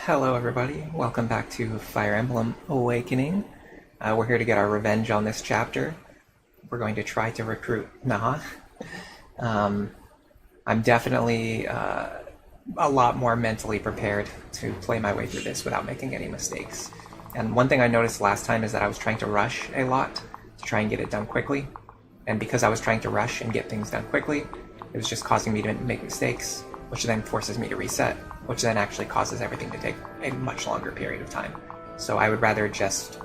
Hello everybody, welcome back to Fire Emblem Awakening. We're here to get our revenge on this chapter. We're going to try to recruit Naha. I'm definitely a lot more mentally prepared to play my way through this without making any mistakes. And one thing I noticed last time is that I was trying to rush a lot to try and get it done quickly. And because I was trying to rush and get things done quickly, it was just causing me to make mistakes, which then forces me to reset, which then actually causes everything to take a much longer period of time. So I would rather just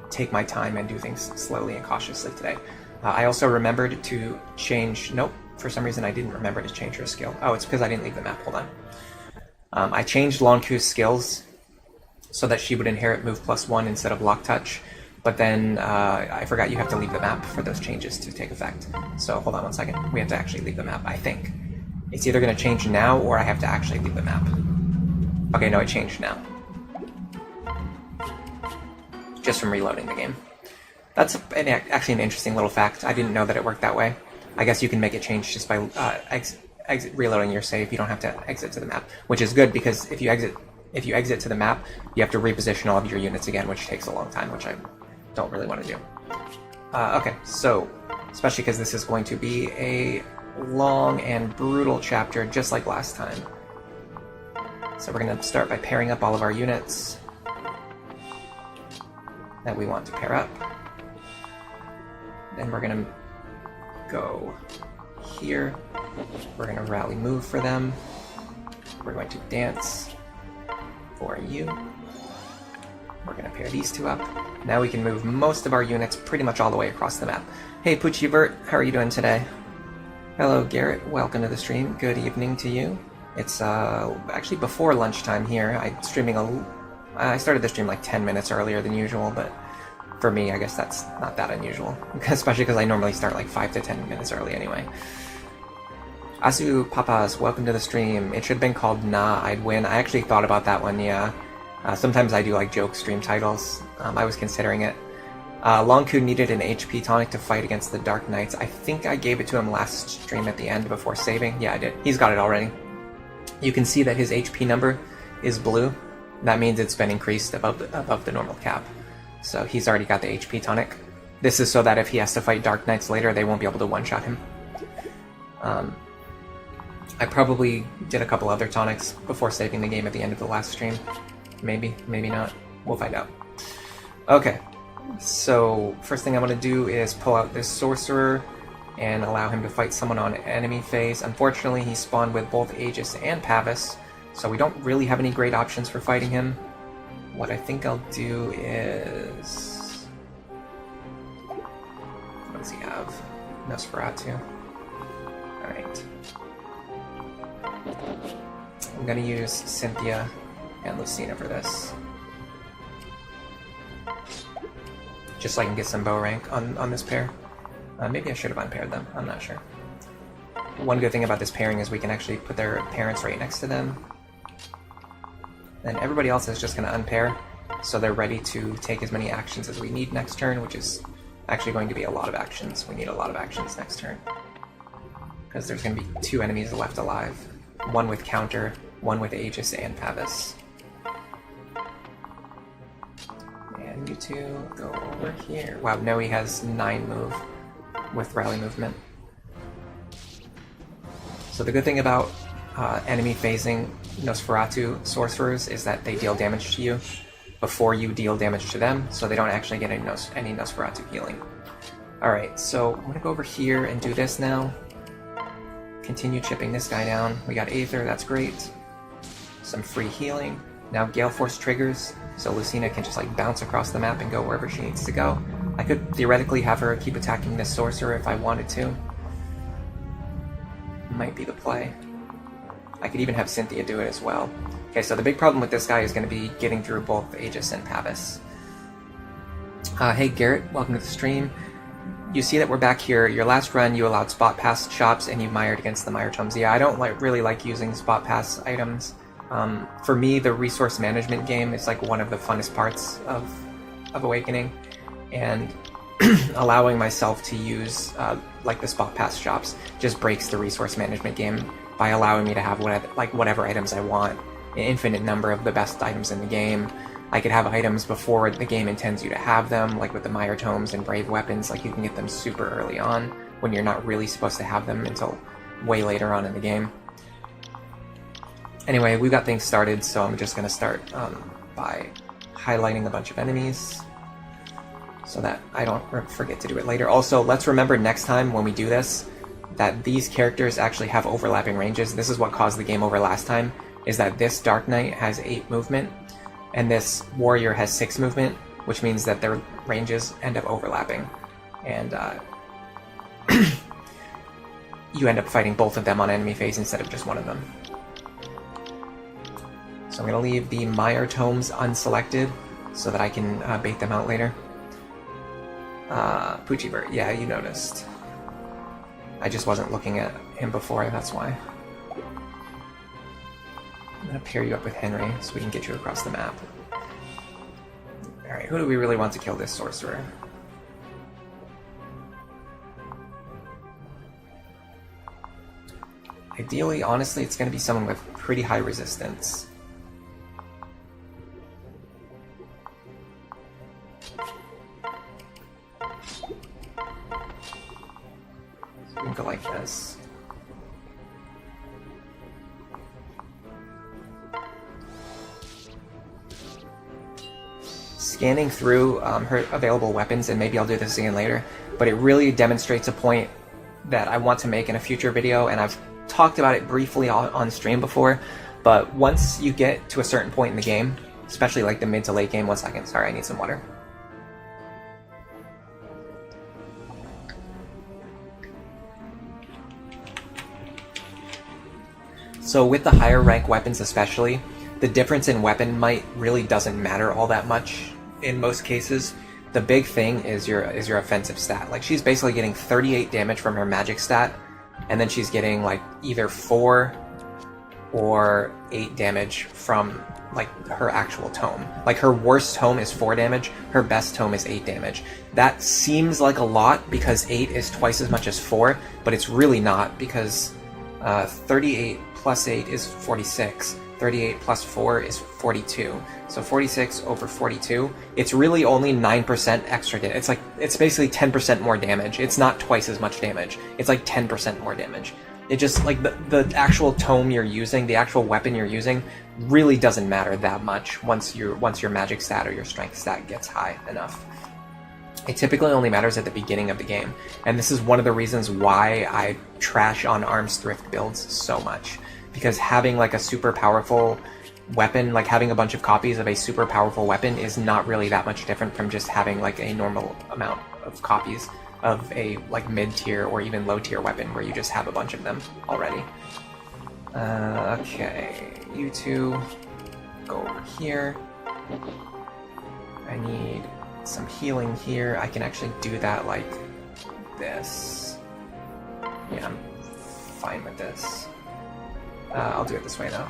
take my time and do things slowly and cautiously today. I also remembered to change... Nope, for some reason I didn't remember to change her skill. Oh, it's because I didn't leave the map. Hold on. I changed Lonku's skills so that she would inherit move +1 instead of lock touch, but then I forgot you have to leave the map for those changes to take effect. So hold on one second. We have to actually leave the map, I think. It's either going to change now, or I have to actually leave the map. Okay, no, it changed now. Just from reloading the game. That's actually an interesting little fact. I didn't know that it worked that way. I guess you can make it change just by reloading your save. You don't have to exit to the map, which is good because if you exit to the map, you have to reposition all of your units again, which takes a long time, which I don't really want to do. Okay, so especially because this is going to be a long and brutal chapter, just like last time. So we're going to start by pairing up all of our units that we want to pair up. Then we're going to go here. We're going to rally move for them. We're going to dance for you. We're going to pair these two up. Now we can move most of our units pretty much all the way across the map. Hey Poochie how are you doing today? Hello Garrett, welcome to the stream. Good evening to you. It's actually before lunchtime here. I started the stream like 10 minutes earlier than usual, but for me, I guess that's not that unusual, especially because I normally start like 5 to 10 minutes early anyway. Asu Papas, welcome to the stream. It should have been called Nah, I'd Win. I actually thought about that one, yeah. Sometimes I do like joke stream titles. I was considering it. Longku needed an HP tonic to fight against the Dark Knights. I think I gave it to him last stream at the end before saving. Yeah, I did. He's got it already. You can see that his HP number is blue. That means it's been increased above the normal cap. So he's already got the HP tonic. This is so that if he has to fight Dark Knights later, they won't be able to one-shot him. I probably did a couple other tonics before saving the game at the end of the last stream. Maybe, maybe not. We'll find out. Okay. So, first thing I want to do is pull out this Sorcerer and allow him to fight someone on enemy phase. Unfortunately, he spawned with both Aegis and Pavis, so we don't really have any great options for fighting him. What I think I'll do is... What does he have? Nosferatu. Alright. I'm going to use Cynthia and Lucina for this. Just so I can get some bow rank on this pair. Maybe I should have unpaired them, I'm not sure. One good thing about this pairing is we can actually put their parents right next to them. Then everybody else is just going to unpair, so they're ready to take as many actions as we need next turn, which is actually going to be a lot of actions. We need a lot of actions next turn. Because there's going to be 2 enemies left alive. One with counter, one with Aegis and Pavis. You two go over here. Wow, no, he has 9 move with rally movement. So the good thing about enemy phasing Nosferatu sorcerers is that they deal damage to you before you deal damage to them, so they don't actually get any Nosferatu healing. Alright, so I'm gonna go over here and do this now. Continue chipping this guy down. We got Aether, that's great. Some free healing. Now Gale Force triggers, so Lucina can just like bounce across the map and go wherever she needs to go. I could theoretically have her keep attacking this sorcerer if I wanted to. Might be the play. I could even have Cynthia do it as well. Okay, so the big problem with this guy is going to be getting through both Aegis and Pavis. Hey Garrett, welcome to the stream. You see that we're back here. Your last run you allowed spot pass shops and you mired against the Mire tomes. Yeah, I don't really like using spot pass items. For me, the resource management game is like one of the funnest parts of Awakening, and allowing myself to use like the spot pass shops just breaks the resource management game by allowing me to have whatever items I want an infinite number of the best items in the game. I could have items before the game intends you to have them, like with the Mire tomes and brave weapons. Like, you can get them super early on when you're not really supposed to have them until way later on in the game. Anyway, we got things started, so I'm just going to start by highlighting a bunch of enemies so that I don't forget to do it later. Also, let's remember next time when we do this that these characters actually have overlapping ranges. This is what caused the game over last time, is that this Dark Knight has 8 movement, and this Warrior has 6 movement, which means that their ranges end up overlapping. And you end up fighting both of them on enemy phase instead of just one of them. So I'm going to leave the Mire tomes unselected so that I can bait them out later. Poochiebert, yeah, you noticed. I just wasn't looking at him before, that's why. I'm going to pair you up with Henry so we can get you across the map. Alright, who do we really want to kill this sorcerer? Ideally, honestly, it's going to be someone with pretty high resistance. So we can go like this. Scanning through her available weapons, and maybe I'll do this again later, but it really demonstrates a point that I want to make in a future video, and I've talked about it briefly on stream before, but once you get to a certain point in the game, especially like the mid to late game, 1 second, sorry, I need some water. So with the higher rank weapons especially, the difference in weapon might really doesn't matter all that much in most cases. The big thing is your offensive stat. Like, she's basically getting 38 damage from her magic stat, and then she's getting like either 4 or 8 damage from like her actual tome. Like, her worst tome is 4 damage, her best tome is 8 damage. That seems like a lot because 8 is twice as much as 4, but it's really not, because 38 plus 8 is 46. 38 plus 4 is 42. So 46 over 42, it's really only 9% extra damage. It's basically 10% more damage. It's not twice as much damage. It's like 10% more damage. It just, like, the actual tome you're using, the actual weapon you're using, really doesn't matter that much once your magic stat or your strength stat gets high enough. It typically only matters at the beginning of the game, and this is one of the reasons why I trash on Armthrift builds so much. Because having like a super powerful weapon, like having a bunch of copies of a super powerful weapon, is not really that much different from just having like a normal amount of copies of a like mid-tier or even low-tier weapon where you just have a bunch of them already. Okay, you two go over here. I need some healing here. I can actually do that like this. Yeah, I'm fine with this. I'll do it this way though.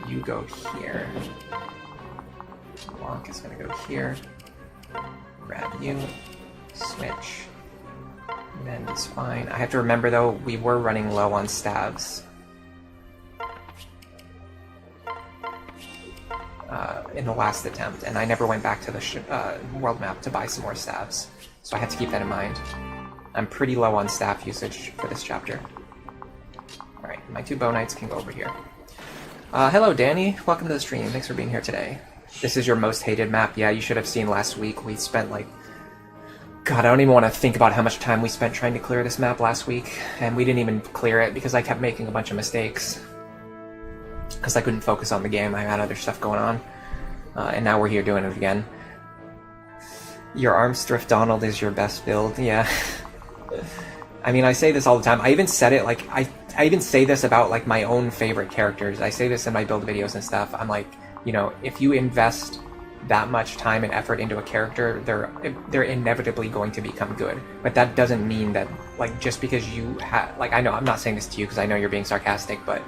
You go here. Blanc is gonna go here. Grab you. Switch. Mend is fine. I have to remember though, we were running low on stabs. In the last attempt, and I never went back to the world map to buy some more stabs. So I have to keep that in mind. I'm pretty low on staff usage for this chapter. Alright, my 2 bow knights can go over here. Hello Danny, welcome to the stream, thanks for being here today. This is your most hated map. Yeah, you should have seen last week. We spent like... God, I don't even want to think about how much time we spent trying to clear this map last week, and we didn't even clear it because I kept making a bunch of mistakes. Because I couldn't focus on the game, I had other stuff going on. And now we're here doing it again. Your Armthrift Donald is your best build, yeah. I mean, I say this all the time. I even said it, like, I even say this about, like, my own favorite characters. I say this in my build videos and stuff. I'm like, you know, if you invest that much time and effort into a character, they're inevitably going to become good. But that doesn't mean that, like, just because you have... Like, I know, I'm not saying this to you because I know you're being sarcastic, but,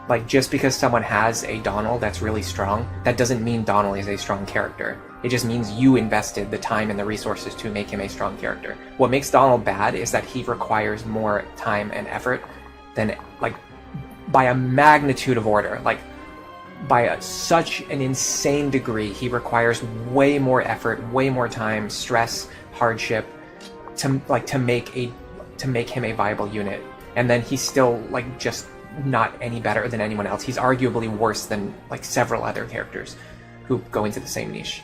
like, just because someone has a Donald that's really strong, that doesn't mean Donald is a strong character. It just means you invested the time and the resources to make him a strong character. What makes Donald bad is that he requires more time and effort than, like, by a magnitude of order. Like, such an insane degree. He requires way more effort, way more time, stress, hardship to make him a viable unit. And then he's still like just not any better than anyone else. He's arguably worse than like several other characters who go into the same niche.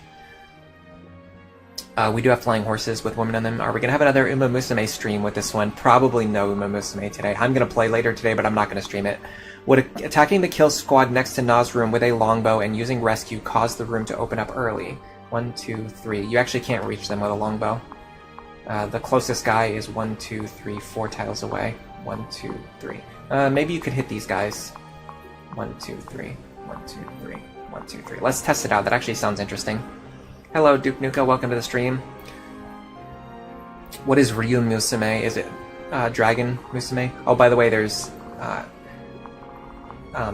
We do have flying horses with women on them. Are we going to have another Uma Musume stream with this one? Probably no Uma Musume today. I'm going to play later today, but I'm not going to stream it. Would attacking the kill squad next to Na's room with a longbow and using rescue cause the room to open up early? 1, 2, 3. You actually can't reach them with a longbow. The closest guy is 1, 2, 3, 4 tiles away. 1, 2, 3. Maybe you could hit these guys. 1, 2, 3. 1, 2, 3. 1, 2, 3. Let's test it out. That actually sounds interesting. Hello, Duke Nuka. Welcome to the stream. What is Ryu Musume? Is it Dragon Musume? Oh, by the way, there's...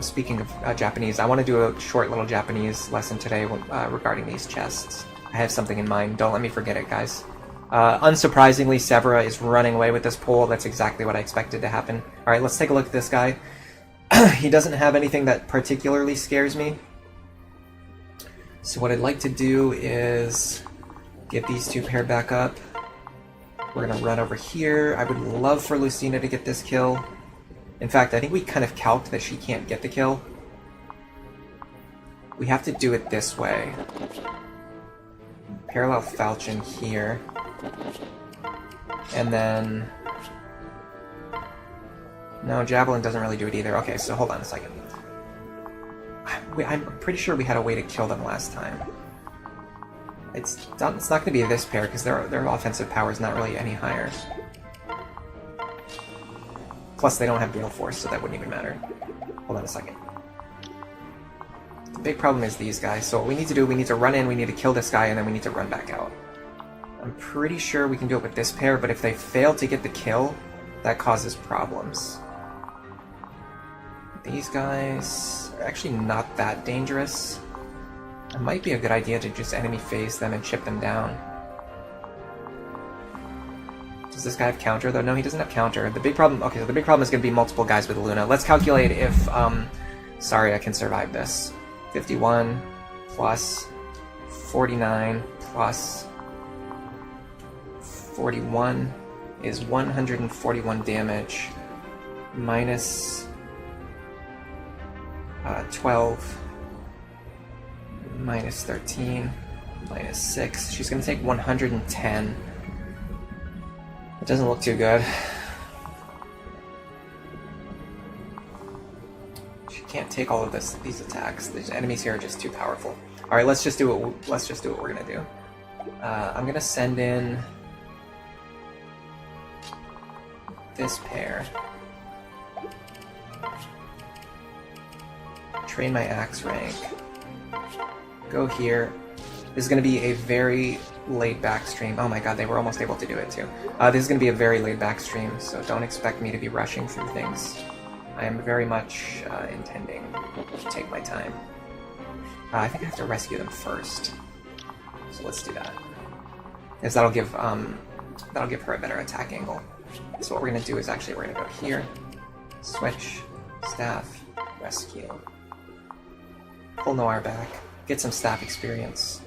speaking of Japanese, I want to do a short little Japanese lesson today regarding these chests. I have something in mind. Don't let me forget it, guys. Unsurprisingly, Severa is running away with this pole. That's exactly what I expected to happen. Alright, let's take a look at this guy. He doesn't have anything that particularly scares me. So what I'd like to do is get these two paired back up. We're going to run over here. I would love for Lucina to get this kill. In fact, I think we kind of calced that she can't get the kill. We have to do it this way. Parallel falchion here. And then... No, Javelin doesn't really do it either. Okay, so hold on a second. I'm pretty sure we had a way to kill them last time. It's not going to be this pair, because their offensive power is not really any higher. Plus, they don't have Gale Force, so that wouldn't even matter. Hold on a second. The big problem is these guys, so what we need to do, we need to run in, we need to kill this guy, and then we need to run back out. I'm pretty sure we can do it with this pair, but if they fail to get the kill, that causes problems. These guys are actually not that dangerous. It might be a good idea to just enemy phase them and chip them down. Does this guy have counter, though? No, he doesn't have counter. The big problem... Okay, so the big problem is going to be multiple guys with Luna. Let's calculate if, Sorry, I can survive this. 51 plus 49 plus 41 is 141 damage. Minus 12. Minus 13. Minus 6. She's going to take 110. It doesn't look too good. She can't take all of these attacks. The enemies here are just too powerful. All right, let's just do what we're gonna do. I'm gonna send in this pair. Train my axe rank. Go here. This is going to be a very laid-back stream. Oh my god, they were almost able to do it too. This is going to be a very laid-back stream, so don't expect me to be rushing through things. I am very much intending to take my time. I think I have to rescue them first. So let's do that. Because that'll give her a better attack angle. So what we're going to do is actually we're going to go here, switch, staff, rescue. Pull Noir back, get some staff experience.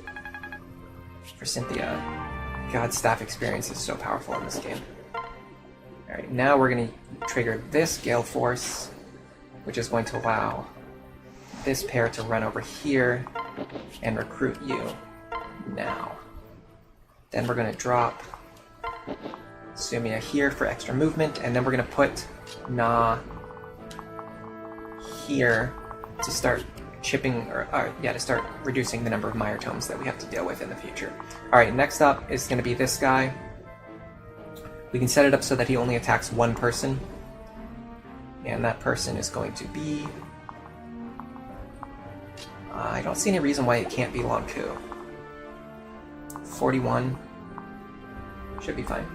For Cynthia. God, staff experience is so powerful in this game. Alright, now we're going to trigger this Gale Force, which is going to allow this pair to run over here and recruit you now. Then we're going to drop Sumia here for extra movement, and then we're going to put Na here to start chipping, to start reducing the number of Mire tomes that we have to deal with in the future. Alright, next up is going to be this guy. We can set it up so that he only attacks one person. And that person is going to be... I don't see any reason why it can't be Lonku. 41. Should be fine.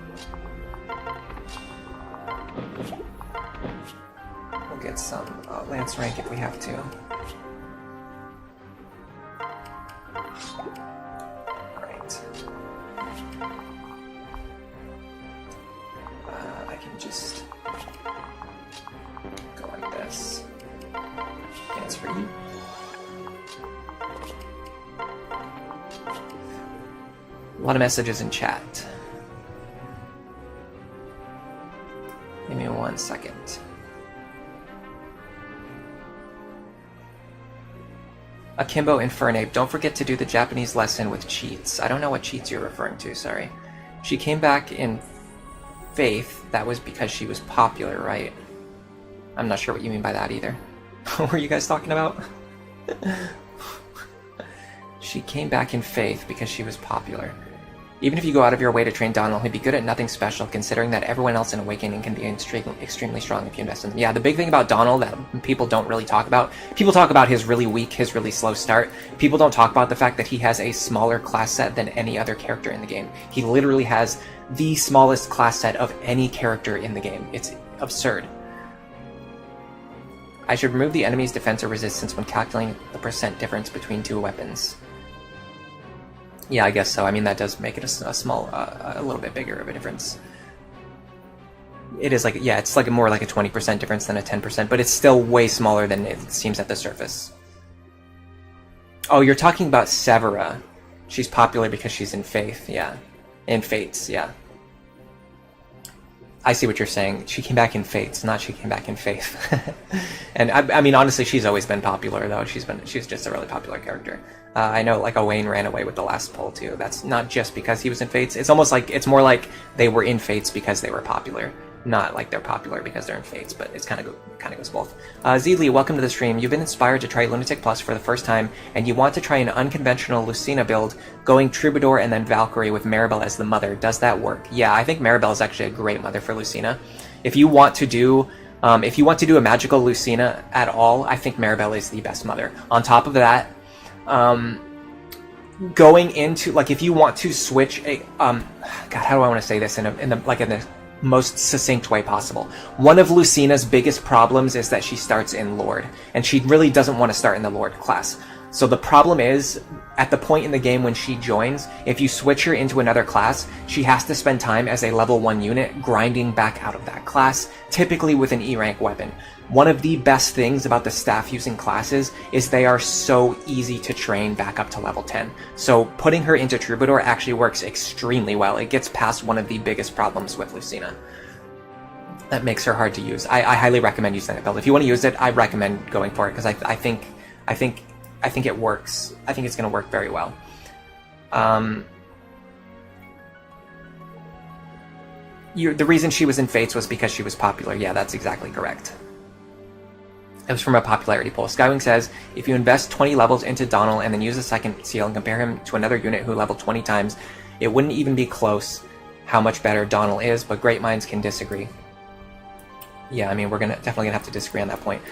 We'll get some Lance rank if we have to. Alright. I can just go like this. Dance for you. A lot of messages in chat. Give me 1 second. Akimbo Infernape, don't forget to do the Japanese lesson with cheats. I don't know what cheats you're referring to, sorry. She came back in Faith. That was because she was popular, right? I'm not sure what you mean by that either. What were you guys talking about? She came back in Faith because she was popular. Even if you go out of your way to train Donald, he'd be good at nothing special, considering that everyone else in Awakening can be extremely strong if you invest in them. Yeah, the big thing about Donald that people don't really talk about, people talk about his really weak, his really slow start. People don't talk about the fact that he has a smaller class set than any other character in the game. He literally has the smallest class set of any character in the game. It's absurd. I should remove the enemy's defense or resistance when calculating the percent difference between two weapons. Yeah, I guess so. I mean, that does make it a little bit bigger of a difference. It is like, yeah, it's like more like a 20% difference than a 10%, but it's still way smaller than it seems at the surface. Oh, you're talking about Severa. She's popular because she's in Faith, yeah. In Fates, yeah. I see what you're saying. She came back in Fates, not she came back in Faith. And I mean, honestly, she's always been popular, though. She's just a really popular character. I know, like, Owain ran away with the last poll, too. That's not just because he was in Fates. It's almost like, it's more like they were in Fates because they were popular. Not like they're popular because they're in Fates, but it's kind of goes both. Zeedley, welcome to the stream. You've been inspired to try Lunatic Plus for the first time, and you want to try an unconventional Lucina build, going Troubadour and then Valkyrie with Maribel as the mother. Does that work? Yeah, I think Maribel is actually a great mother for Lucina. If you want to do a magical Lucina at all, I think Maribel is the best mother. On top of that, going into, like, if you want to switch a God, how do I want to say this in the most succinct way possible? One of Lucina's biggest problems is that she starts in Lord, and she really doesn't want to start in the Lord class. So the problem is, at the point in the game when she joins, if you switch her into another class, she has to spend time as a level 1 unit grinding back out of that class, typically with an E-rank weapon. One of the best things about the staff using classes is they are so easy to train back up to level 10. So putting her into Troubadour actually works extremely well. It gets past one of the biggest problems with Lucina. That makes her hard to use. I highly recommend using that build. If you want to use it, I recommend going for it, because I think it works. I think it's going to work very well. The reason she was in Fates was because she was popular. Yeah, that's exactly correct. It was from a popularity poll. Skywing says, if you invest 20 levels into Donald and then use a second seal and compare him to another unit who leveled 20 times, it wouldn't even be close how much better Donald is, but great minds can disagree. Yeah, I mean, we're definitely gonna have to disagree on that point.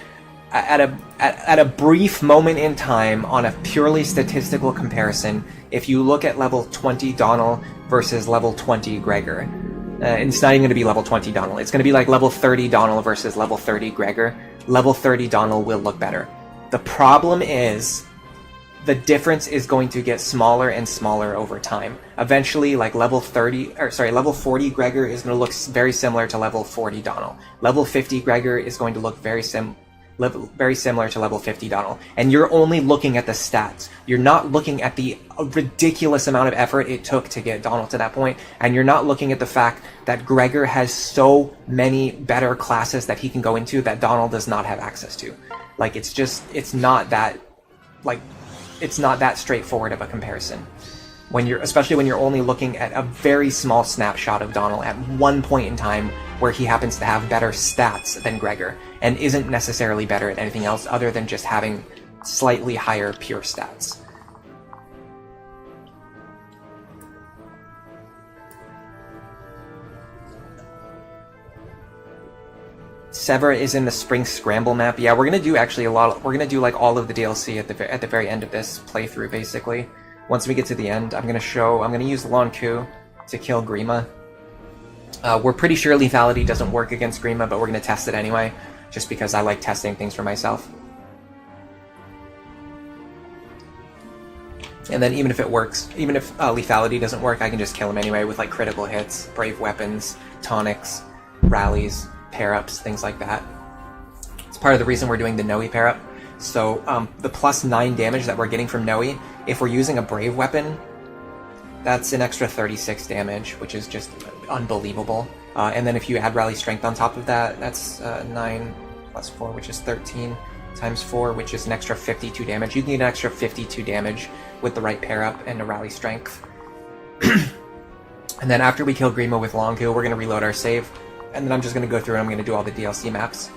At a brief moment in time, on a purely statistical comparison, if you look at level 20 Donald versus level 20 Gregor, it's not even going to be level 20 Donald. It's going to be like level 30 Donald versus level 30 Gregor. Level 30 Donald will look better. The problem is, the difference is going to get smaller and smaller over time. Eventually, like level 40 Gregor is going to look very similar to level 40 Donald. Level 50 Gregor is going to look very similar to level 50 Donald. And you're only looking at the stats. You're not looking at the ridiculous amount of effort it took to get Donald to that point. And you're not looking at the fact that Gregor has so many better classes that he can go into that Donald does not have access to. Like, it's not that straightforward of a comparison. Especially when you're only looking at a very small snapshot of Donald at one point in time where he happens to have better stats than Gregor, and isn't necessarily better at anything else other than just having slightly higher pure stats. Severa is in the Spring Scramble map. Yeah, we're gonna do actually we're gonna do like all of the DLC at the very end of this playthrough, basically. Once we get to the end, I'm gonna use Lon Ku to kill Grima. We're pretty sure lethality doesn't work against Grima, but we're gonna test it anyway, just because I like testing things for myself. And then even if it works, even if lethality doesn't work, I can just kill him anyway with like critical hits, brave weapons, tonics, rallies, pair-ups, things like that. It's part of the reason we're doing the Noe pair-up. So the plus 9 damage that we're getting from Noe, if we're using a brave weapon, That's an extra 36 damage, which is just unbelievable. And then if you add Rally Strength on top of that, that's 9 plus 4, which is 13, times 4, which is an extra 52 damage. You can get an extra 52 damage with the right pair-up and a Rally Strength. And then after we kill Grima with Longu, we're going to reload our save. And then I'm just going to go through and I'm going to do all the DLC maps.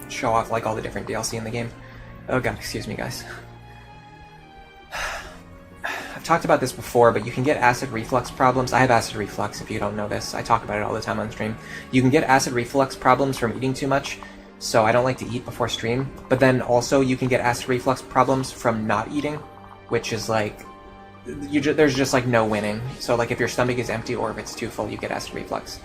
Show off like all the different DLC in the game. Oh god, excuse me guys. I've talked about this before, but you can get acid reflux problems. I have acid reflux, if you don't know this. I talk about it all the time on stream. You can get acid reflux problems from eating too much, so I don't like to eat before stream. But then also you can get acid reflux problems from not eating, which is like, there's just like no winning. So like if your stomach is empty or if it's too full, you get acid reflux.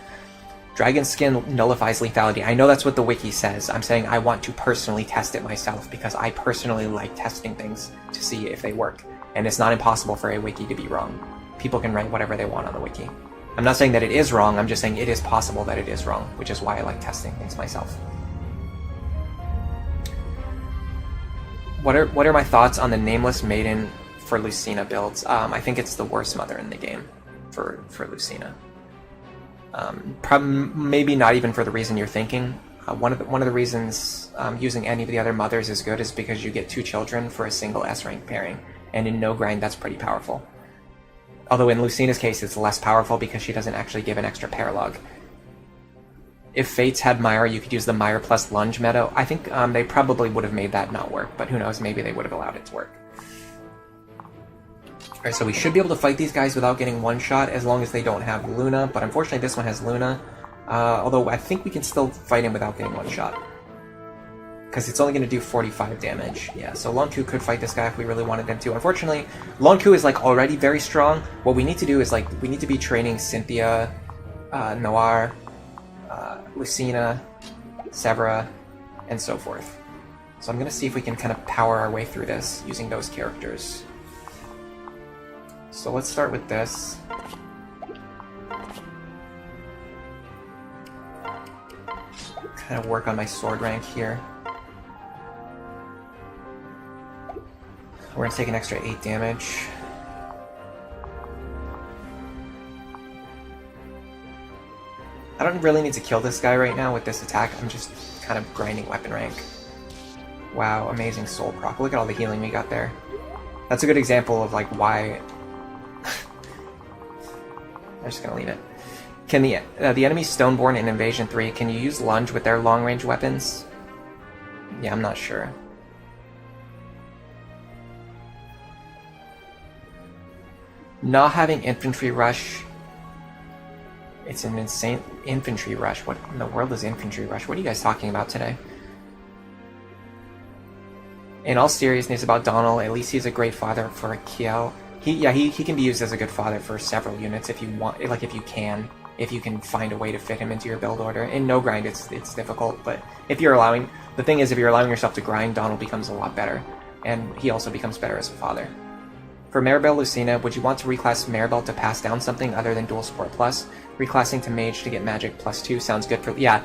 Dragon skin nullifies lethality. I know that's what the wiki says. I'm saying I want to personally test it myself because I personally like testing things to see if they work. And it's not impossible for a wiki to be wrong. People can write whatever they want on the wiki. I'm not saying that it is wrong, I'm just saying it is possible that it is wrong, which is why I like testing things myself. What are my thoughts on the Nameless Maiden for Lucina builds? I think it's the worst mother in the game for Lucina. Maybe not even for the reason you're thinking. One of the reasons using any of the other mothers is good is because you get 2 children for a single S-rank pairing, and in no grind that's pretty powerful. Although in Lucina's case it's less powerful because she doesn't actually give an extra paralog. If Fates had Mire, you could use the Mire plus Lunge meta. I think they probably would have made that not work, but who knows, maybe they would have allowed it to work. Alright, so we should be able to fight these guys without getting one shot as long as they don't have Luna, but unfortunately this one has Luna. Although I think we can still fight him without getting one shot. Because it's only going to do 45 damage. Yeah, so Lonku could fight this guy if we really wanted them to. Unfortunately, Lonku is like already very strong. What we need to do is like, we need to be training Cynthia, Noir, Lucina, Severa, and so forth. So I'm going to see if we can kind of power our way through this using those characters. So let's start with this. Kind of work on my sword rank here. We're going to take an extra 8 damage. I don't really need to kill this guy right now with this attack. I'm just kind of grinding weapon rank. Wow, amazing soul proc. Look at all the healing we got there. That's a good example of like why... I'm just going to leave it. Can the enemy Stoneborn in Invasion 3, can you use Lunge with their long-range weapons? Yeah, I'm not sure. Not having Infantry Rush... It's an insane... Infantry Rush? What in the world is Infantry Rush? What are you guys talking about today? In all seriousness about Donald, at least he's a great father for Gale. He can be used as a good father for several units if you want, like if you can find a way to fit him into your build order. In no grind, it's difficult, but if you're allowing yourself to grind, Donald becomes a lot better, and he also becomes better as a father. For Maribel Lucina, would you want to reclass Maribel to pass down something other than Dual Support Plus? Reclassing to Mage to get Magic +2 sounds good for... Yeah.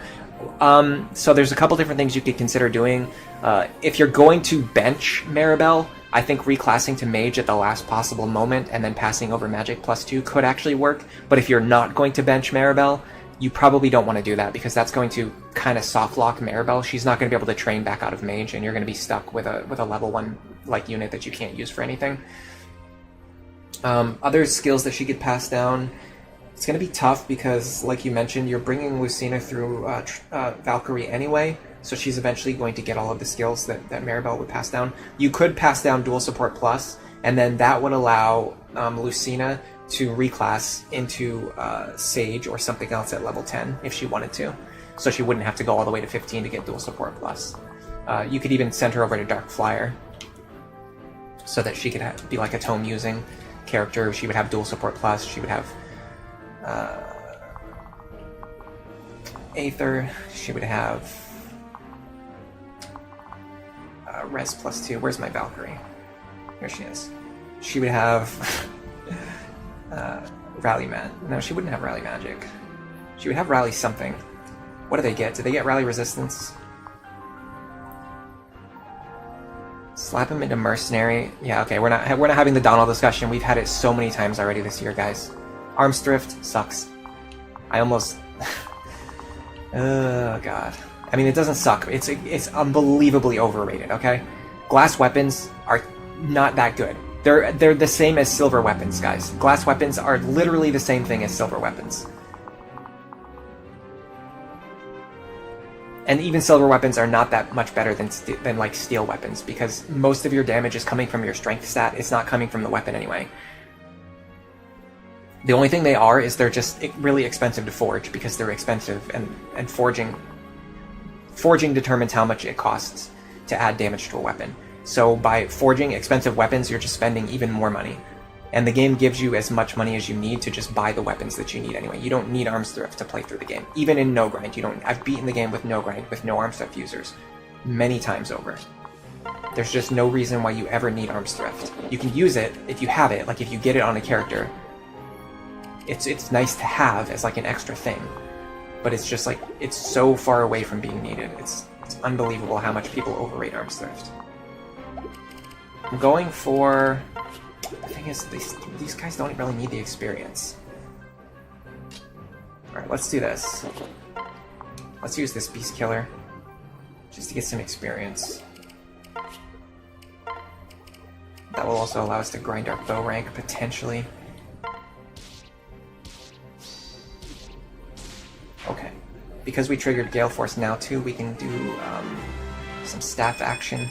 So there's a couple different things you could consider doing. If you're going to bench Maribel, I think reclassing to Mage at the last possible moment and then passing over Magic +2 could actually work. But if you're not going to bench Maribel, you probably don't want to do that because that's going to kind of soft lock Maribel. She's not going to be able to train back out of Mage, and you're going to be stuck with a level 1 like unit that you can't use for anything. Other skills that she could pass down, it's going to be tough because, like you mentioned, you're bringing Lucina through Valkyrie anyway, so she's eventually going to get all of the skills that Maribel would pass down. You could pass down Dual Support Plus, and then that would allow Lucina to reclass into Sage or something else at level 10 if she wanted to, so she wouldn't have to go all the way to 15 to get Dual Support Plus. You could even send her over to Dark Flyer so that she could be like a tome-using character. She would have Dual Support Plus, she would have Aether, she would have Res +2. Where's my Valkyrie? Here she is. She would have Rally No, she wouldn't have Rally Magic. She would have Rally something. What do they get? Do they get Rally Resistance? Slap him into mercenary. Yeah, okay, we're not having the Donald discussion. We've had it so many times already this year, guys. Armthrift sucks. I almost... oh, God. I mean, it doesn't suck. It's unbelievably overrated, okay? Glass weapons are not that good. They're the same as silver weapons, guys. Glass weapons are literally the same thing as silver weapons. And even silver weapons are not that much better than like steel weapons, because most of your damage is coming from your strength stat. It's not coming from the weapon anyway. The only thing they are is they're just really expensive to forge, because they're expensive, and forging determines how much it costs to add damage to a weapon. So by forging expensive weapons, you're just spending even more money. And the game gives you as much money as you need to just buy the weapons that you need anyway. You don't need Armthrift to play through the game. Even in no grind, you don't. I've beaten the game with no grind, with no Armthrift users, many times over. There's just no reason why you ever need Armthrift. You can use it if you have it, like if you get it on a character. It's nice to have as like an extra thing, but it's just like, it's so far away from being needed. It's unbelievable how much people overrate Armthrift. I'm going for... The thing is, these guys don't really need the experience. Alright, let's do this. Let's use this Beast Killer, just to get some experience. That will also allow us to grind our bow rank, potentially. Okay. Because we triggered Gale Force now too, we can do some staff action.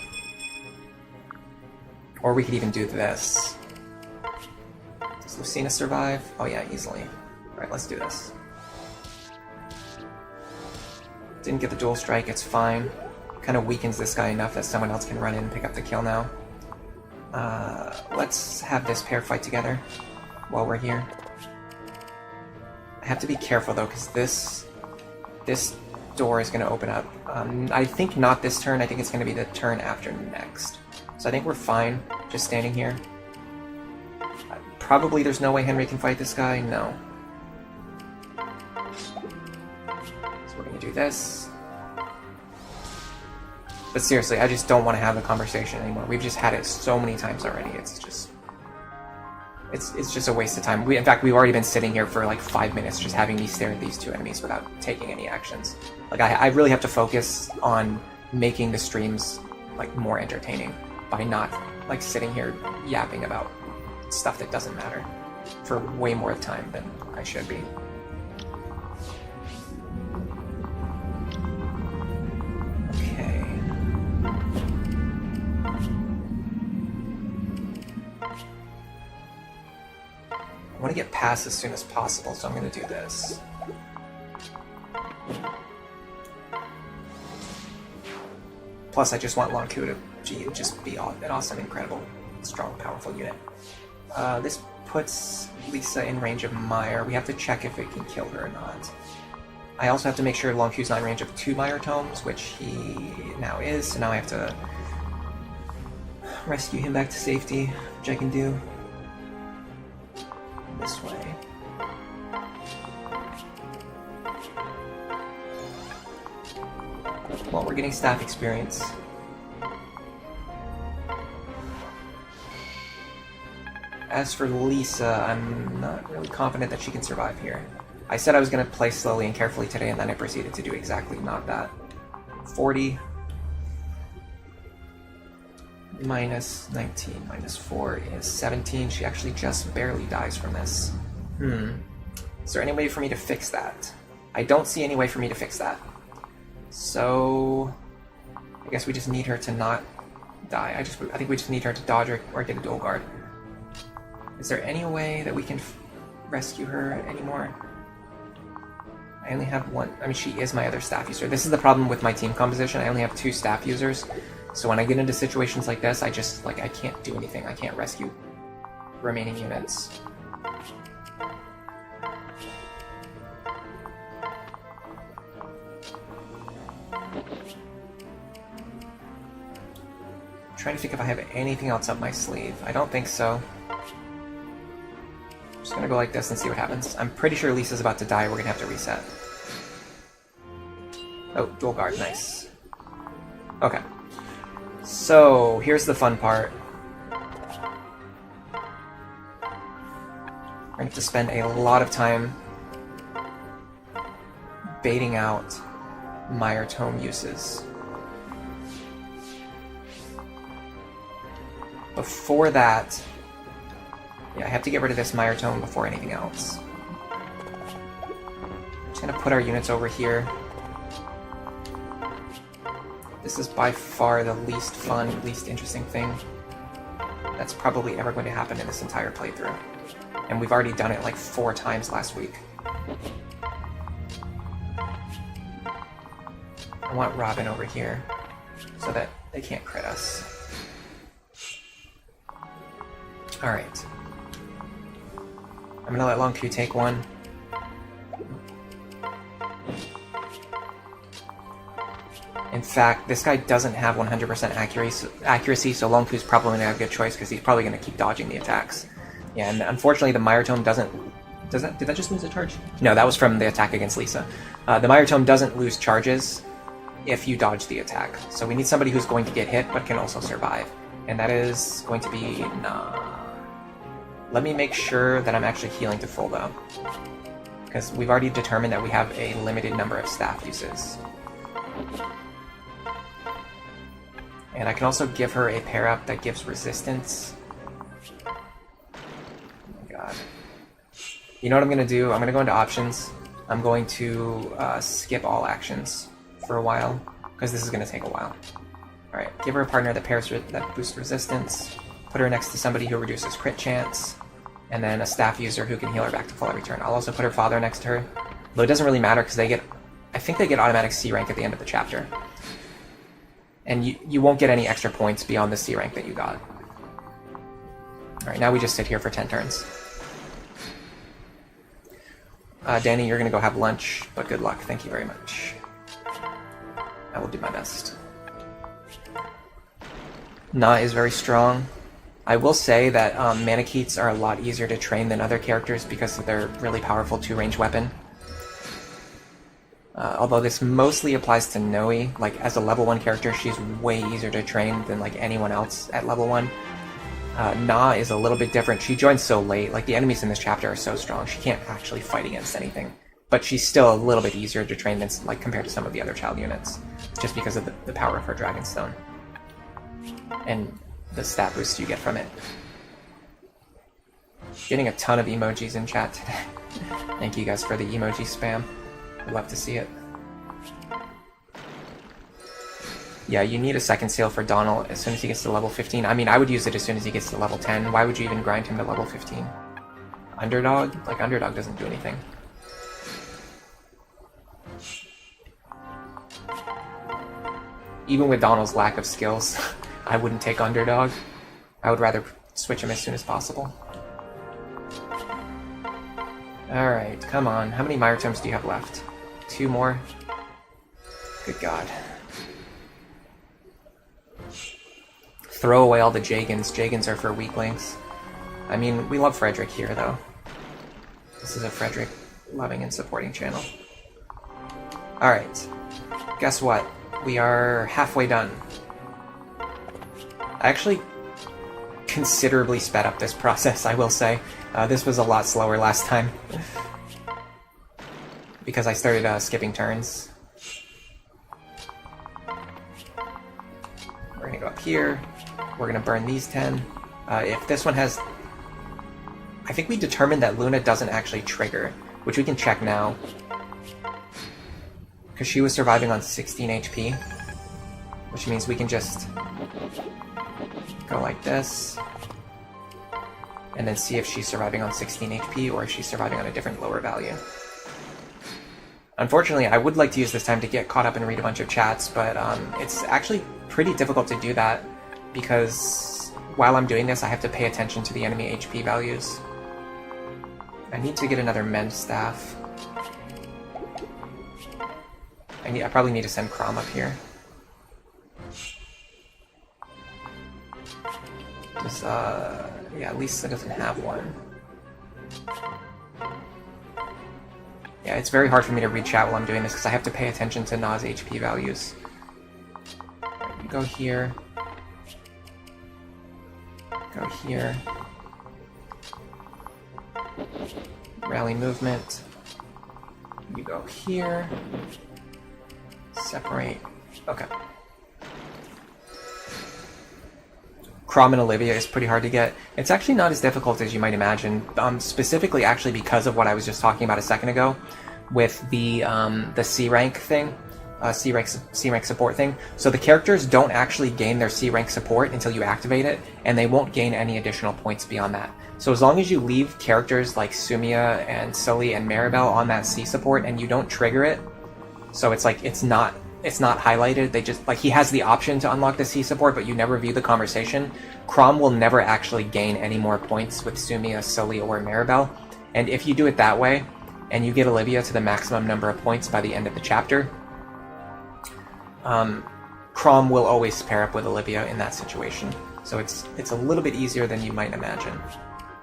Or we could even do this. Does Lucina survive? Oh yeah, easily. Alright, let's do this. Didn't get the dual strike, it's fine. Kind of weakens this guy enough that someone else can run in and pick up the kill now. Let's have this pair fight together while we're here. I have to be careful though, because this door is going to open up. I think not this turn, I think it's going to be the turn after next. So I think we're fine just standing here. Probably there's no way Henry can fight this guy, no. So we're going to do this. But seriously, I just don't want to have the conversation anymore. We've just had it so many times already, it's just... It's just a waste of time. In fact, we've already been sitting here for like 5 minutes just having me stare at these two enemies without taking any actions. Like, I really have to focus on making the streams like more entertaining by not like sitting here yapping about stuff that doesn't matter for way more time than I should be. Okay. I want to get past as soon as possible, so I'm going to do this. Plus, I just want Lonku to just be an awesome, incredible, strong, powerful unit. This puts Lisa in range of Mire. We have to check if it can kill her or not. I also have to make sure Lonku's not in range of 2 Mire Tomes, which he now is, so now I have to rescue him back to safety, which I can do this way. Well, we're getting staff experience. As for Lisa, I'm not really confident that she can survive here. I said I was going to play slowly and carefully today, and then I proceeded to do exactly not that. 40 minus 19 minus 4 is 17. She actually just barely dies from this. Is there any way for me to fix that? I don't see any way for me to fix that. So I guess we just need her to not die. I think we just need her to dodge or get a dual guard. Is there any way that we can rescue her anymore? I only have one. I mean, she is my other staff user. This is the problem with my team composition. I only have 2 staff users. So when I get into situations like this, I just, like, I can't do anything. I can't rescue remaining units. I'm trying to think if I have anything else up my sleeve. I don't think so. I'm just gonna go like this and see what happens. I'm pretty sure Lisa's about to die. We're gonna have to reset. Oh, dual guard, nice. Okay. So, here's the fun part. We're going to have to spend a lot of time baiting out Mire Tome uses. Before that, yeah, I have to get rid of this Mire Tome before anything else. Just gonna put our units over here. This is by far the least fun, least interesting thing that's probably ever going to happen in this entire playthrough. And we've already done it like 4 times last week. I want Robin over here so that they can't crit us. Alright. I'm gonna let Long Q take one. In fact, this guy doesn't have 100% accuracy, so Long Q's probably gonna have a good choice because he's probably gonna keep dodging the attacks. Yeah, and unfortunately the Mire Tome doesn't... Did that just lose a charge? No, that was from the attack against Lisa. The Mire Tome doesn't lose charges if you dodge the attack. So we need somebody who's going to get hit but can also survive. And that is going to be... Nah. Let me make sure that I'm actually healing to full though. Because we've already determined that we have a limited number of staff uses. And I can also give her a pair up that gives resistance. God. You know what I'm going to do? I'm going to go into options. I'm going to skip all actions for a while, because this is going to take a while. Alright, give her a partner that boosts resistance, put her next to somebody who reduces crit chance, and then a staff user who can heal her back to full every turn. I'll also put her father next to her, though it doesn't really matter because I think they get automatic C rank at the end of the chapter. And you won't get any extra points beyond the C rank that you got. Alright, now we just sit here for 10 turns. Danny, you're going to go have lunch, but good luck. Thank you very much. I will do my best. Na is very strong. I will say that Manicheets are a lot easier to train than other characters because of their really powerful 2-range weapon. Although this mostly applies to Noe, like as a level 1 character, she's way easier to train than like anyone else at level 1. Na is a little bit different. She joined so late, like the enemies in this chapter are so strong, she can't actually fight against anything. But she's still a little bit easier to train than like compared to some of the other child units, just because of the power of her Dragonstone. And the stat boost you get from it. Getting a ton of emojis in chat today. Thank you guys for the emoji spam. I'd love to see it. Yeah, you need a second seal for Donald as soon as he gets to level 15. I mean, I would use it as soon as he gets to level 10. Why would you even grind him to level 15? Underdog? Like, Underdog doesn't do anything. Even with Donald's lack of skills, I wouldn't take Underdog. I would rather switch him as soon as possible. Alright, come on. How many Mire Tomes do you have left? 2 more? Good God. Throw away all the Jagans. Jagans are for weaklings. I mean, we love Frederick here, though. This is a Frederick loving and supporting channel. Alright. Guess what? We are halfway done. I actually considerably sped up this process, I will say. This was a lot slower last time. Because I started skipping turns. We're gonna go up here. We're gonna burn these 10. If this one has... I think we determined that Luna doesn't actually trigger, which we can check now. Because she was surviving on 16 HP. Which means we can just go like this. And then see if she's surviving on 16 HP or if she's surviving on a different lower value. Unfortunately, I would like to use this time to get caught up and read a bunch of chats, but it's actually pretty difficult to do that because while I'm doing this, I have to pay attention to the enemy HP values. I need to get another Mend Staff. I probably need to send Chrom up here. Just, yeah, Lisa doesn't have one. Yeah, it's very hard for me to read chat while I'm doing this because I have to pay attention to Na's HP values. You go here. Go here. Rally movement. You go here. Separate. Okay. Chrom and Olivia is pretty hard to get. It's actually not as difficult as you might imagine, specifically actually because of what I was just talking about a second ago with the C rank thing, C rank support thing. So the characters don't actually gain their C rank support until you activate it, and they won't gain any additional points beyond that. So as long as you leave characters like Sumia and Sully and Maribel on that C support and you don't trigger it, so it's like it's not highlighted, they just, like, he has the option to unlock the C support, but you never view the conversation, Chrom will never actually gain any more points with Sumia, Sully, or Maribel. And if you do it that way, and you get Olivia to the maximum number of points by the end of the chapter, Chrom will always pair up with Olivia in that situation. So it's a little bit easier than you might imagine.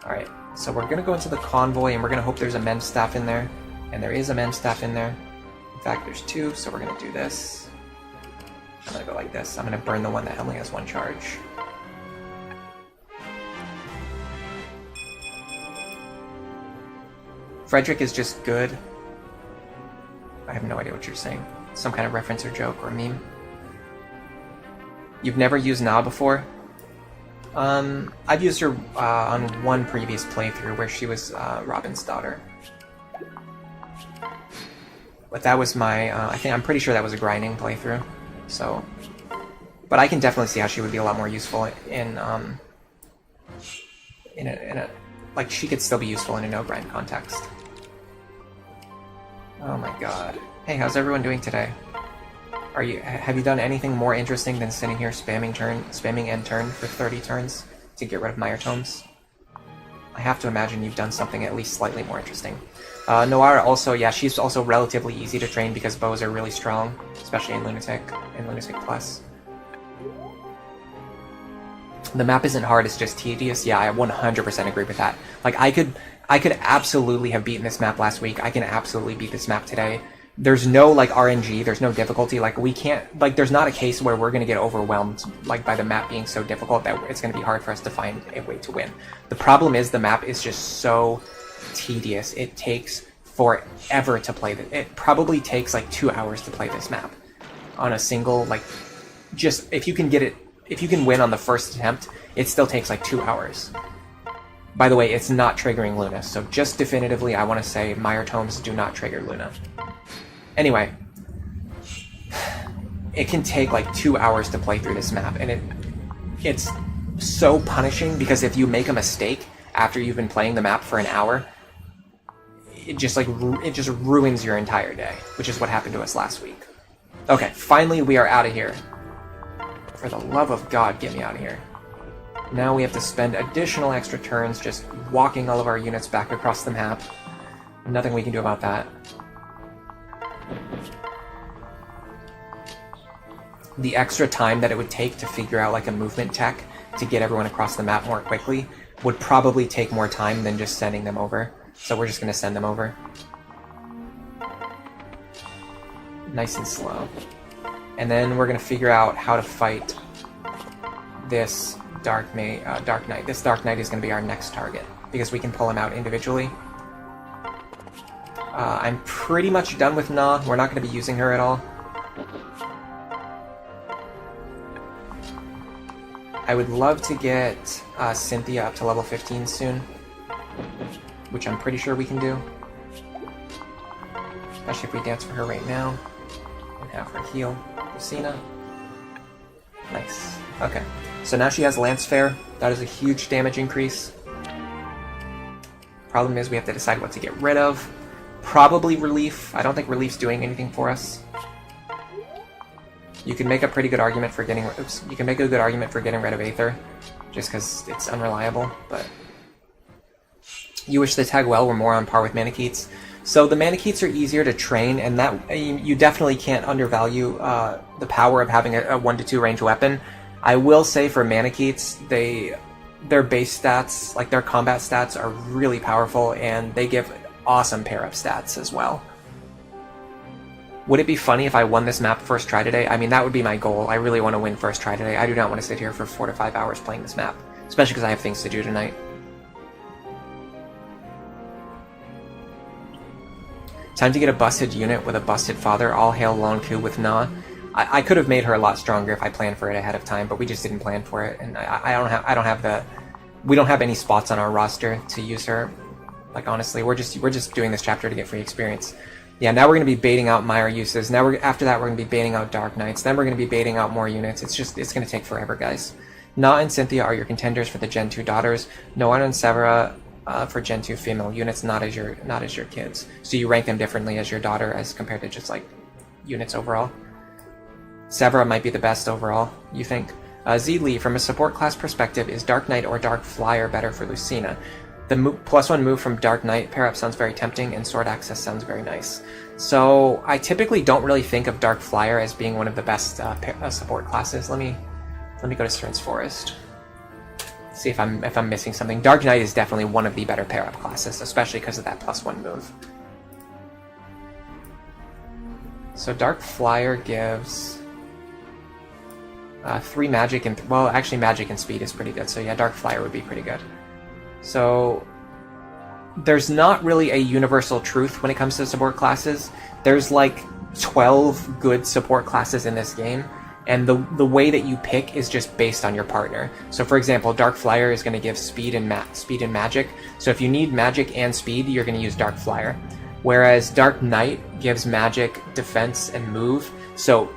Alright, so we're going to go into the convoy, and we're going to hope there's a men's staff in there. And there is a men's staff in there. In fact, there's two, so we're going to do this. I'm going to go like this. I'm going to burn the one that only has one charge. Frederick is just good. I have no idea what you're saying. Some kind of reference or joke or meme. You've never used Na before? I've used her on one previous playthrough where she was Robin's daughter. But that was my, I'm pretty sure that was a grinding playthrough, so. But I can definitely see how she would be a lot more useful in a, like, she could still be useful in a no-grind context. Oh my god. Hey, how's everyone doing today? Have you done anything more interesting than sitting here spamming end turn for 30 turns to get rid of Mire tomes? I have to imagine you've done something at least slightly more interesting. Noara also, yeah, she's also relatively easy to train because bows are really strong, especially in Lunatic and Lunatic Plus. The map isn't hard, it's just tedious. Yeah, I 100% agree with that. Like, I could absolutely have beaten this map last week. I can absolutely beat this map today. There's no, like, RNG, there's no difficulty. Like, we can't, like, there's not a case where we're gonna get overwhelmed, like, by the map being so difficult that it's gonna be hard for us to find a way to win. The problem is the map is just so tedious. It takes forever to play it. It probably takes like 2 hours to play this map on a single, like, just if you can win on the first attempt, it still takes like 2 hours. By the way, it's not triggering Luna, so just definitively I want to say Mire tomes do not trigger Luna. Anyway, it can take like 2 hours to play through this map, and it's so punishing because if you make a mistake after you've been playing the map for an hour, it just ruins your entire day, which is what happened to us last week. Okay, finally we are out of here. For the love of God, get me out of here. Now we have to spend additional extra turns just walking all of our units back across the map. Nothing we can do about that. The extra time that it would take to figure out like a movement tech to get everyone across the map more quickly would probably take more time than just sending them over. So we're just going to send them over. Nice and slow. And then we're going to figure out how to fight this Dark Knight. This Dark Knight is going to be our next target, because we can pull him out individually. I'm pretty much done with Na. We're not going to be using her at all. I would love to get Cynthia up to level 15 soon, which I'm pretty sure we can do. Especially if we dance for her right now and have her heal Lucina. Nice. Okay. So now she has Lance Fair. That is a huge damage increase. Problem is we have to decide what to get rid of. Probably Relief. I don't think Relief's doing anything for us. You can make a pretty good argument for getting... Oops. You can make a good argument for getting rid of Aether, just because it's unreliable, but... You wish the Taguel were more on par with Manicheets. So the Manicheets are easier to train, and that you definitely can't undervalue the power of having a 1-2 range weapon. I will say for Manicheets, their base stats, like their combat stats, are really powerful, and they give awesome pair-up stats as well. Would it be funny if I won this map first try today? I mean, that would be my goal. I really want to win first try today. I do not want to sit here for 4 to 5 hours playing this map. especially because I have things to do tonight. Time to get a busted unit with a busted father. All hail Lonku with Na. I could have made her a lot stronger if I planned for it ahead of time, but we just didn't plan for it, and we don't have any spots on our roster to use her. Like, honestly, we're just doing this chapter to get free experience. Yeah, now we're going to be baiting out Mire uses. Now after that we're going to be baiting out Dark Knights. Then we're going to be baiting out more units. It's going to take forever, guys. Na and Cynthia are your contenders for the Gen 2 daughters. Noana and Severa for Gen 2 female units, not as your kids. So you rank them differently as your daughter as compared to just like units overall. Severa might be the best overall, you think? Z Lee, from a support class perspective, is Dark Knight or Dark Flyer better for Lucina? The +1 move from Dark Knight pair up sounds very tempting, and Sword Access sounds very nice. So I typically don't really think of Dark Flyer as being one of the best support classes. Let me go to Stern's Forest. See if I'm missing something. Dark Knight is definitely one of the better pair up classes, especially because of that +1 move. So Dark Flyer gives 3 magic and well, actually magic and speed is pretty good. So yeah, Dark Flyer would be pretty good. So there's not really a universal truth when it comes to support classes. There's like 12 good support classes in this game, and the way that you pick is just based on your partner. So for example, Dark Flyer is going to give speed and magic. So if you need magic and speed, you're going to use Dark Flyer. Whereas Dark Knight gives magic, defense, and move. So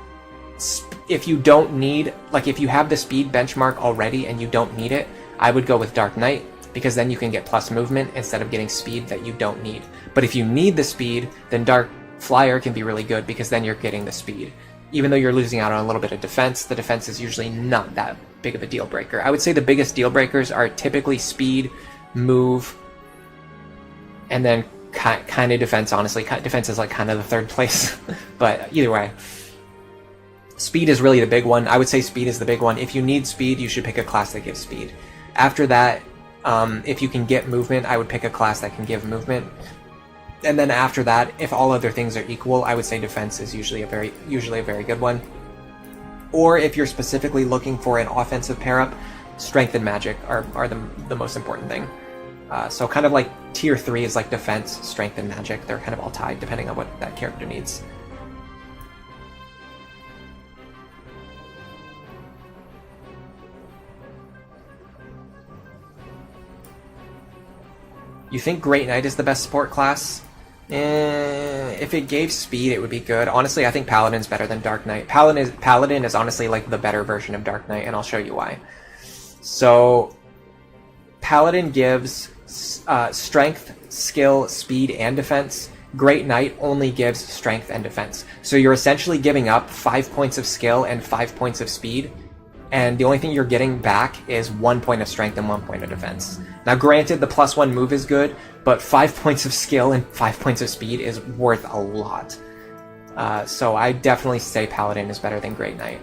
if you don't need, like if you have the speed benchmark already and you don't need it, I would go with Dark Knight, because then you can get plus movement instead of getting speed that you don't need. But if you need the speed, then Dark Flyer can be really good, because then you're getting the speed. Even though you're losing out on a little bit of defense, the defense is usually not that big of a deal breaker. I would say the biggest deal breakers are typically speed, move, and then kind of defense, honestly. Defense is like kind of the third place. But either way, speed is really the big one. I would say speed is the big one. If you need speed, you should pick a class that gives speed. After that, if you can get movement, I would pick a class that can give movement. And then after that, if all other things are equal, I would say defense is usually a very good one. Or if you're specifically looking for an offensive pair-up, strength and magic are the most important thing. So kind of like tier 3 is like defense, strength, and magic. They're kind of all tied depending on what that character needs. You think Great Knight is the best support class? If it gave speed, it would be good. Honestly, I think Paladin's better than Dark Knight. Paladin is honestly like the better version of Dark Knight, and I'll show you why. So, Paladin gives strength, skill, speed, and defense. Great Knight only gives strength and defense. So you're essentially giving up 5 points of skill and 5 points of speed, and the only thing you're getting back is 1 point of strength and 1 point of defense. Now granted, the +1 move is good, but 5 points of skill and 5 points of speed is worth a lot. So I definitely say Paladin is better than Great Knight.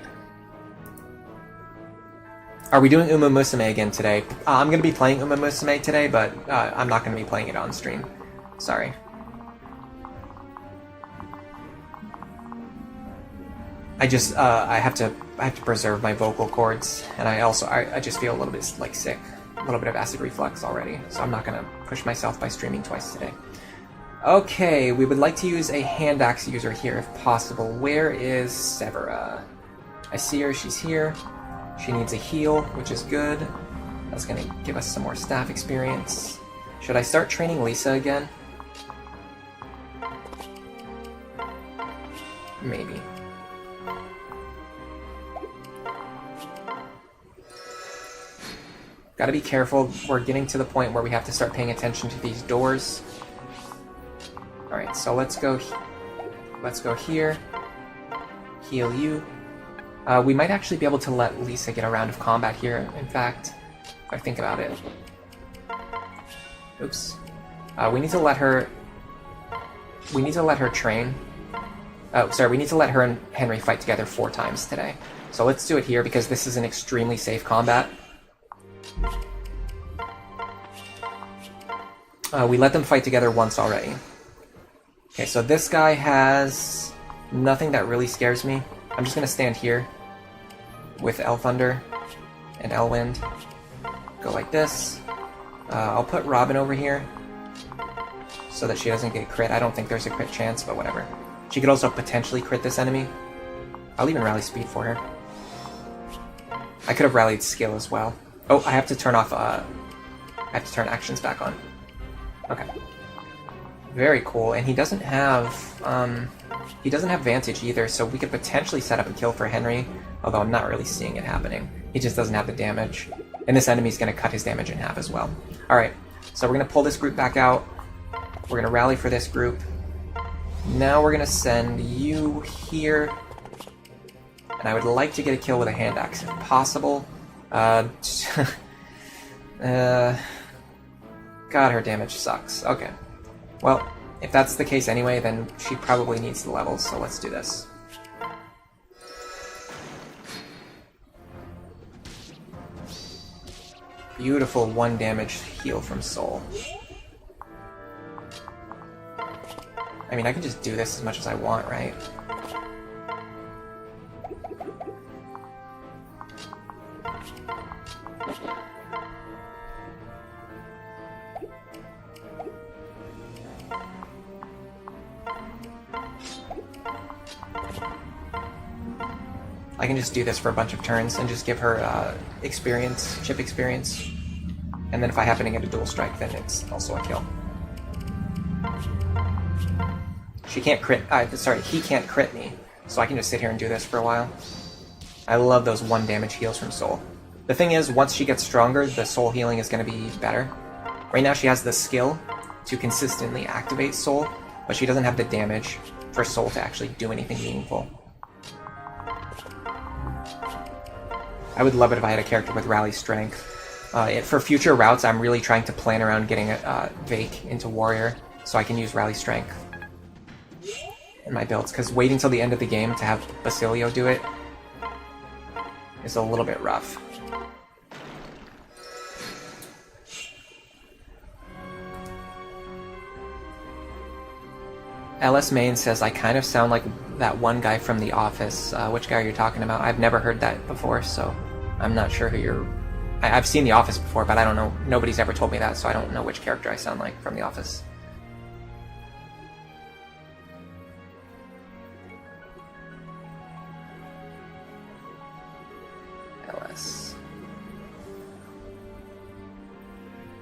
Are we doing Uma Musume again today? I'm going to be playing Uma Musume today, but I'm not going to be playing it on stream. Sorry. I just I have to preserve my vocal cords, and I just feel a little bit like sick, a little bit of acid reflux already, so I'm not gonna push myself by streaming twice today. Okay, we would like to use a hand axe user here if possible. Where is Severa? I see her, she's here. She needs a heal, which is good. That's gonna give us some more staff experience. Should I start training Lisa again? Maybe. Gotta be careful, we're getting to the point where we have to start paying attention to these doors. Alright, so let's go here. Heal you. We might actually be able to let Lisa get a round of combat here, in fact, if I think about it. Oops. We need to let her train. Oh, sorry, we need to let her and Henry fight together 4 times today. So let's do it here, because this is an extremely safe combat. We let them fight together once already. Okay, so this guy has nothing that really scares me. I'm just going to stand here with Elthunder and Elwind. Go like this. I'll put Robin over here so that she doesn't get crit. I don't think there's a crit chance, but whatever. She could also potentially crit this enemy. I'll even rally speed for her. I could have rallied skill as well. Oh, I have to turn off, I have to turn actions back on. Okay. Very cool, and he doesn't have Vantage either, so we could potentially set up a kill for Henry, although I'm not really seeing it happening. He just doesn't have the damage. And this enemy's going to cut his damage in half as well. Alright, so we're going to pull this group back out. We're going to rally for this group. Now we're going to send you here. And I would like to get a kill with a hand axe if possible. God, her damage sucks. Okay. Well, if that's the case anyway, then she probably needs the levels, so let's do this. Beautiful 1 damage heal from Soul. I mean, I can just do this as much as I want, right? I can just do this for a bunch of turns and just give her experience, chip experience. And then if I happen to get a dual strike, then it's also a kill. She can't crit, he can't crit me, so I can just sit here and do this for a while. I love those 1 damage heals from Soul. The thing is, once she gets stronger, the Soul healing is going to be better. Right now she has the skill to consistently activate Soul, but she doesn't have the damage for Soul to actually do anything meaningful. I would love it if I had a character with Rally Strength. For future routes, I'm really trying to plan around getting Vake into Warrior, so I can use Rally Strength in my builds, because waiting till the end of the game to have Basilio do it is a little bit rough. LS Main says, I kind of sound like that one guy from The Office. Which guy are you talking about? I've never heard that before, so I'm not sure who you're... I've seen The Office before, but I don't know. Nobody's ever told me that, so I don't know which character I sound like from The Office. LS.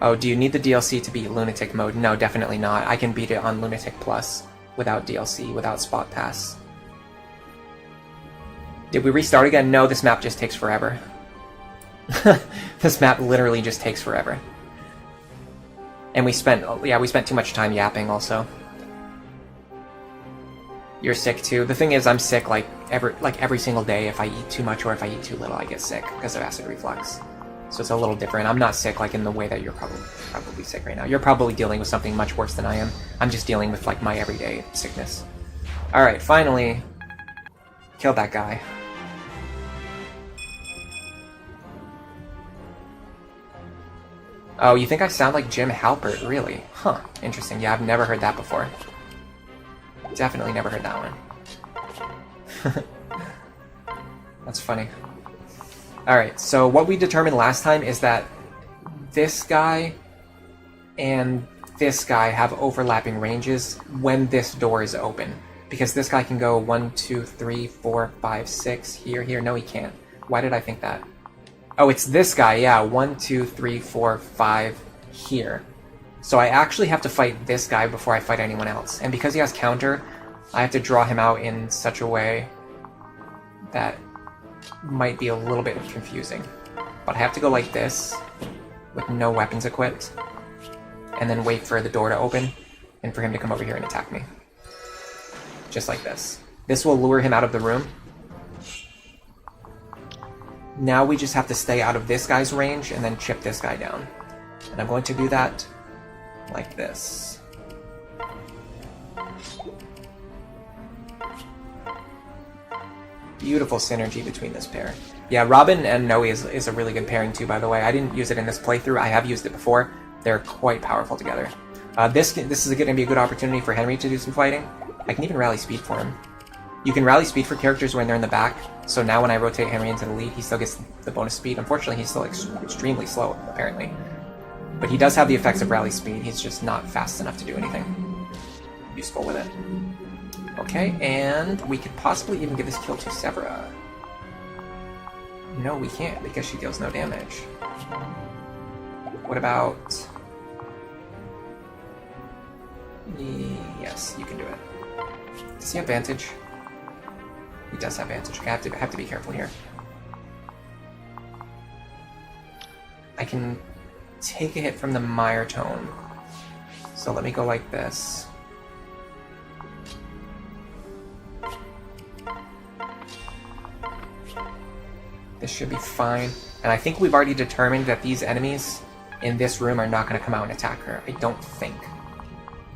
Oh, do you need the DLC to beat Lunatic mode? No, definitely not. I can beat it on Lunatic Plus without DLC, without Spot Pass. Did we restart again? No, this map just takes forever. This map literally just takes forever. And we spent too much time yapping also. You're sick too. The thing is, I'm sick like every single day. If I eat too much or if I eat too little, I get sick because of acid reflux. So it's a little different. I'm not sick like in the way that you're probably sick right now. You're probably dealing with something much worse than I am. I'm just dealing with like my everyday sickness. Alright, finally. Killed that guy. Oh, you think I sound like Jim Halpert? Really? Huh. Interesting. Yeah, I've never heard that before. Definitely never heard that one. That's funny. Alright, so what we determined last time is that this guy and this guy have overlapping ranges when this door is open. Because this guy can go 1, 2, 3, 4, 5, 6, here. No, he can't. Why did I think that? Oh, it's this guy, yeah. 1, 2, 3, 4, 5 here. So I actually have to fight this guy before I fight anyone else. And because he has counter, I have to draw him out in such a way that might be a little bit confusing. But I have to go like this, with no weapons equipped, and then wait for the door to open, and for him to come over here and attack me. Just like this. This will lure him out of the room. Now we just have to stay out of this guy's range and then chip this guy down. And I'm going to do that like this. Beautiful synergy between this pair. Yeah, Robin and Noe is a really good pairing too, by the way. I didn't use it in this playthrough. I have used it before. They're quite powerful together. This is going to be a good opportunity for Henry to do some fighting. I can even rally speed for him. You can rally speed for characters when they're in the back, so now when I rotate Henry into the lead, he still gets the bonus speed. Unfortunately, he's still extremely slow, apparently. But he does have the effects of rally speed, he's just not fast enough to do anything useful with it. Okay, and we could possibly even give this kill to Severa. No, we can't, because she deals no damage. What about... Yes, you can do it. Does he have advantage? He does have advantage. Okay, I have to be careful here. I can take a hit from the Mire tone. So let me go like this. This should be fine. And I think we've already determined that these enemies in this room are not going to come out and attack her. I don't think.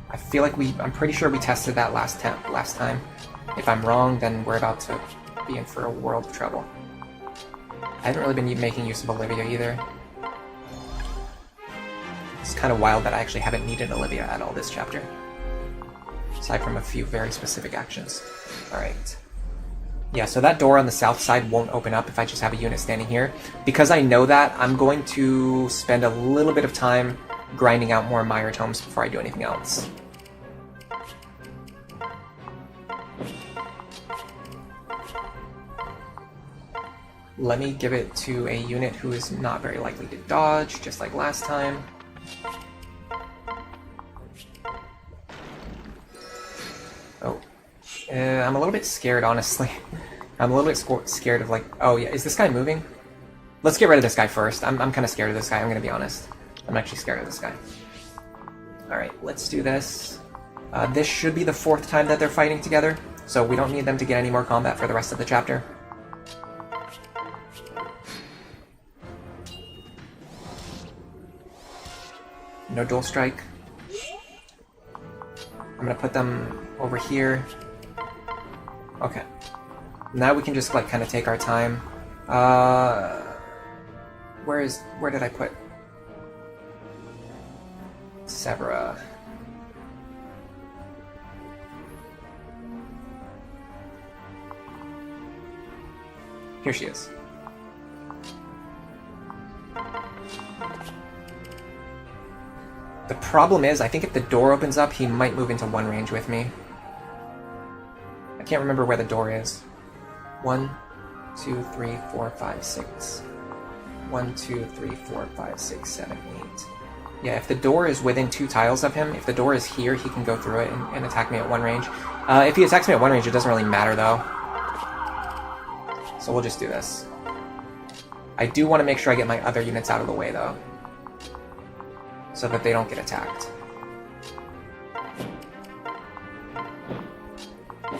I feel like I'm pretty sure we tested that last time. If I'm wrong, then we're about to be in for a world of trouble. I haven't really been making use of Olivia either. It's kind of wild that I actually haven't needed Olivia at all this chapter. Aside from a few very specific actions. Alright. Yeah, so that door on the south side won't open up if I just have a unit standing here. Because I know that, I'm going to spend a little bit of time grinding out more Mire tomes before I do anything else. Let me give it to a unit who is not very likely to dodge, just like last time. Oh. I'm a little bit scared, honestly. I'm a little bit scared of, like... Oh, yeah. Is this guy moving? Let's get rid of this guy first. I'm kind of scared of this guy, I'm going to be honest. I'm actually scared of this guy. Alright, let's do this. This should be the 4th time that they're fighting together, so we don't need them to get any more combat for the rest of the chapter. No dual strike. I'm gonna put them over here. Okay. Now we can just, like, kind of take our time. Where did I put Severa? Here she is. The problem is, I think if the door opens up, he might move into one range with me. I can't remember where the door is. 1, 2, 3, 4, 5, 6. 1, 2, 3, 4, 5, 6, 7, 8. Yeah, if the door is within 2 tiles of him, if the door is here, he can go through it and attack me at one range. If he attacks me at one range, it doesn't really matter, though. So we'll just do this. I do want to make sure I get my other units out of the way, though, so that they don't get attacked.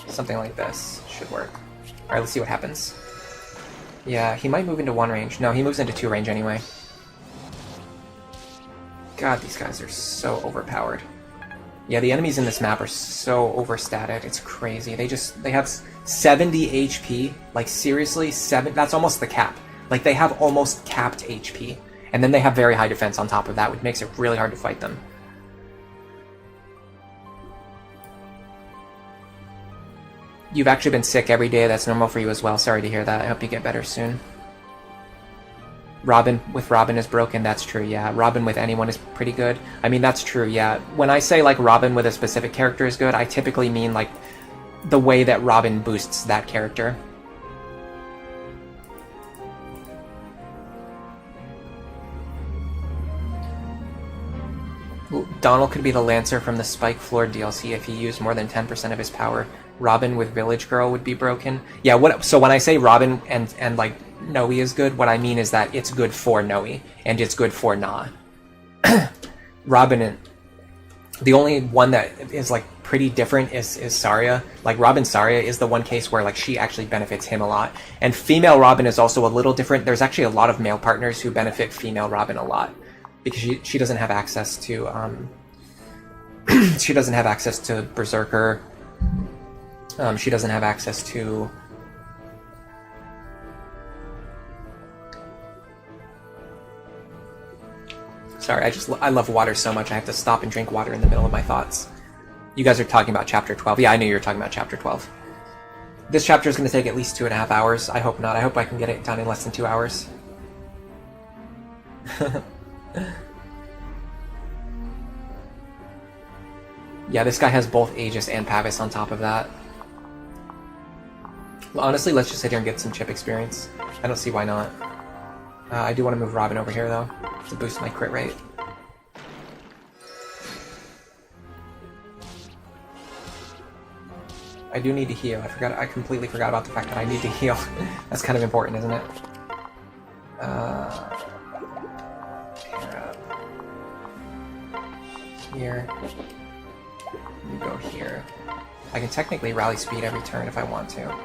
Something like this should work. Alright, let's see what happens. Yeah, he might move into one range. No, he moves into 2 range anyway. God, these guys are so overpowered. Yeah, the enemies in this map are so overstated. It's crazy. They have 70 HP. Like, seriously, that's almost the cap. Like, they have almost capped HP. And then they have very high defense on top of that, which makes it really hard to fight them. You've actually been sick every day. That's normal for you as well. Sorry to hear that. I hope you get better soon. Robin is broken. That's true, yeah. Robin with anyone is pretty good. I mean, that's true, yeah. When I say, like, Robin with a specific character is good, I typically mean, like, the way that Robin boosts that character. Donald could be the Lancer from the Spike Floor DLC if he used more than 10% of his power. Robin with Village Girl would be broken. Yeah, so when I say Robin and like, Noe is good, what I mean is that it's good for Noe, and it's good for Na. Robin, the only one that is, like, pretty different is Saria. Like, Robin Saria is the one case where, like, she actually benefits him a lot. And female Robin is also a little different. There's actually a lot of male partners who benefit female Robin a lot, because she doesn't have access to, she doesn't have access to Berserker. She doesn't have access to... Sorry, I love water so much I have to stop and drink water in the middle of my thoughts. You guys are talking about Chapter 12. Yeah, I knew you were talking about Chapter 12. This chapter is going to take at least 2.5 hours. I hope not. I hope I can get it done in less than 2 hours. Yeah, this guy has both Aegis and Pavis on top of that. Well, honestly, let's just sit here and get some chip experience. I don't see why not. I do want to move Robin over here, though, to boost my crit rate. I do need to heal. I completely forgot about the fact that I need to heal. That's kind of important, isn't it? Pair up. Here. You go here. I can technically rally speed every turn if I want to.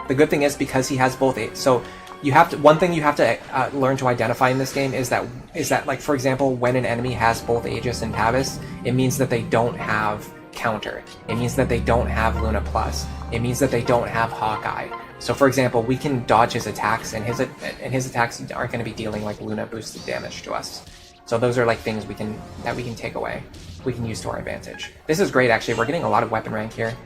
The good thing is, because he has both so you have to. One thing you have to learn to identify in this game is that like, for example, when an enemy has both Aegis and Pavis, it means that they don't have counter. It means that they don't have Luna Plus. It means that they don't have Hawkeye. So, for example, we can dodge his attacks, and his attacks aren't going to be dealing like Luna boosted damage to us. So those are like things we can take away. We can use to our advantage. This is great, actually. We're getting a lot of weapon rank here.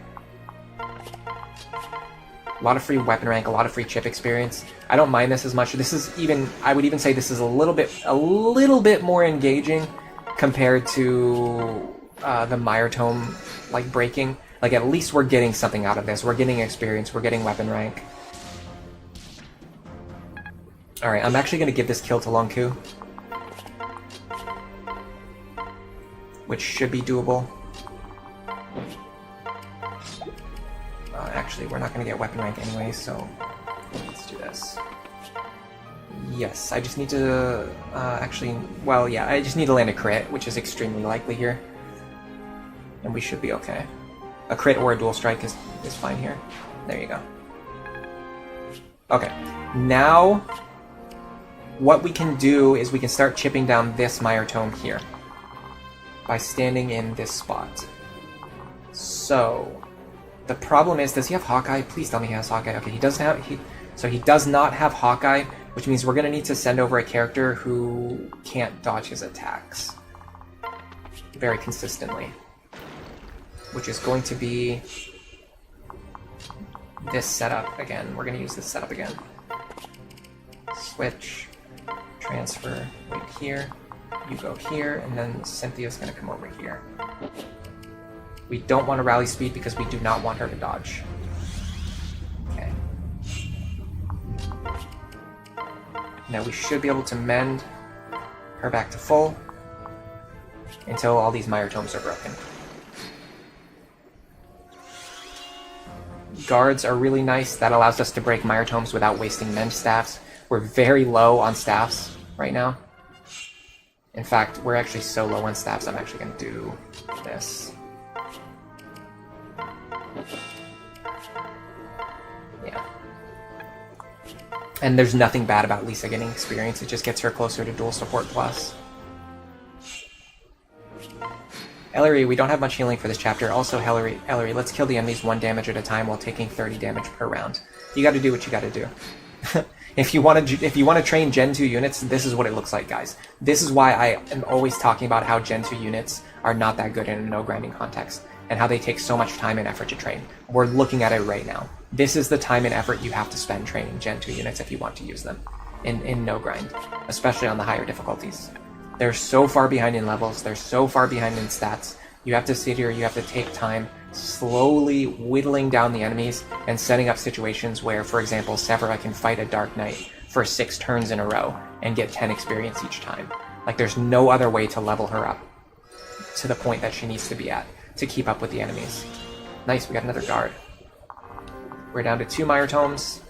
A lot of free weapon rank, a lot of free chip experience. I don't mind this as much. This is even, I would even say this is a little bit more engaging compared to the Mire Tome, like, breaking. Like, at least we're getting something out of this. We're getting experience, we're getting weapon rank. Alright, I'm actually going to give this kill to Lonku, which should be doable. Actually, we're not going to get weapon rank anyway, so let's do this. Yes, I just need to actually, well, yeah, I just need to land a crit, which is extremely likely here. And we should be okay. A crit or a dual strike is fine here. There you go. Okay, now what we can do is we can start chipping down this Mire Tome here by standing in this spot. So the problem is, does he have Hawkeye? Please tell me he has Hawkeye. Okay, he doesn't have. So he does not have Hawkeye, which means we're going to need to send over a character who can't dodge his attacks very consistently, which is going to be this setup again. We're going to use this setup again. Switch, transfer, wait here, you go here, and then Cynthia's going to come over here. We don't want to rally speed because we do not want her to dodge. Okay. Now we should be able to mend her back to full until all these Mire Tomes are broken. Guards are really nice. That allows us to break Mire Tomes without wasting mend staffs. We're very low on staffs right now. In fact, we're actually so low on staffs, I'm actually going to do this. Yeah. And there's nothing bad about Lisa getting experience, it just gets her closer to dual support plus. Ellery, we don't have much healing for this chapter. Also, Ellery, let's kill the enemies 1 damage at a time while taking 30 damage per round. You gotta do what you gotta do. If you want to train Gen 2 units, this is what it looks like, guys. This is why I am always talking about how Gen 2 units are not that good in a no-grinding context, and how they take so much time and effort to train. We're looking at it right now. This is the time and effort you have to spend training Gen 2 units if you want to use them in no-grind, especially on the higher difficulties. They're so far behind in levels, they're so far behind in stats. You have to sit here, you have to take time, slowly whittling down the enemies and setting up situations where, for example, Severa can fight a Dark Knight for 6 turns in a row and get 10 experience each time. Like, there's no other way to level her up to the point that she needs to be at to keep up with the enemies. Nice, we got another guard. We're down to 2 Mire Tomes.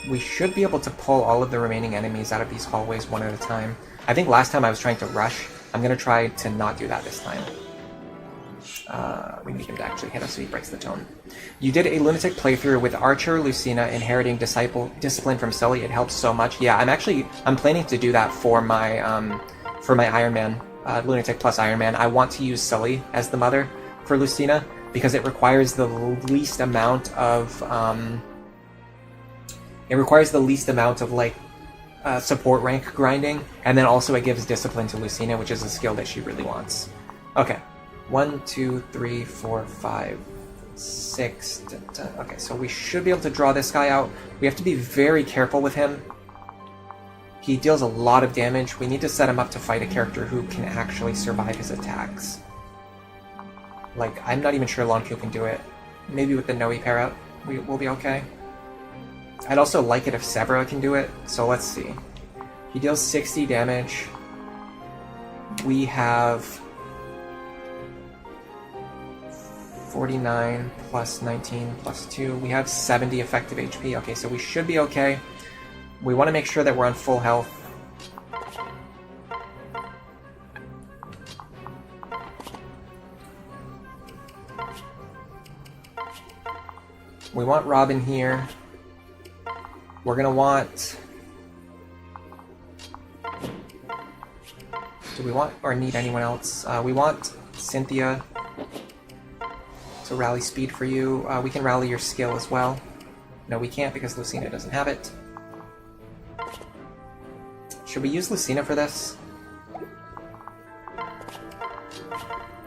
We should be able to pull all of the remaining enemies out of these hallways one at a time. I think last time I was trying to rush. I'm going to try to not do that this time. We need him to actually hit us so he breaks the tone. You did a Lunatic playthrough with Archer, Lucina, inheriting discipline from Sully. It helps so much. Yeah, I'm planning to do that for my Iron Man, Lunatic plus Iron Man. I want to use Sully as the mother for Lucina because it requires the least amount of It requires the least amount of like support rank grinding, and then also it gives discipline to Lucina, which is a skill that she really wants. Okay, 1, 2, 3, 4, 5, 6. Okay, so we should be able to draw this guy out. We have to be very careful with him. He deals a lot of damage. We need to set him up to fight a character who can actually survive his attacks. Like, I'm not even sure Lon'qu can do it. Maybe with the Noe pair out, we'll be okay. I'd also like it if Severa can do it, so let's see. He deals 60 damage. We have 49 plus 19 plus 2. We have 70 effective HP. Okay, so we should be okay. We want to make sure that we're on full health. We want Robin here. We're gonna want... Do we want or need anyone else? We want Cynthia to rally speed for you. We can rally your skill as well. No, we can't because Lucina doesn't have it. Should we use Lucina for this?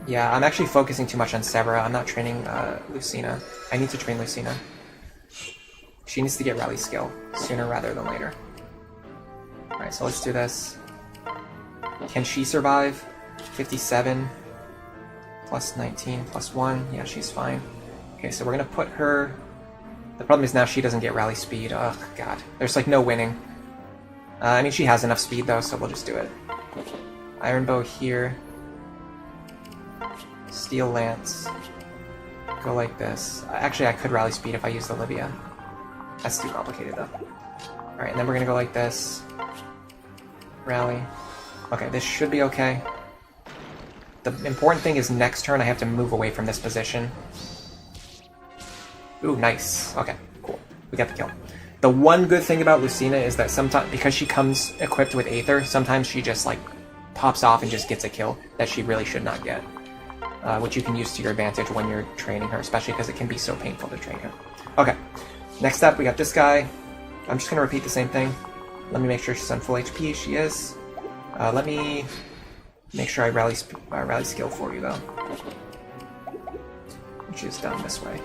Yeah, I'm actually focusing too much on Severa. I'm not training Lucina. I need to train Lucina. She needs to get rally skill sooner rather than later. Alright, so let's do this. Can she survive? 57 plus 19 plus 1. Yeah, she's fine. Okay, so we're gonna put her... The problem is now she doesn't get rally speed. Ugh, god. There's like no winning. I mean, she has enough speed though, so we'll just do it. Iron Bow here. Steel Lance. Go like this. Actually, I could rally speed if I used Olivia. That's too complicated though. Alright, and then we're gonna go like this. Rally. Okay, this should be okay. The important thing is next turn I have to move away from this position. Ooh, nice. Okay, cool. We got the kill. The one good thing about Lucina is that sometimes, because she comes equipped with Aether, sometimes she just like pops off and just gets a kill that she really should not get. Which you can use to your advantage when you're training her, especially because it can be so painful to train her. Okay, next up we got this guy. I'm just going to repeat the same thing. Let me make sure she's on full HP. She is. Let me make sure I rally skill for you though. Which is done this way.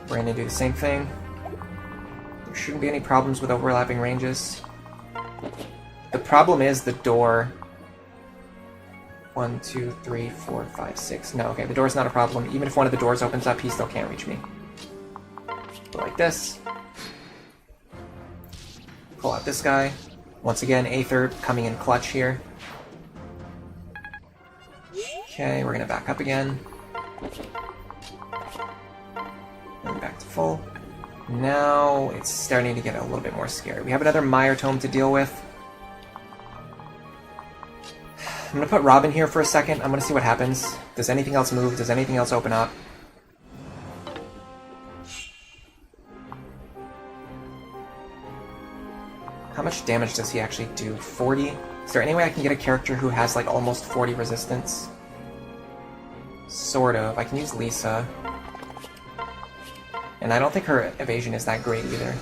We're going to do the same thing. There shouldn't be any problems with overlapping ranges. The problem is the door. 1, 2, 3, 4, 5, 6. No, okay, the door's not a problem. Even if one of the doors opens up, he still can't reach me. Go like this. Pull out this guy. Once again, Aether coming in clutch here. Okay, we're gonna back up again. Going back to full. Now it's starting to get a little bit more scary. We have another Mire Tome to deal with. I'm gonna put Robin here for a second. I'm gonna see what happens. Does anything else move? Does anything else open up? How much damage does he actually do? 40? Is there any way I can get a character who has like almost 40 resistance? Sort of. I can use Lisa. And I don't think her evasion is that great either.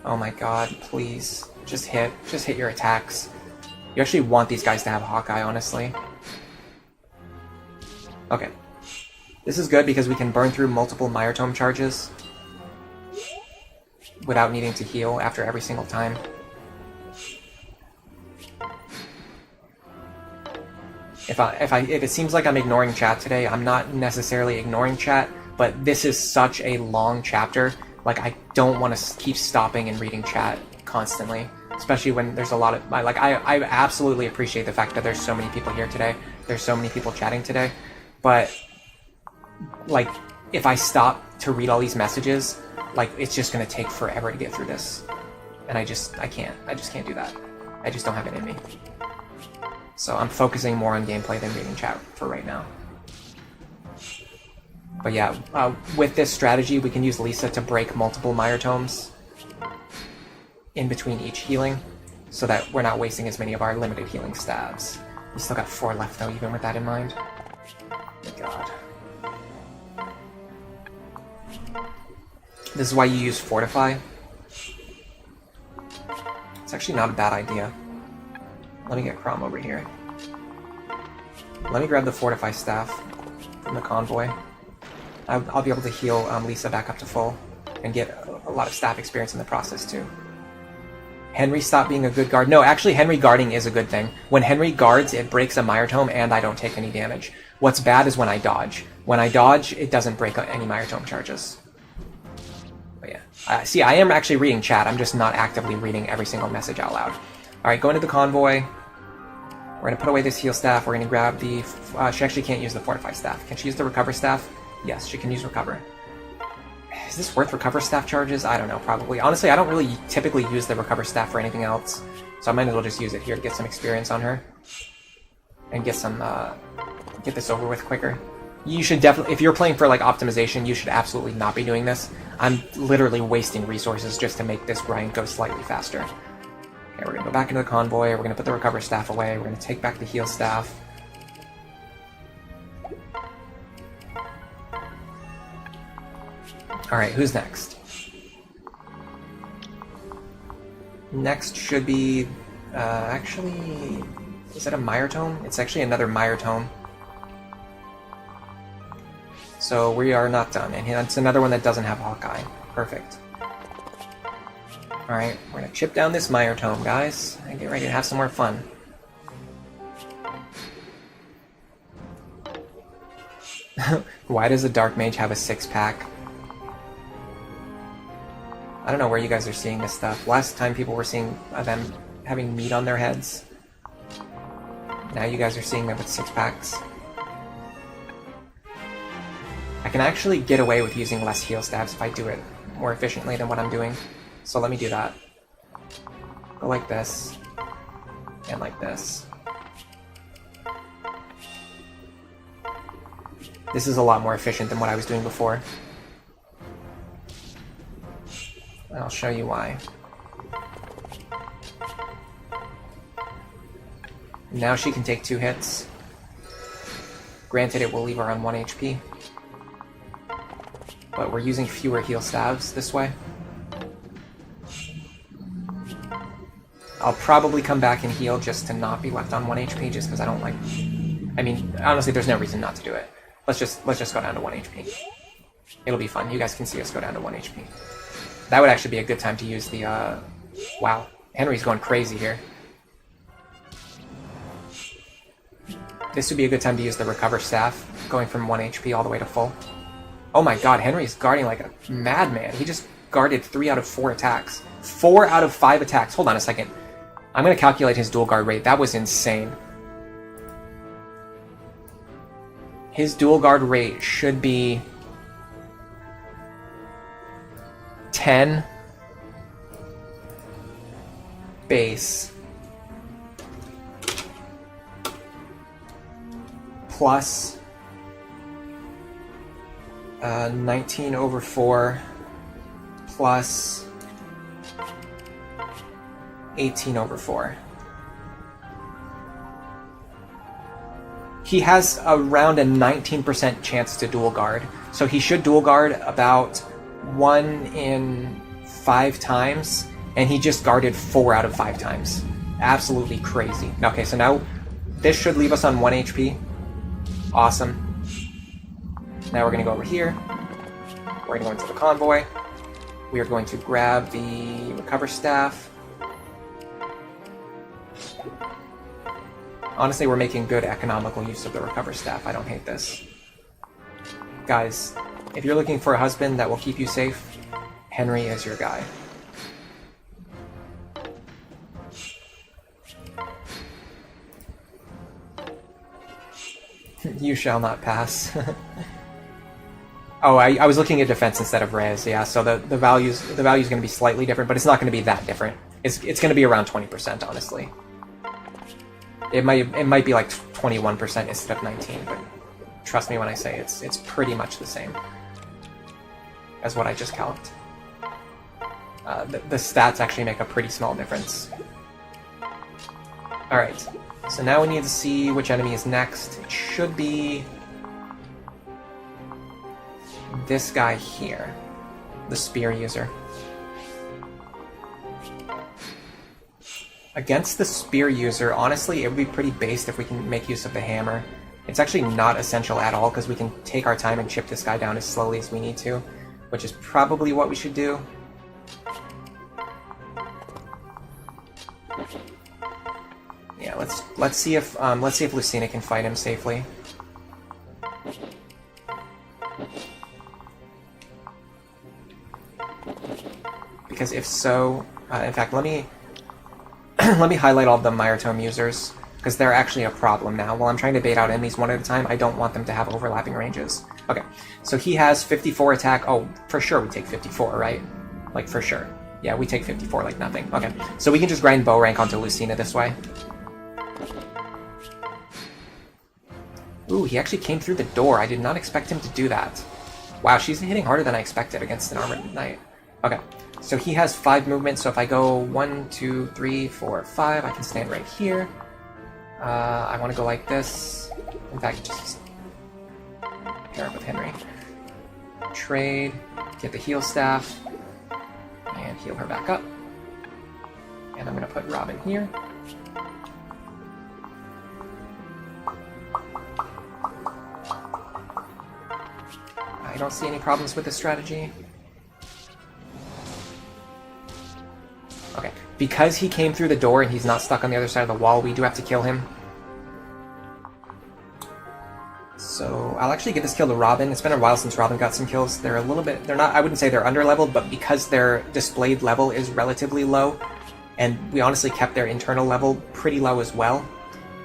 Oh my god, please. Just hit your attacks. You actually want these guys to have Hawkeye, honestly. Okay. This is good because we can burn through multiple Mire Tome charges without needing to heal after every single time. If it seems like I'm ignoring chat today, I'm not necessarily ignoring chat, but this is such a long chapter. Like, I don't want to keep stopping and reading chat constantly. Especially when there's a lot of... I absolutely appreciate the fact that there's so many people here today. There's so many people chatting today. But, like, if I stop to read all these messages, like, it's just going to take forever to get through this. And I just can't do that. I just don't have it in me. So I'm focusing more on gameplay than reading chat for right now. But yeah, with this strategy, we can use Lisa to break multiple Mire Tomes in between each healing, so that we're not wasting as many of our limited healing stabs. We still got 4 left though, even with that in mind. Oh my god. This is why you use Fortify. It's actually not a bad idea. Let me get Crom over here. Let me grab the Fortify staff from the convoy. I'll be able to heal Lisa back up to full and get a lot of staff experience in the process too. Henry stopped being a good guard. No, actually Henry guarding is a good thing. When Henry guards, it breaks a Mire Tome and I don't take any damage. What's bad is when I dodge. When I dodge, it doesn't break any Mire Tome charges. But yeah. See, I am actually reading chat. I'm just not actively reading every single message out loud. Alright, go into the convoy. We're going to put away this heal staff. We're going to grab the... she actually can't use the Fortify staff. Can she use the Recover staff? Yes, she can use Recover. Is this worth Recover staff charges? I don't know, probably. Honestly, I don't really typically use the Recover staff for anything else, so I might as well just use it here to get some experience on her. And get some, get this over with quicker. You should definitely, if you're playing for, like, optimization, you should absolutely not be doing this. I'm literally wasting resources just to make this grind go slightly faster. Okay, we're gonna go back into the convoy, we're gonna put the Recover staff away, we're gonna take back the heal staff. Alright, who's next? Next should be... actually... Is that a Mire Tome? It's actually another Mire Tome. So we are not done. And it's another one that doesn't have Hawkeye. Perfect. Alright, we're gonna chip down this Mire Tome, guys, and get ready to have some more fun. Why does a Dark Mage have a 6-pack? I don't know where you guys are seeing this stuff. Last time people were seeing them having meat on their heads. Now you guys are seeing them with 6-packs. I can actually get away with using less heal stabs if I do it more efficiently than what I'm doing. So let me do that. Go like this. And like this. This is a lot more efficient than what I was doing before. I'll show you why. Now she can take 2 hits. Granted, it will leave her on 1 HP. But we're using fewer heal stabs this way. I'll probably come back and heal just to not be left on 1 HP, just because I don't like... I mean, honestly, there's no reason not to do it. Let's just go down to 1 HP. It'll be fun. You guys can see us go down to 1 HP. That would actually be a good time to use the, wow. Henry's going crazy here. This would be a good time to use the Recover Staff, going from 1 HP all the way to full. Oh my god, Henry's guarding like a madman. He just guarded 3 out of 4 attacks. 4 out of 5 attacks. Hold on a second. I'm going to calculate his dual guard rate. That was insane. His dual guard rate should be 10 base plus 19 over 4 plus 18 over 4. He has around a 19% chance to dual guard, so he should dual guard about 1 in 5 times, and he just guarded 4 out of 5 times. Absolutely crazy. Okay, so now this should leave us on 1 HP. Awesome. Now we're going to go over here. We're going to go into the convoy. We are going to grab the Recover Staff. Honestly, we're making good economical use of the Recover Staff. I don't hate this. Guys, if you're looking for a husband that will keep you safe, Henry is your guy. You shall not pass. Oh, I was looking at defense instead of res, yeah, so the value's going to be slightly different, but it's not going to be that different. It's going to be around 20%, honestly. It might be like 21% instead of 19, but trust me when I say it's pretty much the same as what I just calced. The stats actually make a pretty small difference. Alright, so now we need to see which enemy is next. It should be this guy here. the spear user. Against the spear user, honestly, it would be pretty based if we can make use of the hammer. It's actually not essential at all, because we can take our time and chip this guy down as slowly as we need to, which is probably what we should do. Yeah, let's see if Lucina can fight him safely. Because if so, in fact, let me let me highlight all the Mire Tome users, because they're actually a problem now. While I'm trying to bait out enemies one at a time, I don't want them to have overlapping ranges. Okay, so he has 54 attack. Oh, for sure we take 54, right? Like, for sure. Yeah, we take 54 like nothing. Okay, so we can just grind bow rank onto Lucina this way. Ooh, he actually came through the door. I did not expect him to do that. Wow, she's hitting harder than I expected against an armored knight. Okay, so he has 5 movement, so if I go 1, 2, 3, 4, 5, I can stand right here. I want to go like this. In fact, just pair up with Henry. Trade, get the heal staff, and heal her back up. And I'm going to put Robin here. I don't see any problems with this strategy. Okay, because he came through the door and he's not stuck on the other side of the wall, we do have to kill him. So I'll actually give this kill to Robin. It's been a while since Robin got some kills. They're a little bit, they're not, I wouldn't say they're under-leveled, but because their displayed level is relatively low, and we honestly kept their internal level pretty low as well,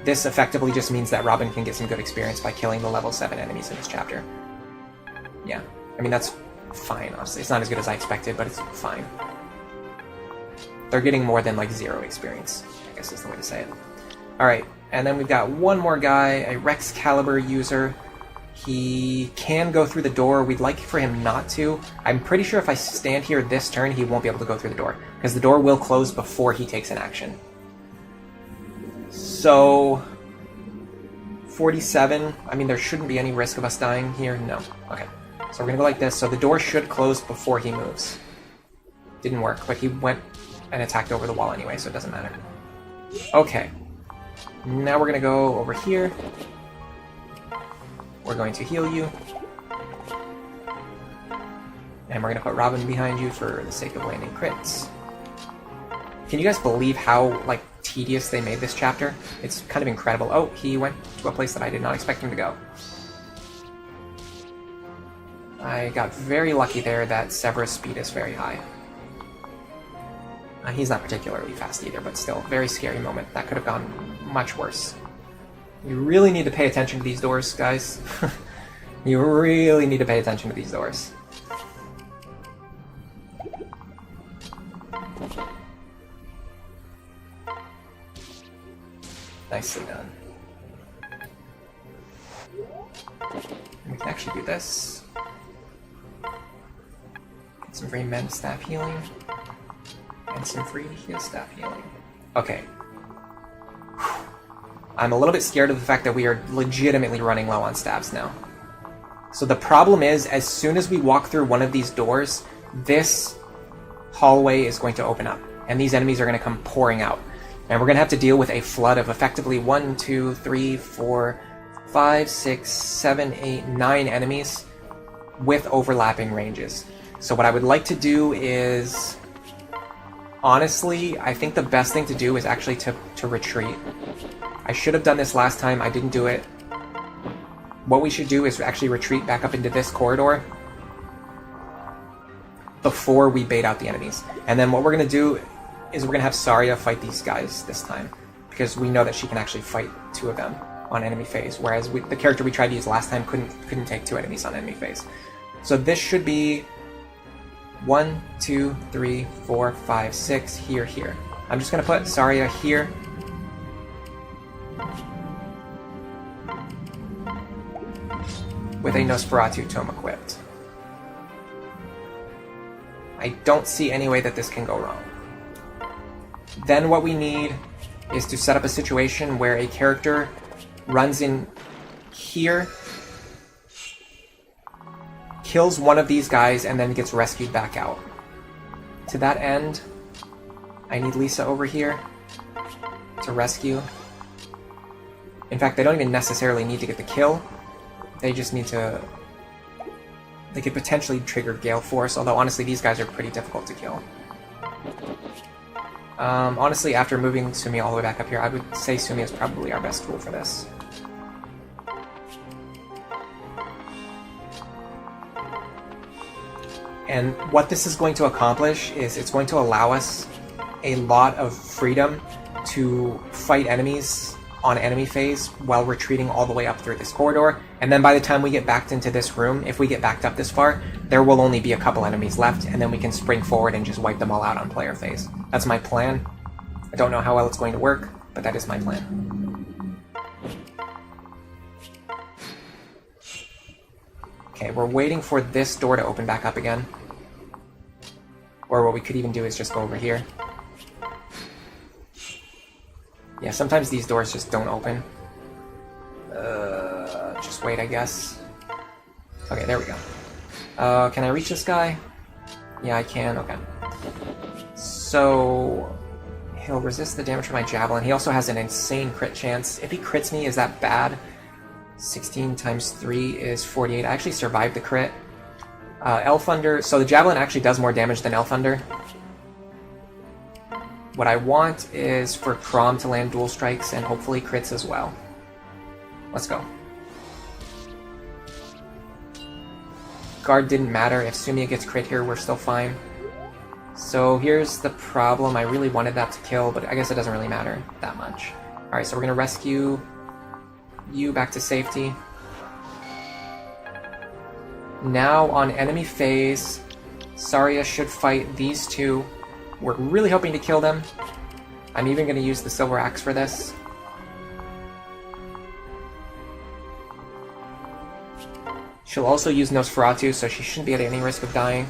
this effectively just means that Robin can get some good experience by killing the level 7 enemies in this chapter. Yeah, I mean, that's fine, honestly. It's not as good as I expected, but it's fine. They're getting more than, like, 0 experience, I guess is the way to say it. Alright, and then we've got one more guy, a Rex Caliber user. He can go through the door. We'd like for him not to. I'm pretty sure if I stand here this turn, he won't be able to go through the door, because the door will close before he takes an action. So 47, I mean, there shouldn't be any risk of us dying here. No. Okay. So we're going to go like this. So the door should close before he moves. Didn't work, but he went and attacked over the wall anyway, so it doesn't matter. Okay. Now we're going to go over here. We're going to heal you. And we're going to put Robin behind you for the sake of landing crits. Can you guys believe how, like, tedious they made this chapter? It's kind of incredible. Oh, he went to a place that I did not expect him to go. I got very lucky there that Severus' speed is very high. He's not particularly fast either, but still, very scary moment. That could have gone much worse. You really need to pay attention to these doors, guys. You really need to pay attention to these doors. Nicely done. And we can actually do this. Get some free men staff healing. And some free heal staff healing. Okay. I'm a little bit scared of the fact that we are legitimately running low on stabs now. So the problem is, as soon as we walk through one of these doors, this hallway is going to open up, and these enemies are going to come pouring out. And we're going to have to deal with a flood of effectively 1, 2, 3, 4, 5, 6, 7, 8, 9 enemies with overlapping ranges. So what I would like to do is... honestly, I think the best thing to do is actually to retreat. I should have done this last time, I didn't do it. What we should do is actually retreat back up into this corridor before we bait out the enemies. And then what we're going to do is we're going to have Saria fight these guys this time, because we know that she can actually fight 2 of them on enemy phase, whereas the character we tried to use last time couldn't take 2 enemies on enemy phase. So this should be 1, 2, 3, 4, 5, 6, here, here. I'm just going to put Saria here. With a Nosferatu tome equipped. I don't see any way that this can go wrong. Then what we need is to set up a situation where a character runs in here, kills one of these guys and then gets rescued back out. To that end, I need Lisa over here to rescue. In fact, they don't even necessarily need to get the kill. They just need to... They could potentially trigger Gale Force, although honestly these guys are pretty difficult to kill. Honestly, after moving Sumi all the way back up here, I would say Sumi is probably our best tool for this. And what this is going to accomplish is it's going to allow us a lot of freedom to fight enemies on enemy phase while retreating all the way up through this corridor. And then by the time we get backed into this room, if we get backed up this far, there will only be a couple enemies left, and then we can spring forward and just wipe them all out on player phase. That's my plan. I don't know how well it's going to work, but that is my plan. Okay, we're waiting for this door to open back up again. Or what we could even do is just go over here. Yeah, sometimes these doors just don't open. Just wait, I guess. Okay, there we go. Can I reach this guy? Yeah, I can. Okay. So... he'll resist the damage from my javelin. He also has an insane crit chance. If he crits me, is that bad? 16 times 3 is 48. I actually survived the crit. Elfunder... So the javelin actually does more damage than Elfunder. What I want is for Crom to land dual strikes and hopefully crits as well. Let's go. Guard didn't matter. If Sumia gets crit here, we're still fine. So here's the problem. I really wanted that to kill, but I guess it doesn't really matter that much. Alright, so we're going to rescue you back to safety. Now on enemy phase, Saria should fight these two. We're really hoping to kill them. I'm even going to use the Silver Axe for this. She'll also use Nosferatu, so she shouldn't be at any risk of dying.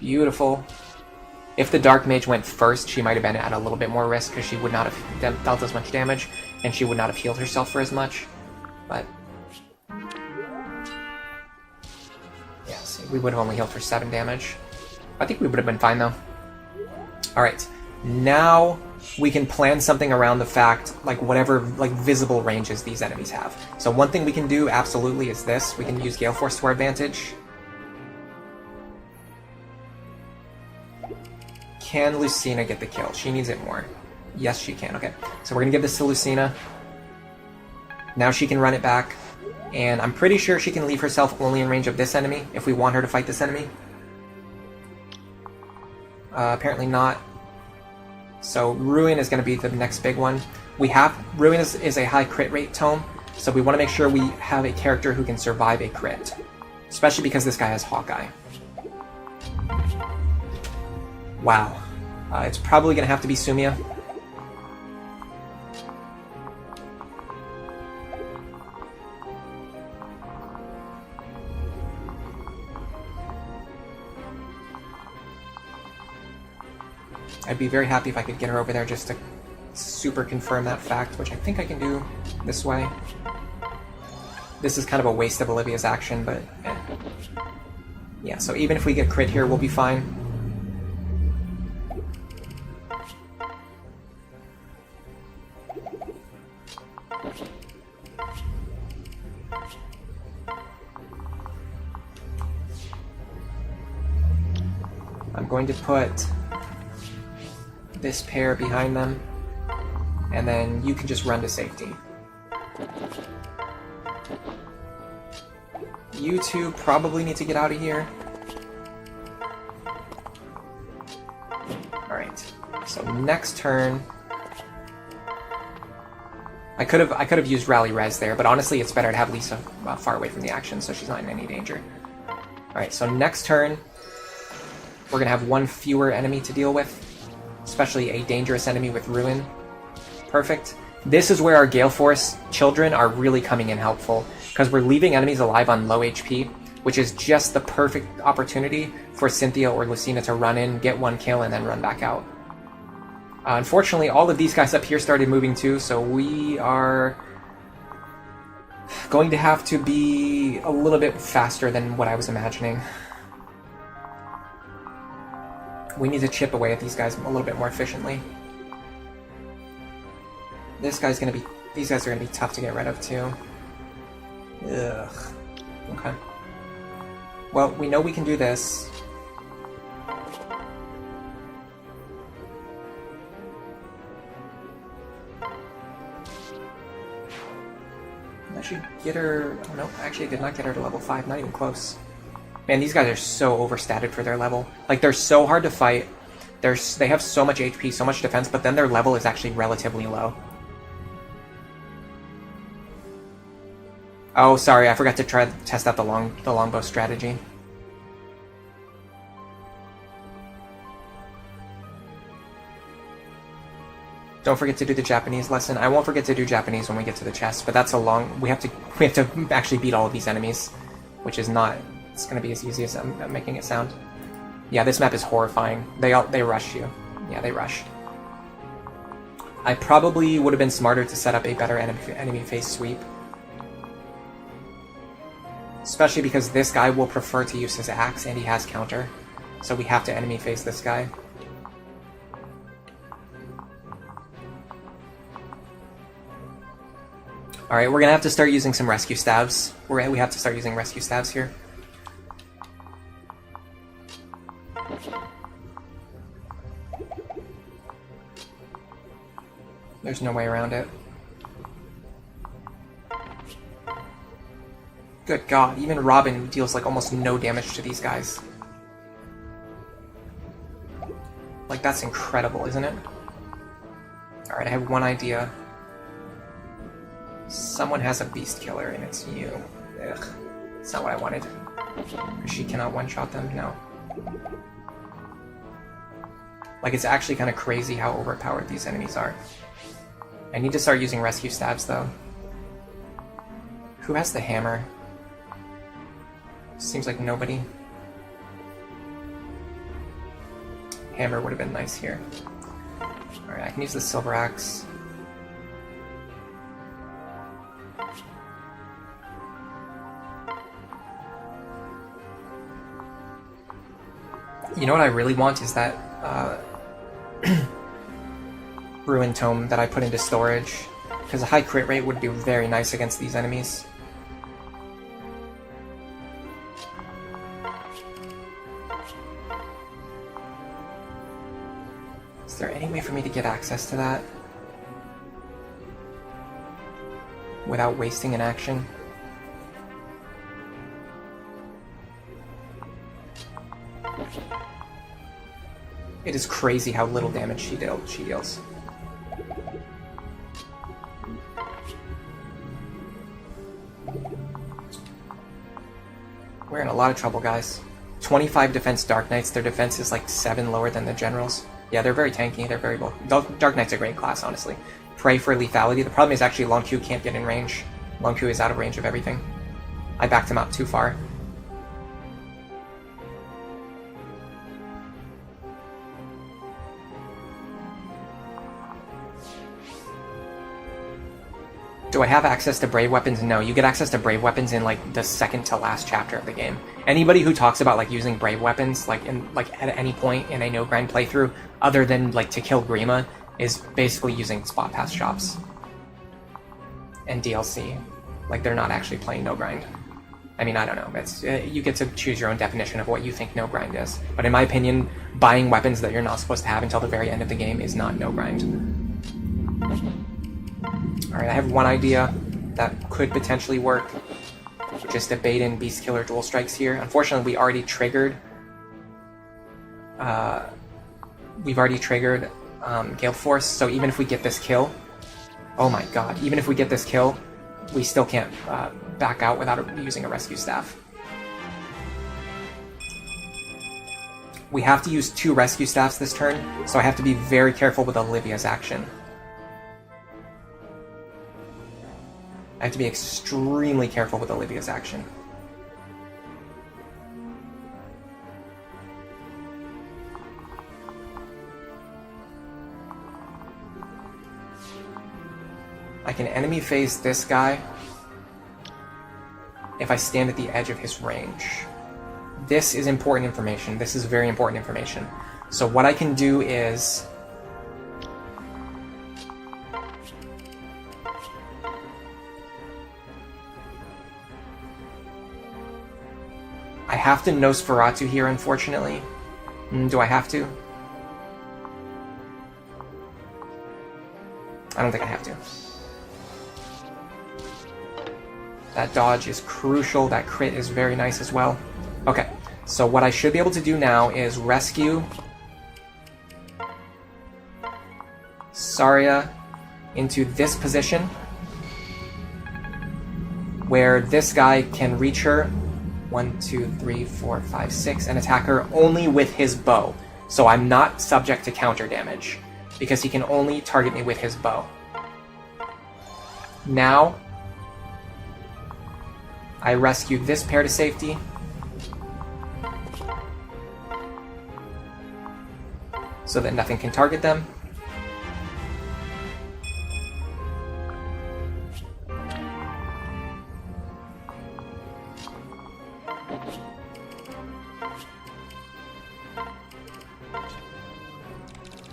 Beautiful. If the Dark Mage went first, she might have been at a little bit more risk because she would not have dealt as much damage, and she would not have healed herself for as much. But... yeah, see, we would have only healed for 7 damage. I think we would have been fine, though. Alright, now we can plan something around the fact, like, whatever, like, visible ranges these enemies have. So one thing we can do, absolutely, is this. We can use Gale Force to our advantage. Can Lucina get the kill? She needs it more. Yes, she can. Okay, so we're going to give this to Lucina. Now she can run it back. And I'm pretty sure she can leave herself only in range of this enemy, if we want her to fight this enemy. Apparently not. So Ruin is going to be the next big one. Ruin is a high crit rate tome, so we want to make sure we have a character who can survive a crit. Especially because this guy has Hawkeye. Wow. It's probably going to have to be Sumia. I'd be very happy if I could get her over there just to super confirm that fact, which I think I can do this way. This is kind of a waste of Olivia's action, but yeah, so even if we get crit here, we'll be fine. I'm going to put this pair behind them, and then you can just run to safety. You two probably need to get out of here. Alright, so next turn... I could have used Rally Res there, but honestly it's better to have Lisa far away from the action so she's not in any danger. Alright, so next turn, we're going to have one fewer enemy to deal with. Especially a dangerous enemy with Ruin. Perfect. This is where our Gale Force children are really coming in helpful, because we're leaving enemies alive on low HP, which is just the perfect opportunity for Cynthia or Lucina to run in, get one kill, and then run back out. Unfortunately, all of these guys up here started moving too, so we are Going to have to be a little bit faster than what I was imagining. We need to chip away at these guys a little bit more efficiently. These guys are gonna be tough to get rid of too. Ugh. Okay. Well, we know we can do this. That should get her... Oh, no, actually I did not get her to level 5, not even close. Man, these guys are so overstated for their level. Like, they're so hard to fight. They have so much HP, so much defense, but then their level is actually relatively low. Oh, sorry, I forgot to test out the longbow strategy. Don't forget to do the Japanese lesson. I won't forget to do Japanese when we get to the chest, but that's a long... We have to actually beat all of these enemies, which is not... It's going to be as easy as I'm making it sound. Yeah, this map is horrifying. They rush you. Yeah, they rush. I probably would have been smarter to set up a better enemy face sweep. Especially because this guy will prefer to use his axe, and he has counter. So we have to enemy face this guy. Alright, we're gonna have to start using some rescue stabs. We have to start using rescue stabs here. There's no way around it. Good God, even Robin deals like almost no damage to these guys. Like, that's incredible, isn't it? Alright, I have one idea. Someone has a beast killer, and it's you. Ugh. That's not what I wanted. Because she cannot one-shot them, no. Like, it's actually kind of crazy how overpowered these enemies are. I need to start using rescue stabs, though. Who has the hammer? Seems like nobody. Hammer would have been nice here. Alright, I can use the silver axe. You know what I really want is that Ruin Tome that I put into storage, because a high crit rate would be very nice against these enemies. Is there any way for me to get access to that without wasting an action? It is crazy how little damage she deals. We're in a lot of trouble, guys. 25 defense Dark Knights. Their defense is like 7 lower than the generals. Yeah, they're very tanky. They're very bold. Dark Knight's a great class, honestly. Pray for lethality. The problem is actually Long Q can't get in range. Long Q is out of range of everything. I backed him out too far. Do I have access to Brave Weapons? No, you get access to Brave Weapons in like the second to last chapter of the game. Anybody who talks about like using Brave Weapons like at any point in a no grind playthrough, other than like to kill Grima, is basically using spot pass shops and DLC. Like, they're not actually playing no grind. I mean, I don't know. It's you get to choose your own definition of what you think no grind is. But in my opinion, buying weapons that you're not supposed to have until the very end of the game is not no grind. Alright, I have one idea that could potentially work. Just a bait in Beast Killer dual strikes here. Unfortunately, we already triggered... Gale Force, so even if we get this kill... Oh my god, even if we get this kill, we still can't back out without using a rescue staff. We have to use 2 rescue staffs this turn, so I have to be very careful with Olivia's action. I have to be extremely careful with Olivia's action. I can enemy phase this guy if I stand at the edge of his range. This is important information. This is very important information. So what I can do is... I have to Nosferatu here, unfortunately. Do I have to? I don't think I have to. That dodge is crucial. That crit is very nice as well. Okay, so what I should be able to do now is rescue Saria into this position where this guy can reach her 1, 2, 3, 4, 5, 6 and attack her only with his bow. So I'm not subject to counter damage because he can only target me with his bow. Now I rescue this pair to safety. So that nothing can target them.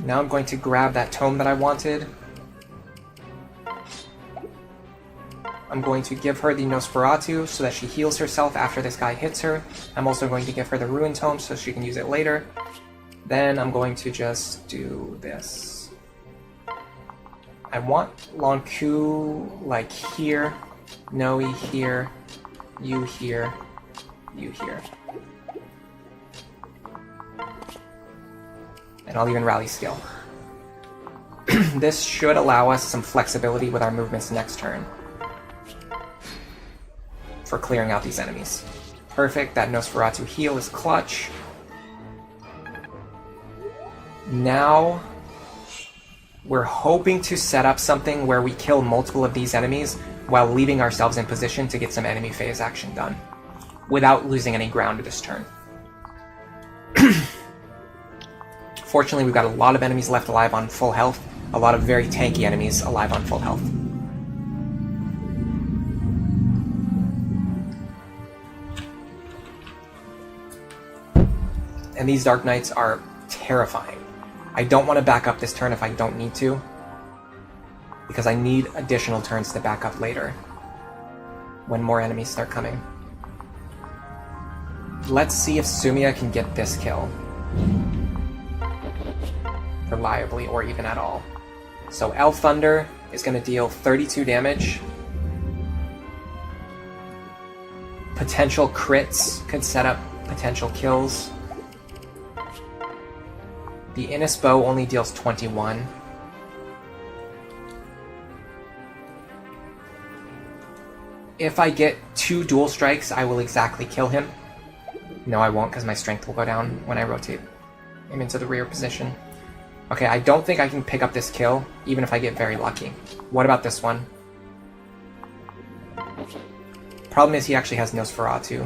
Now I'm going to grab that tome that I wanted. I'm going to give her the Nosferatu so that she heals herself after this guy hits her. I'm also going to give her the Ruin Tome so she can use it later. Then I'm going to just do this. I want Lonku like here, Noe here, you here, you here. And I'll even rally skill. This should allow us some flexibility with our movements next turn for clearing out these enemies. Perfect, that Nosferatu heal is clutch. Now we're hoping to set up something where we kill multiple of these enemies while leaving ourselves in position to get some enemy phase action done without losing any ground this turn. Fortunately, we've got a lot of enemies left alive on full health, a lot of very tanky enemies alive on full health. And these Dark Knights are terrifying. I don't want to back up this turn if I don't need to, because I need additional turns to back up later when more enemies start coming. Let's see if Sumiya can get this kill reliably or even at all. So Elf Thunder is going to deal 32 damage. Potential crits could set up potential kills. The Innis Bow only deals 21. If I get 2 dual strikes, I will exactly kill him. No, I won't, because my strength will go down when I rotate him into the rear position. Okay, I don't think I can pick up this kill, even if I get very lucky. What about this one? Problem is he actually has Nosferatu,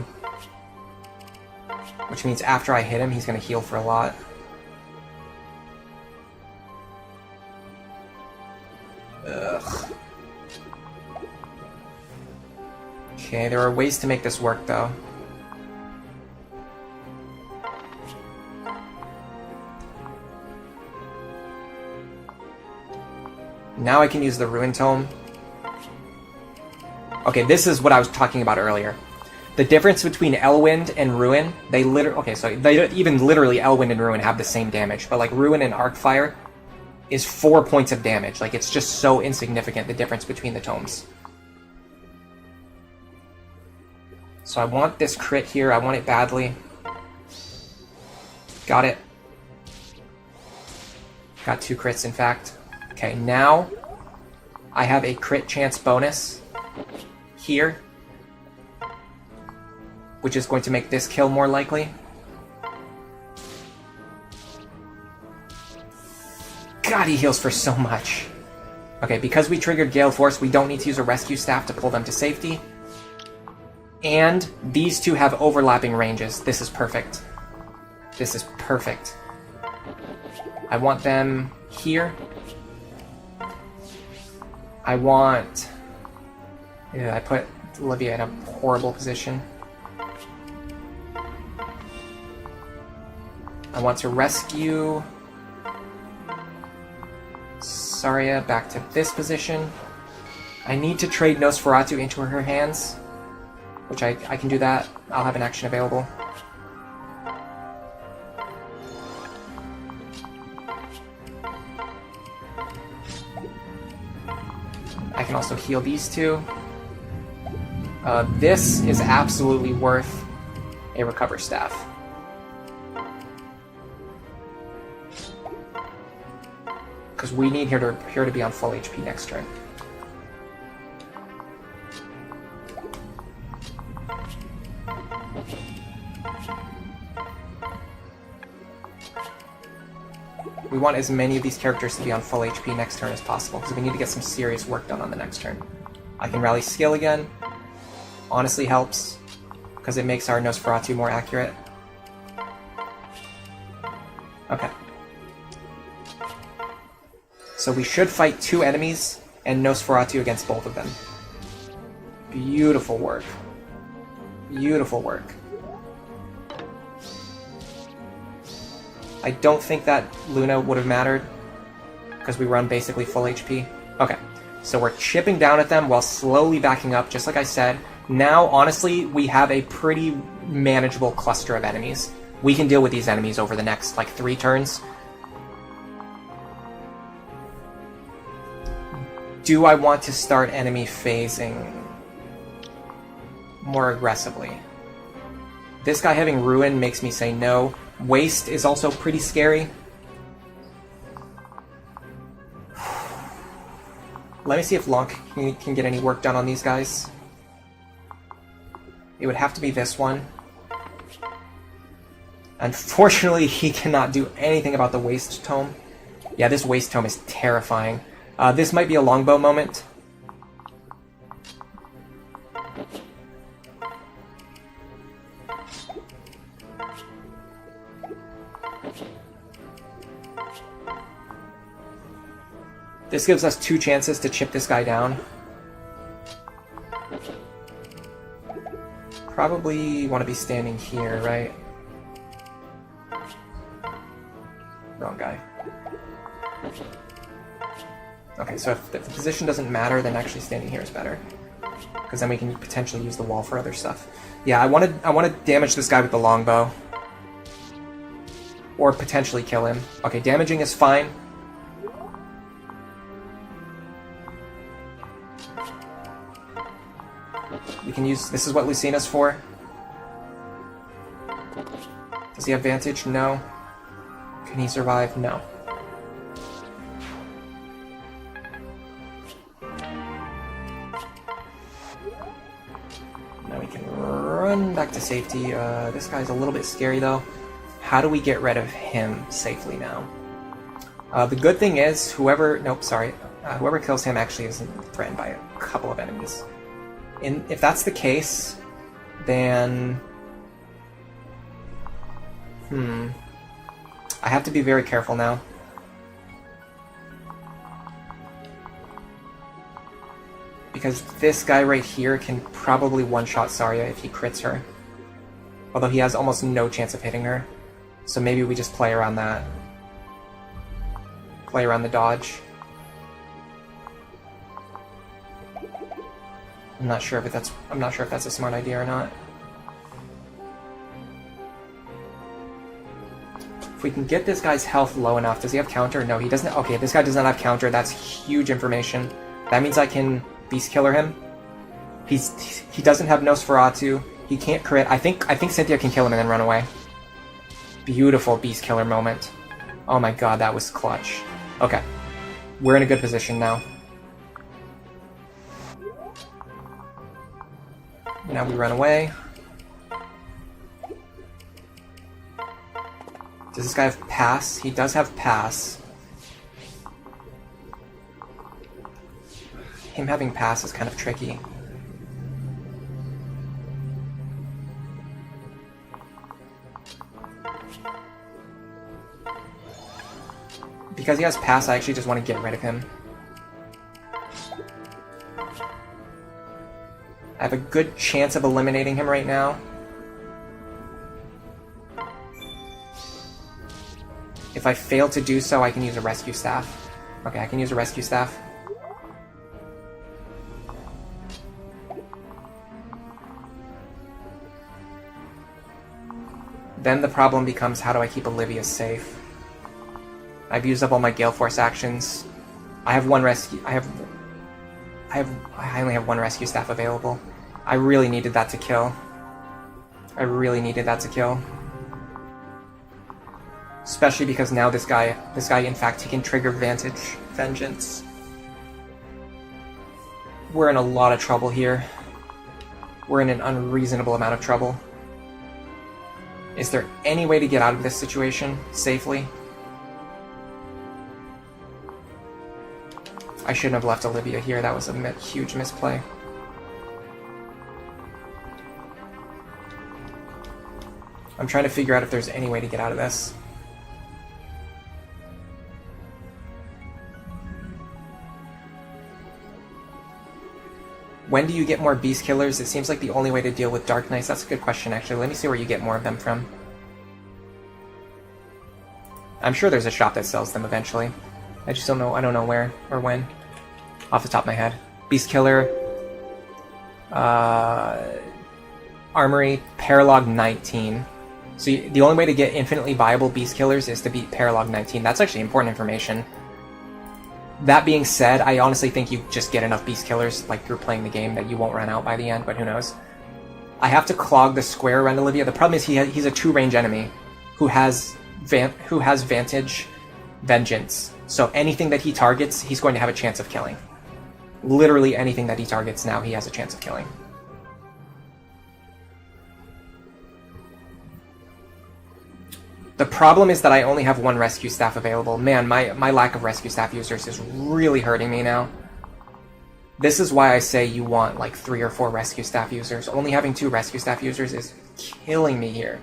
which means after I hit him, he's going to heal for a lot. Ugh. Okay, there are ways to make this work, though. Now I can use the Ruin Tome. Okay, this is what I was talking about earlier. The difference between Elwind and Ruin, they literally... Okay, so they even literally Elwind and Ruin have the same damage, but like Ruin and Arcfire is 4 points of damage. Like, it's just so insignificant, the difference between the tomes. So I want this crit here. I want it badly. Got it. Got 2 crits, in fact. Okay, now I have a crit chance bonus here, which is going to make this kill more likely. God, he heals for so much. Okay, because we triggered Gale Force, we don't need to use a rescue staff to pull them to safety. And these two have overlapping ranges. This is perfect. This is perfect. I want them here. I want... Yeah, I put Olivia in a horrible position. I want to rescue Saria back to this position. I need to trade Nosferatu into her hands, which I can do that. I'll have an action available. I can also heal these two. This is absolutely worth a recover staff. Because we need her to be on full HP next turn. We want as many of these characters to be on full HP next turn as possible, because we need to get some serious work done on the next turn. I can rally skill again. Honestly helps, because it makes our Nosferatu more accurate. Okay. So we should fight 2 enemies and Nosferatu against both of them. Beautiful work. Beautiful work. I don't think that Luna would have mattered, because we run basically full HP. Okay, so we're chipping down at them while slowly backing up, just like I said. Now, honestly, we have a pretty manageable cluster of enemies. We can deal with these enemies over the next, like, 3 turns. Do I want to start enemy phasing more aggressively? This guy having Ruin makes me say no. Waste is also pretty scary. Let me see if Lonk can get any work done on these guys. It would have to be this one. Unfortunately, he cannot do anything about the Waste Tome. Yeah, this Waste Tome is terrifying. This might be a longbow moment. This gives us 2 chances to chip this guy down. Probably want to be standing here, right? Wrong guy. Okay, so if the position doesn't matter, then actually standing here is better, because then we can potentially use the wall for other stuff. Yeah, I want to damage this guy with the longbow, or potentially kill him. Okay, damaging is fine. We can use... This is what Lucina's for. Does he have advantage? No. Can he survive? No. Now we can run back to safety. This guy's a little bit scary, though. How do we get rid of him safely now? The good thing is, whoever kills him actually isn't threatened by a couple of enemies. If that's the case, then... I have to be very careful now. Because this guy right here can probably one-shot Saria if he crits her. Although he has almost no chance of hitting her. So maybe we just play around that. Play around the dodge. I'm not sure if that's a smart idea or not. If we can get this guy's health low enough, does he have counter? No, he doesn't. Okay, this guy does not have counter. That's huge information. That means I can beast killer him. He doesn't have Nosferatu. He can't crit. I think Cynthia can kill him and then run away. Beautiful beast killer moment. Oh my god, that was clutch. Okay, we're in a good position now. Now we run away. Does this guy have pass? He does have pass. Him having pass is kind of tricky. Because he has pass, I actually just want to get rid of him. I have a good chance of eliminating him right now. If I fail to do so, I can use a rescue staff. Okay, I can use a rescue staff. Then the problem becomes, how do I keep Olivia safe? I've used up all my Gale Force actions. I have one rescue. I only have one rescue staff available. I really needed that to kill. I really needed that to kill. Especially because now this guy, in fact, he can trigger Vengeance. We're in a lot of trouble here. We're in an unreasonable amount of trouble. Is there any way to get out of this situation safely? I shouldn't have left Olivia here. That was a huge misplay. I'm trying to figure out if there's any way to get out of this. When do you get more Beast Killers? It seems like the only way to deal with Dark Knights. That's a good question, actually. Let me see where you get more of them from. I'm sure there's a shop that sells them eventually. I just don't know. I don't know where or when. Off the top of my head. Beast Killer. Armory. Paralog 19. So the only way to get infinitely viable Beast Killers is to beat Paralog 19. That's actually important information. That being said, I honestly think you just get enough Beast Killers, like you're playing the game, that you won't run out by the end, but who knows. I have to clog the square around Olivia. The problem is he's a 2-range enemy who has Vengeance. So anything that he targets, he's going to have a chance of killing. Literally anything that he targets now, he has a chance of killing. The problem is that I only have one rescue staff available. Man, my lack of rescue staff users is really hurting me now. This is why I say you want like 3 or 4 rescue staff users. Only having 2 rescue staff users is killing me here.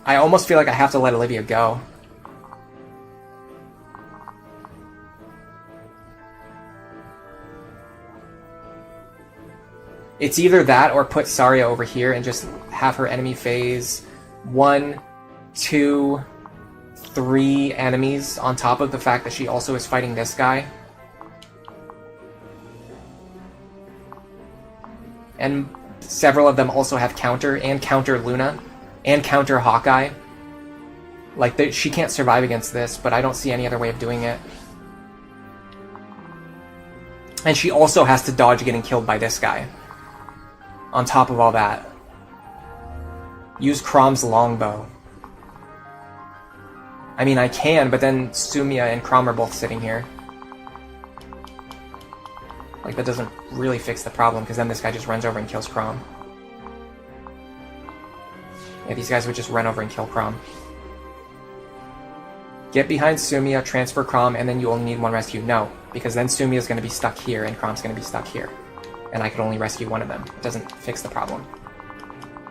I almost feel like I have to let Olivia go. It's either that or put Saria over here and just have her enemy phase 1, 2, 3 enemies on top of the fact that she also is fighting this guy. And several of them also have counter Luna and counter Hawkeye. Like, she can't survive against this, but I don't see any other way of doing it. And she also has to dodge getting killed by this guy. On top of all that. Use Crom's longbow. I mean, I can, but then Sumia and Crom are both sitting here. Like, that doesn't really fix the problem, because then this guy just runs over and kills Crom. Yeah, these guys would just run over and kill Crom. Get behind Sumia, transfer Crom, and then you only need 1 rescue. No, because then Sumia's going to be stuck here, and Crom's going to be stuck here. And I could only rescue 1 of them. It doesn't fix the problem.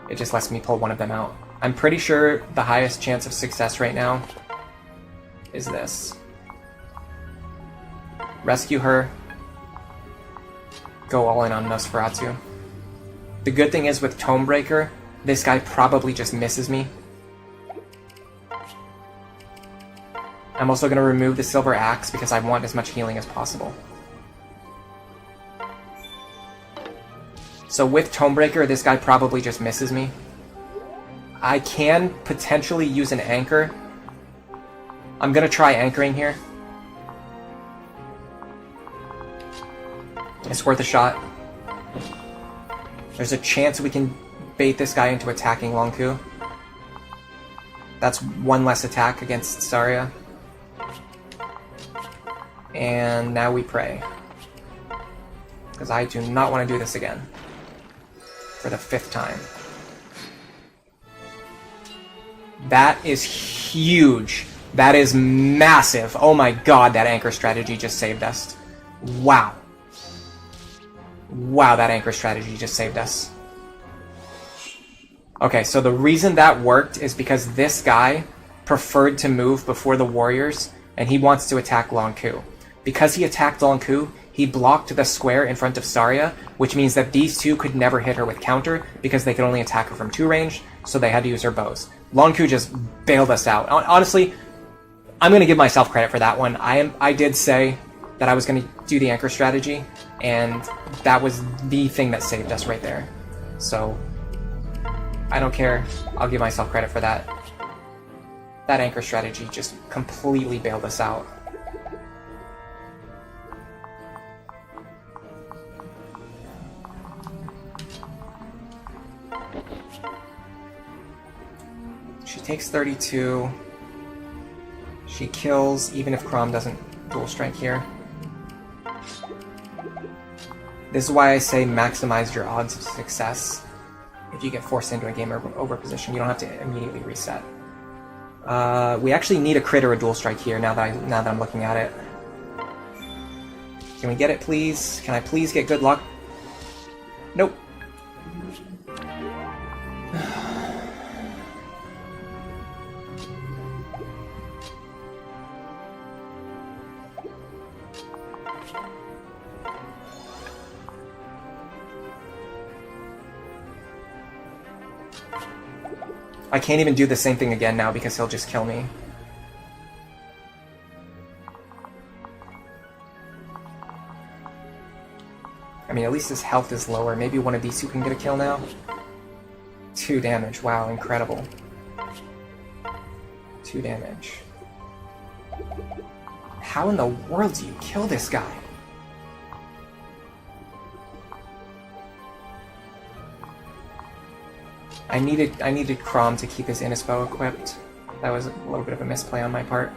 It just lets me pull 1 of them out. I'm pretty sure the highest chance of success right now is this. Rescue her. Go all in on Nosferatu. The good thing is with Tomebreaker, this guy probably just misses me. I'm also going to remove the Silver Axe because I want as much healing as possible. So with Tomebreaker, this guy probably just misses me. I can potentially use an anchor. I'm going to try anchoring here. It's worth a shot. There's a chance we can bait this guy into attacking Longku. That's 1 less attack against Saria. And now we pray. Because I do not want to do this again. For the 5th time. That is huge. That is massive. Oh my god, that anchor strategy just saved us. Wow. Wow, that anchor strategy just saved us. Okay, so the reason that worked is because this guy preferred to move before the warriors, and he wants to attack Longku. Because he attacked Lonku, he blocked the square in front of Saria, which means that these two could never hit her with counter because they could only attack her from 2 range, so they had to use their bows. Lonku just bailed us out. Honestly, I'm going to give myself credit for that one. I did say that I was going to do the anchor strategy, and that was the thing that saved us right there. So, I don't care. I'll give myself credit for that. That anchor strategy just completely bailed us out. She takes 32. She kills, even if Chrom doesn't dual strike here. This is why I say maximize your odds of success. If you get forced into a game over position, you don't have to immediately reset. We actually need a crit or a dual strike here now that I'm looking at it. Can we get it, please? Can I please get good luck? Nope. I can't even do the same thing again now because he'll just kill me. I mean, at least his health is lower. Maybe one of these two can get a kill now. 2 damage. Wow, incredible. 2 damage. How in the world do you kill this guy? I needed Chrom to keep his Innisbow equipped. That was a little bit of a misplay on my part.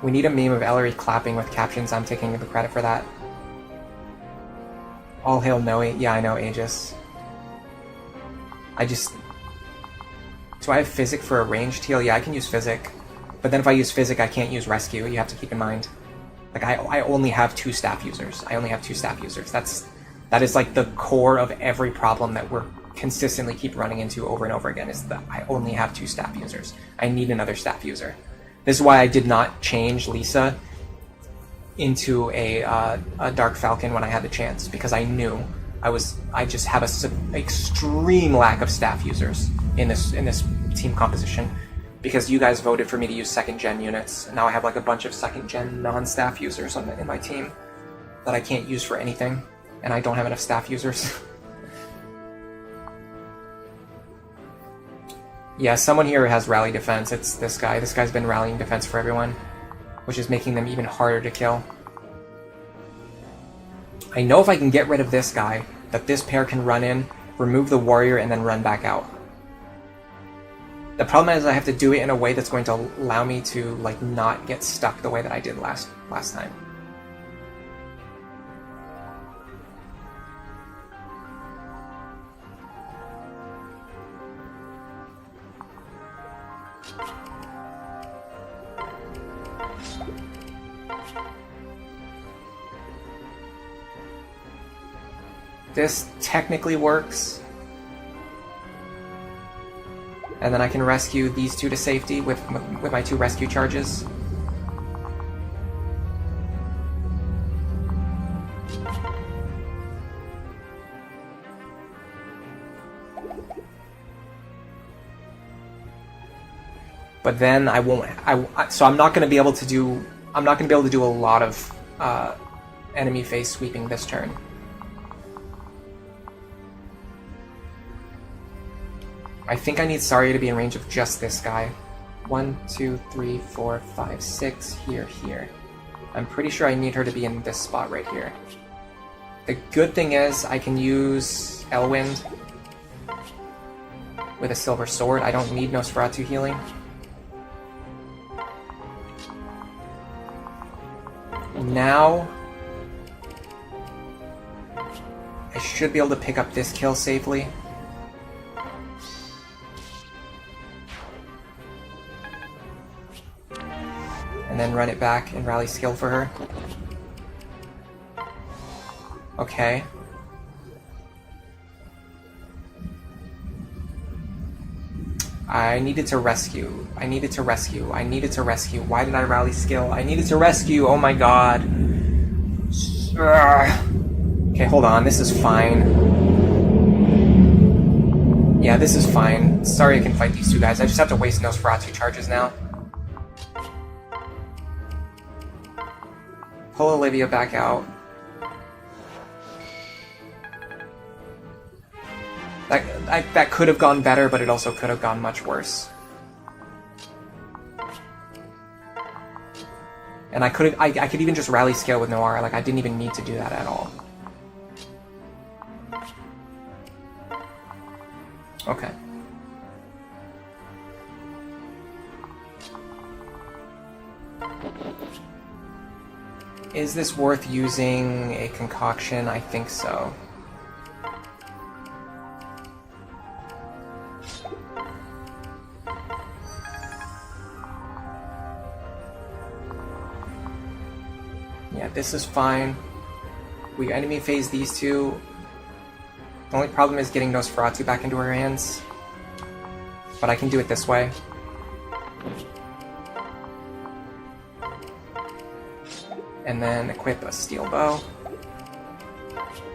We need a meme of Ellery clapping with captions. I'm taking the credit for that. All hail Noe. Yeah, I know, Aegis. Do I have Physic for a ranged heal? Yeah, I can use Physic. But then if I use Physic, I can't use Rescue. You have to keep in mind. Like, I only have 2 staff users. That is like the core of every problem that we're consistently keep running into over and over again, is that I only have 2 staff users. I need another staff user. This is why I did not change Lisa into a Dark Falcon when I had the chance, because I knew I just have an extreme lack of staff users in this team composition, because you guys voted for me to use 2nd gen units, and now I have like a bunch of 2nd gen non-staff users in my team that I can't use for anything. And I don't have enough staff users. Yeah, someone here has rally defense. It's this guy. This guy's been rallying defense for everyone, which is making them even harder to kill. I know if I can get rid of this guy, that this pair can run in, remove the warrior, and then run back out. The problem is I have to do it in a way that's going to allow me to like not get stuck the way that I did last time. This technically works. And then I can rescue these 2 to safety with my 2 rescue charges. But then I won't. So I'm not going to be able to do. I'm not going to be able to do a lot of enemy face sweeping this turn. I think I need Saria to be in range of just this guy. 1, 2, 3, 4, 5, 6. Here. I'm pretty sure I need her to be in this spot right here. The good thing is I can use Elwind with a silver sword. I don't need Nosferatu healing. Now I should be able to pick up this kill safely. And then run it back and rally skill for her. Okay. I needed to rescue. I needed to rescue. I needed to rescue. Why did I rally skill? I needed to rescue. Oh my god. Okay, hold on. This is fine. Yeah, this is fine. Sorry I can fight these two guys. I just have to waste Nosferatu charges now. Pull Olivia back out. That could have gone better, but it also could have gone much worse. And I could even just rally scale with Noara. Like, I didn't even need to do that at all. Okay. Is this worth using a concoction? I think so. Yeah, this is fine. We enemy phase these two. The only problem is getting Nosferatu back into her hands. But I can do it this way. And then equip a steel bow.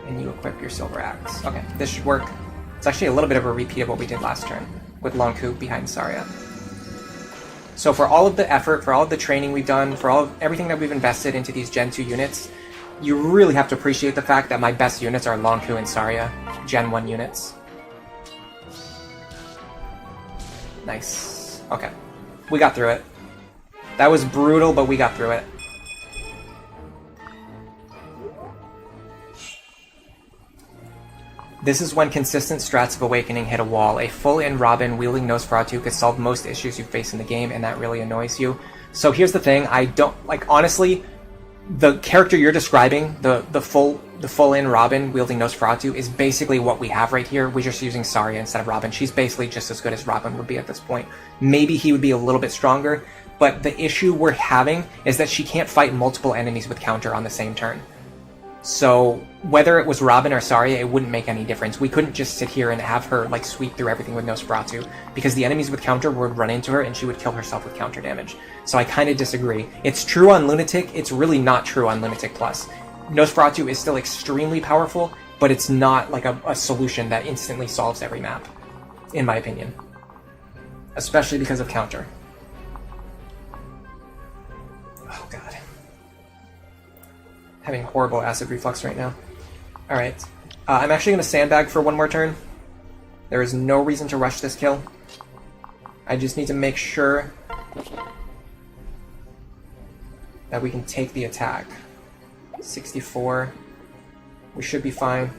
And you equip your silver axe. Okay, this should work. It's actually a little bit of a repeat of what we did last turn with Long Coup behind Saria. So for all of the effort, for all of the training we've done, for all of everything that we've invested into these Gen 2 units, you really have to appreciate the fact that my best units are Long Coup and Saria, Gen 1 units. Nice. Okay. We got through it. That was brutal, but we got through it. This is when consistent strats of Awakening hit a wall. A full-in Robin wielding Nosferatu could solve most issues you face in the game, and that really annoys you. So here's the thing, I don't... Like, honestly, the character you're describing, the full-in Robin wielding Nosferatu, is basically what we have right here. We're just using Saria instead of Robin. She's basically just as good as Robin would be at this point. Maybe he would be a little bit stronger, but the issue we're having is that she can't fight multiple enemies with counter on the same turn. So whether it was Robin or Saria, it wouldn't make any difference. We couldn't just sit here and have her like sweep through everything with Nosferatu, because the enemies with counter would run into her and she would kill herself with counter damage. So I kind of disagree. It's true on Lunatic, it's really not true on Lunatic Plus. Nosferatu is still extremely powerful, but it's not like a solution that instantly solves every map, in my opinion. Especially because of counter. Oh god. Having horrible acid reflux right now. Alright. I'm actually going to sandbag for one more turn. There is no reason to rush this kill. I just need to make sure that we can take the attack. 64. We should be fine.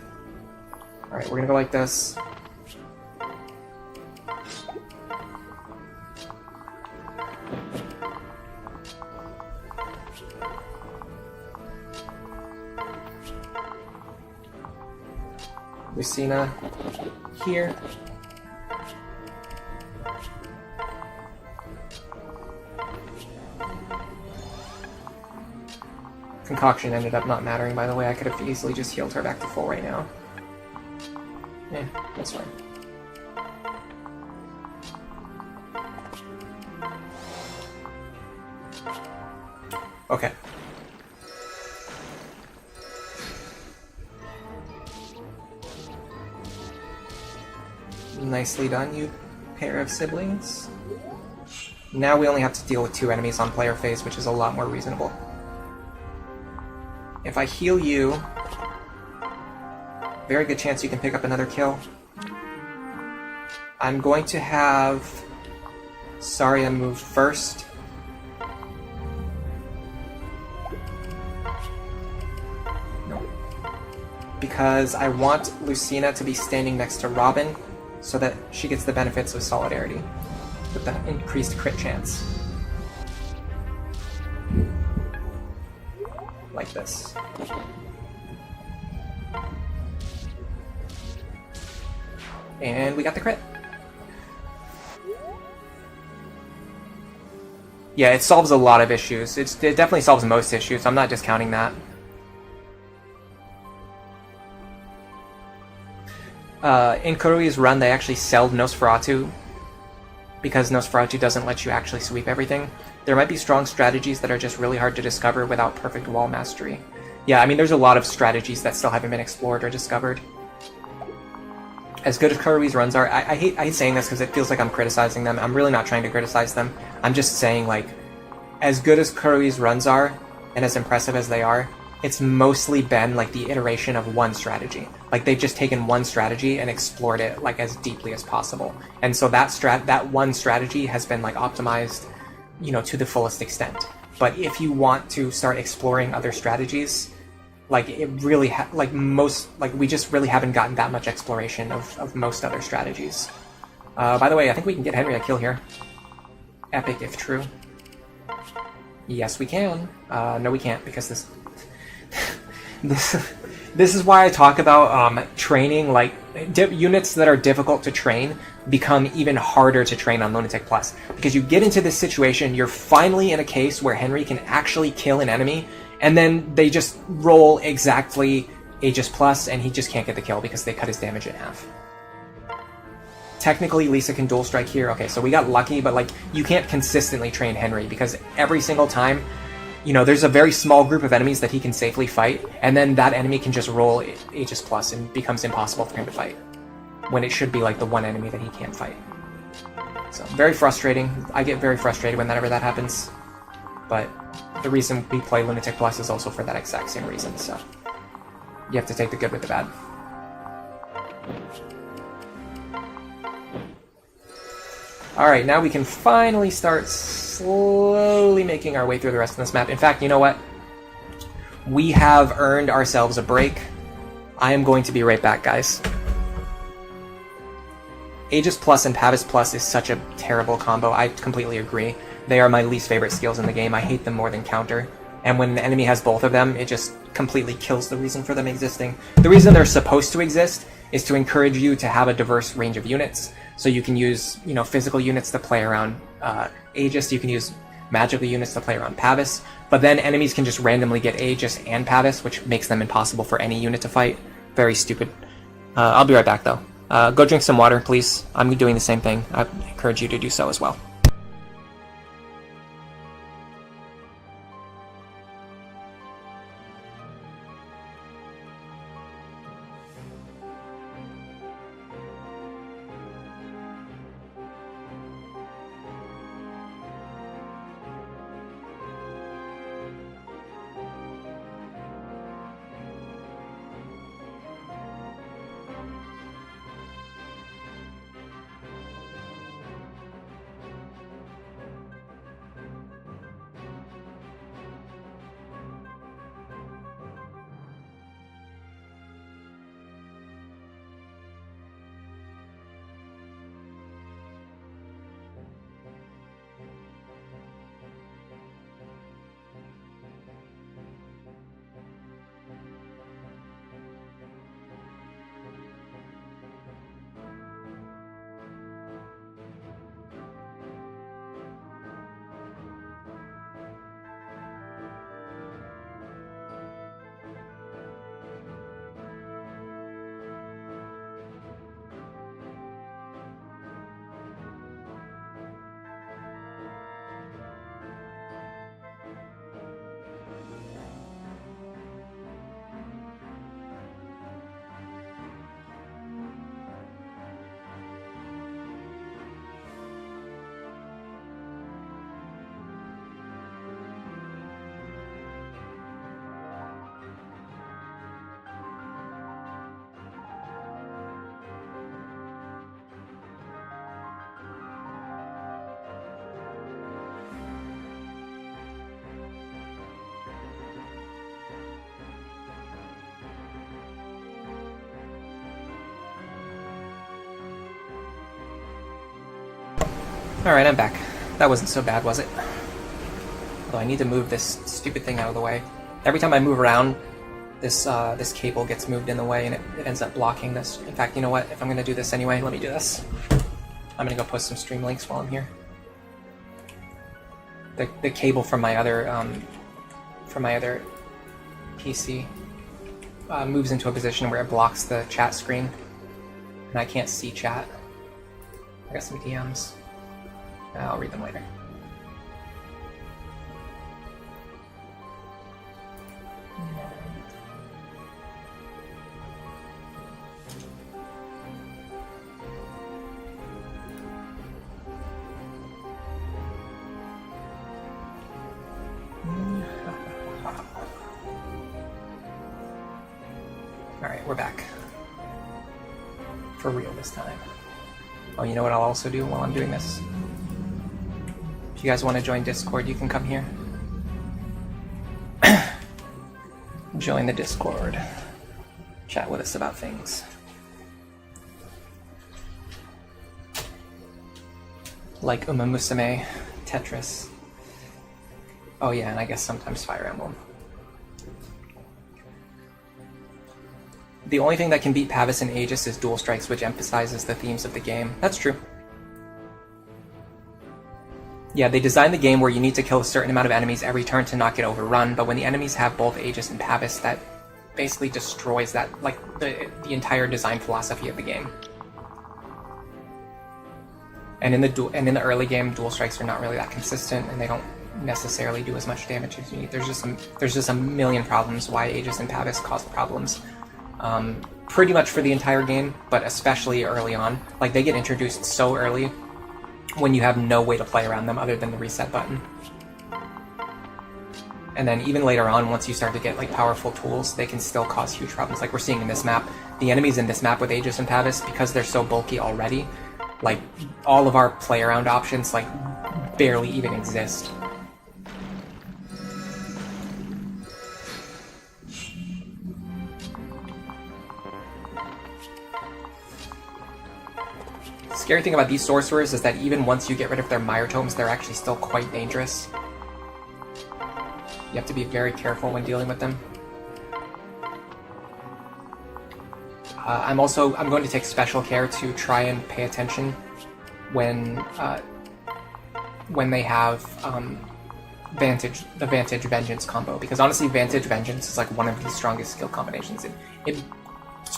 Alright, we're going to go like this. Lucina here. Concoction ended up not mattering, by the way. I could have easily just healed her back to full right now. Yeah, that's fine. Okay. Nicely done, you pair of siblings. Now we only have to deal with 2 enemies on player phase, which is a lot more reasonable. If I heal you, very good chance you can pick up another kill. I'm going to have Saria move first. No. Because I want Lucina to be standing next to Robin, so that she gets the benefits of Solidarity, with the increased crit chance. Like this. And we got the crit. Yeah, it solves a lot of issues. It definitely solves most issues, I'm not discounting that. In Kurui's run, they actually selled Nosferatu because Nosferatu doesn't let you actually sweep everything. There might be strong strategies that are just really hard to discover without perfect wall mastery. Yeah, I mean, there's a lot of strategies that still haven't been explored or discovered. As good as Kurui's runs are, I hate saying this because it feels like I'm criticizing them. I'm really not trying to criticize them. I'm just saying, like, as good as Kurui's runs are, and as impressive as they are, it's mostly been, like, the iteration of one strategy. Like, they've just taken one strategy and explored it, like, as deeply as possible. And so that one strategy has been, like, optimized, you know, to the fullest extent. But if you want to start exploring other strategies, like, it really, we just really haven't gotten that much exploration of most other strategies. By the way, I think we can get Henry a kill here. Epic if true. Yes, we can. No, we can't, because this is why I talk about training, like, units that are difficult to train become even harder to train on Lunatic Plus. Because you get into this situation, you're finally in a case where Henry can actually kill an enemy, and then they just roll exactly Aegis Plus, and he just can't get the kill because they cut his damage in half. Technically, Lisa can dual strike here. Okay, so we got lucky, but, like, you can't consistently train Henry because every single time, you know, there's a very small group of enemies that he can safely fight, and then that enemy can just roll Aegis Plus and becomes impossible for him to fight, when it should be, like, the one enemy that he can't fight. So, very frustrating. I get very frustrated whenever that happens, but the reason we play Lunatic Plus is also for that exact same reason, so you have to take the good with the bad. Alright, now we can finally start slowly making our way through the rest of this map. In fact, you know what? We have earned ourselves a break. I am going to be right back, guys. Aegis Plus and Pavis Plus is such a terrible combo. I completely agree. They are my least favorite skills in the game. I hate them more than Counter. And when an enemy has both of them, it just completely kills the reason for them existing. The reason they're supposed to exist is to encourage you to have a diverse range of units. So you can use, you know, physical units to play around Aegis. You can use magical units to play around Pavis. But then enemies can just randomly get Aegis and Pavis, which makes them impossible for any unit to fight. Very stupid. I'll be right back, though. Go drink some water, please. I'm doing the same thing. I encourage you to do so as well. Alright, I'm back. That wasn't so bad, was it? Although I need to move this stupid thing out of the way. Every time I move around, this cable gets moved in the way and it ends up blocking this. In fact, you know what? If I'm going to do this anyway, let me do this. I'm going to go post some stream links while I'm here. The cable from my other PC moves into a position where it blocks the chat screen, and I can't see chat. I got some DMs. I'll read them later. Alright, we're back. For real this time. Oh, you know what I'll also do while I'm doing this? If you guys want to join Discord, you can come here. Join the Discord. Chat with us about things. Like Uma Musume, Tetris. Oh yeah, and I guess sometimes Fire Emblem. The only thing that can beat Pavis and Aegis is Dual Strikes, which emphasizes the themes of the game. That's true. Yeah, they designed the game where you need to kill a certain amount of enemies every turn to not get overrun, but when the enemies have both Aegis and Pavis, that basically destroys that, like, the entire design philosophy of the game. And in the early game, Dual Strikes are not really that consistent, and they don't necessarily do as much damage as you need. There's just a million problems why Aegis and Pavis cause problems. Pretty much for the entire game, but especially early on. Like, they get introduced so early when you have no way to play around them other than the reset button. And then even later on, once you start to get like powerful tools, they can still cause huge problems. Like we're seeing in this map, the enemies in this map with Aegis and Pavis, because they're so bulky already, like all of our play around options like barely even exist. The scary thing about these sorcerers is that even once you get rid of their Mire tomes, they're actually still quite dangerous. You have to be very careful when dealing with them. I'm going to take special care to try and pay attention when they have the Vantage Vengeance combo, because honestly, Vantage Vengeance is like one of the strongest skill combinations. It's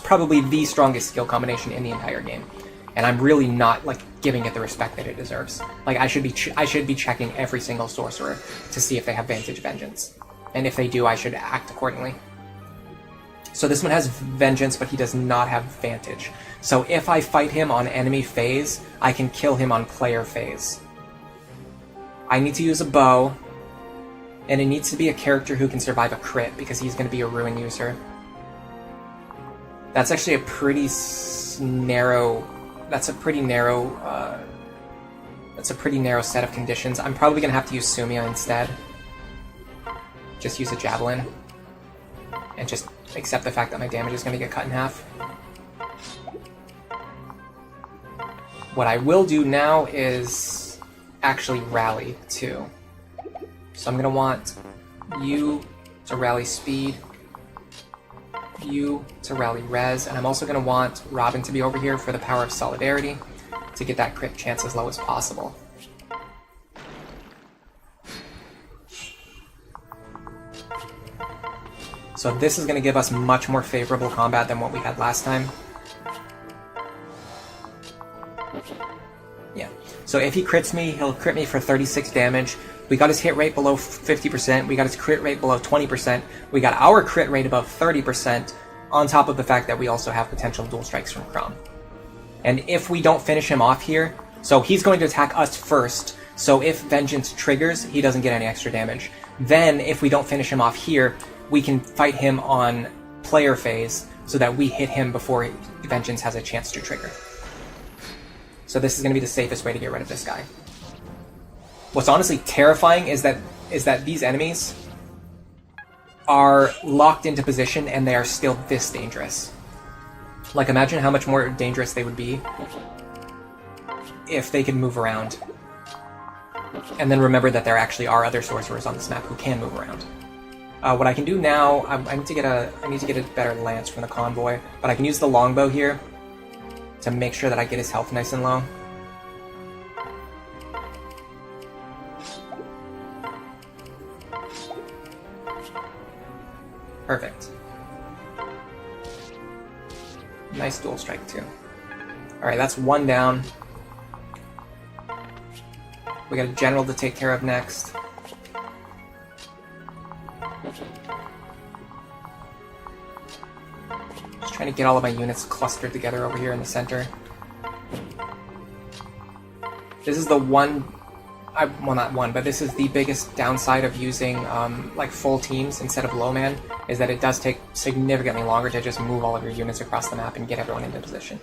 probably the strongest skill combination in the entire game. And I'm really not like giving it the respect that it deserves. Like I should be checking every single sorcerer to see if they have Vantage Vengeance, and if they do, I should act accordingly. So this one has Vengeance, but he does not have Vantage. So if I fight him on enemy phase, I can kill him on player phase. I need to use a bow, and it needs to be a character who can survive a crit because he's going to be a ruin user. That's actually a pretty narrow. That's a pretty narrow set of conditions. I'm probably going to have to use Sumia instead. Just use a Javelin. And just accept the fact that my damage is going to get cut in half. What I will do now is actually rally, too. So I'm going to want you to rally speed, you to rally res, and I'm also going to want Robin to be over here for the power of solidarity to get that crit chance as low as possible. So this is going to give us much more favorable combat than what we had last time. Yeah. So if he crits me, he'll crit me for 36 damage. We got his hit rate below 50%, we got his crit rate below 20%, we got our crit rate above 30%, on top of the fact that we also have potential dual strikes from Crom. And if we don't finish him off here, so he's going to attack us first, so if Vengeance triggers, he doesn't get any extra damage. Then, if we don't finish him off here, we can fight him on player phase, so that we hit him before Vengeance has a chance to trigger. So this is going to be the safest way to get rid of this guy. What's honestly terrifying is that these enemies are locked into position and they are still this dangerous. Like, imagine how much more dangerous they would be if they could move around. And then remember that there actually are other sorcerers on this map who can move around. What I can do now, I need to get a better lance from the convoy, but I can use the longbow here to make sure that I get his health nice and low. Perfect. Nice dual strike too. Alright, that's one down. We got a general to take care of next. Just trying to get all of my units clustered together over here in the center. This is the one, well not one, but this is the biggest downside of using like full teams instead of low man, is that it does take significantly longer to just move all of your units across the map and get everyone into position.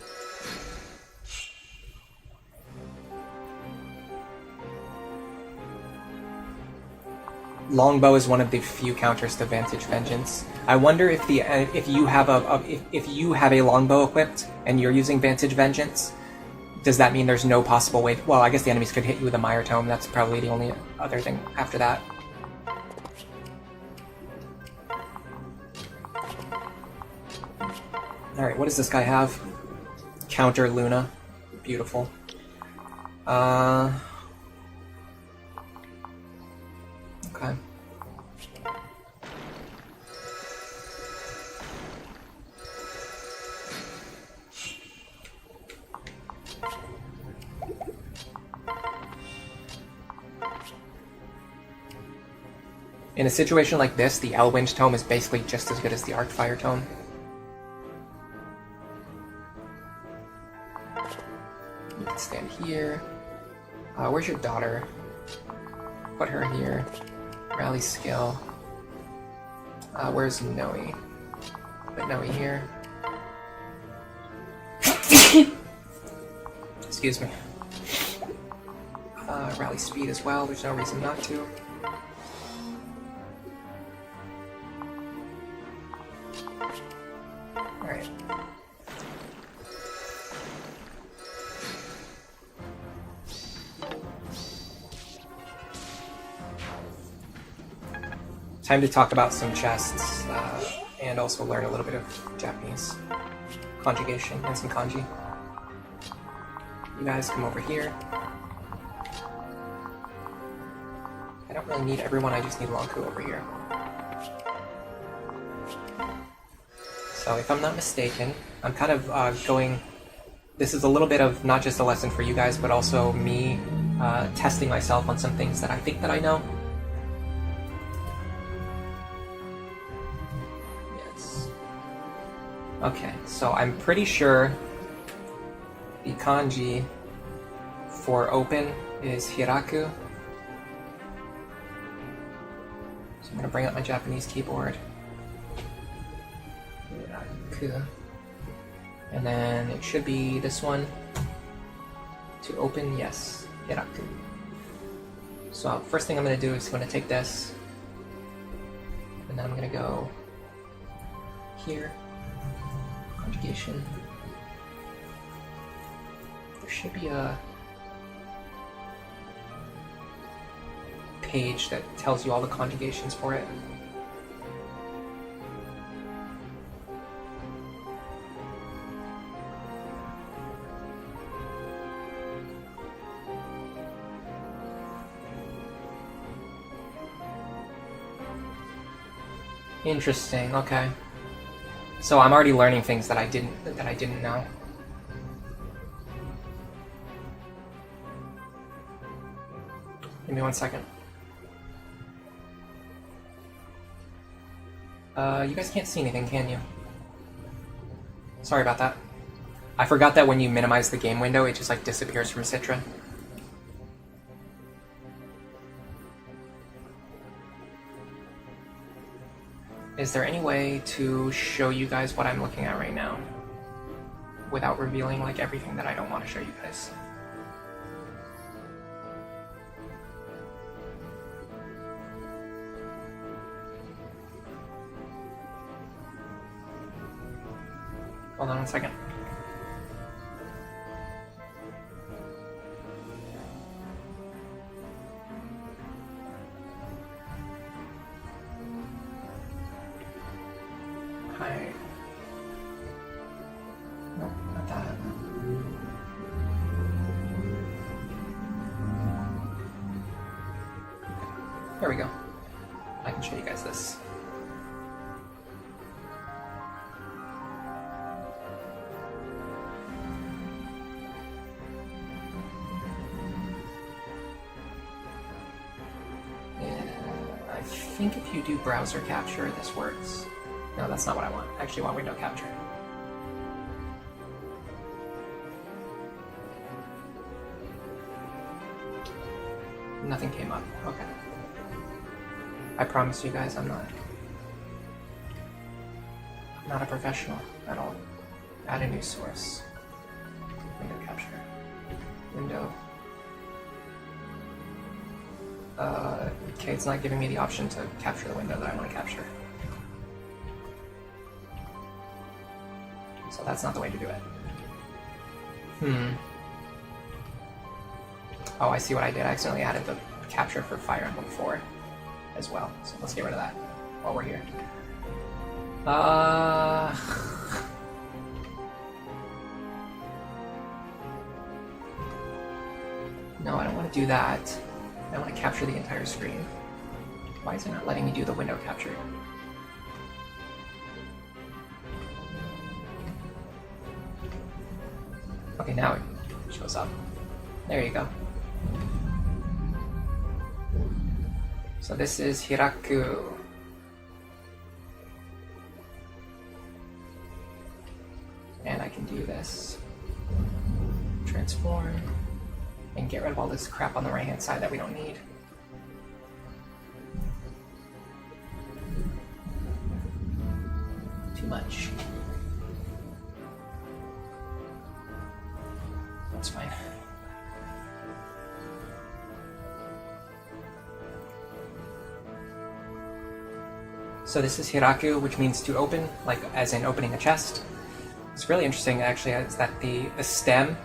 Longbow is one of the few counters to Vantage Vengeance. I wonder if you have a longbow equipped and you're using Vantage Vengeance, does that mean there's no possible way? Well, I guess the enemies could hit you with a Mire Tome. That's probably the only other thing after that. All right, what does this guy have? Counter Luna, beautiful. Okay. In a situation like this, the Elwind Tome is basically just as good as the Arcfire Tome. You can stand here. Where's your daughter? Put her here. Rally skill. Where's Noe? Put Noe here. Excuse me. Rally speed as well, there's no reason not to. Alright. Time to talk about some chests, and also learn a little bit of Japanese conjugation and some kanji. You guys come over here. I don't really need everyone, I just need Lonku over here. So if I'm not mistaken, I'm kind of going... This is a little bit of not just a lesson for you guys, but also me testing myself on some things that I think that I know. Yes. Okay, so I'm pretty sure the kanji for open is hiraku. So I'm going to bring up my Japanese keyboard. Hiraku. And then it should be this one. To open, yes, hiraku. So first thing I'm going to do is I'm going to take this. And then I'm going to go here. Conjugation. There should be a page that tells you all the conjugations for it. Interesting, okay. So I'm already learning things that I didn't know. Give me 1 second. You guys can't see anything, can you? Sorry about that. I forgot that when you minimize the game window, it just like disappears from Citra. Is there any way to show you guys what I'm looking at right now without revealing like everything that I don't want to show you guys? Hold on 1 second. Hi. Nope, not that. There we go. I can show you guys this. think if you do browser capture, this works. No, that's not what I want. I actually want window capture. Nothing came up. Okay. I promise you guys I'm not a professional at all. Add a new source. Window capture. Window. Okay, it's not giving me the option to capture the window that I want to capture. So that's not the way to do it. Oh, I see what I did. I accidentally added the capture for Fire Emblem 4 as well. So let's get rid of that while we're here. No, I don't want to do that. I want to capture the entire screen. Why is it not letting me do the window capture? Okay, now it shows up. There you go. So this is Hiraku. And I can do this. Transform. And get rid of all this crap on the right hand side that we don't need. Too much. That's fine. So this is Hiraku, which means to open, like as in opening a chest. It's really interesting actually is that the stem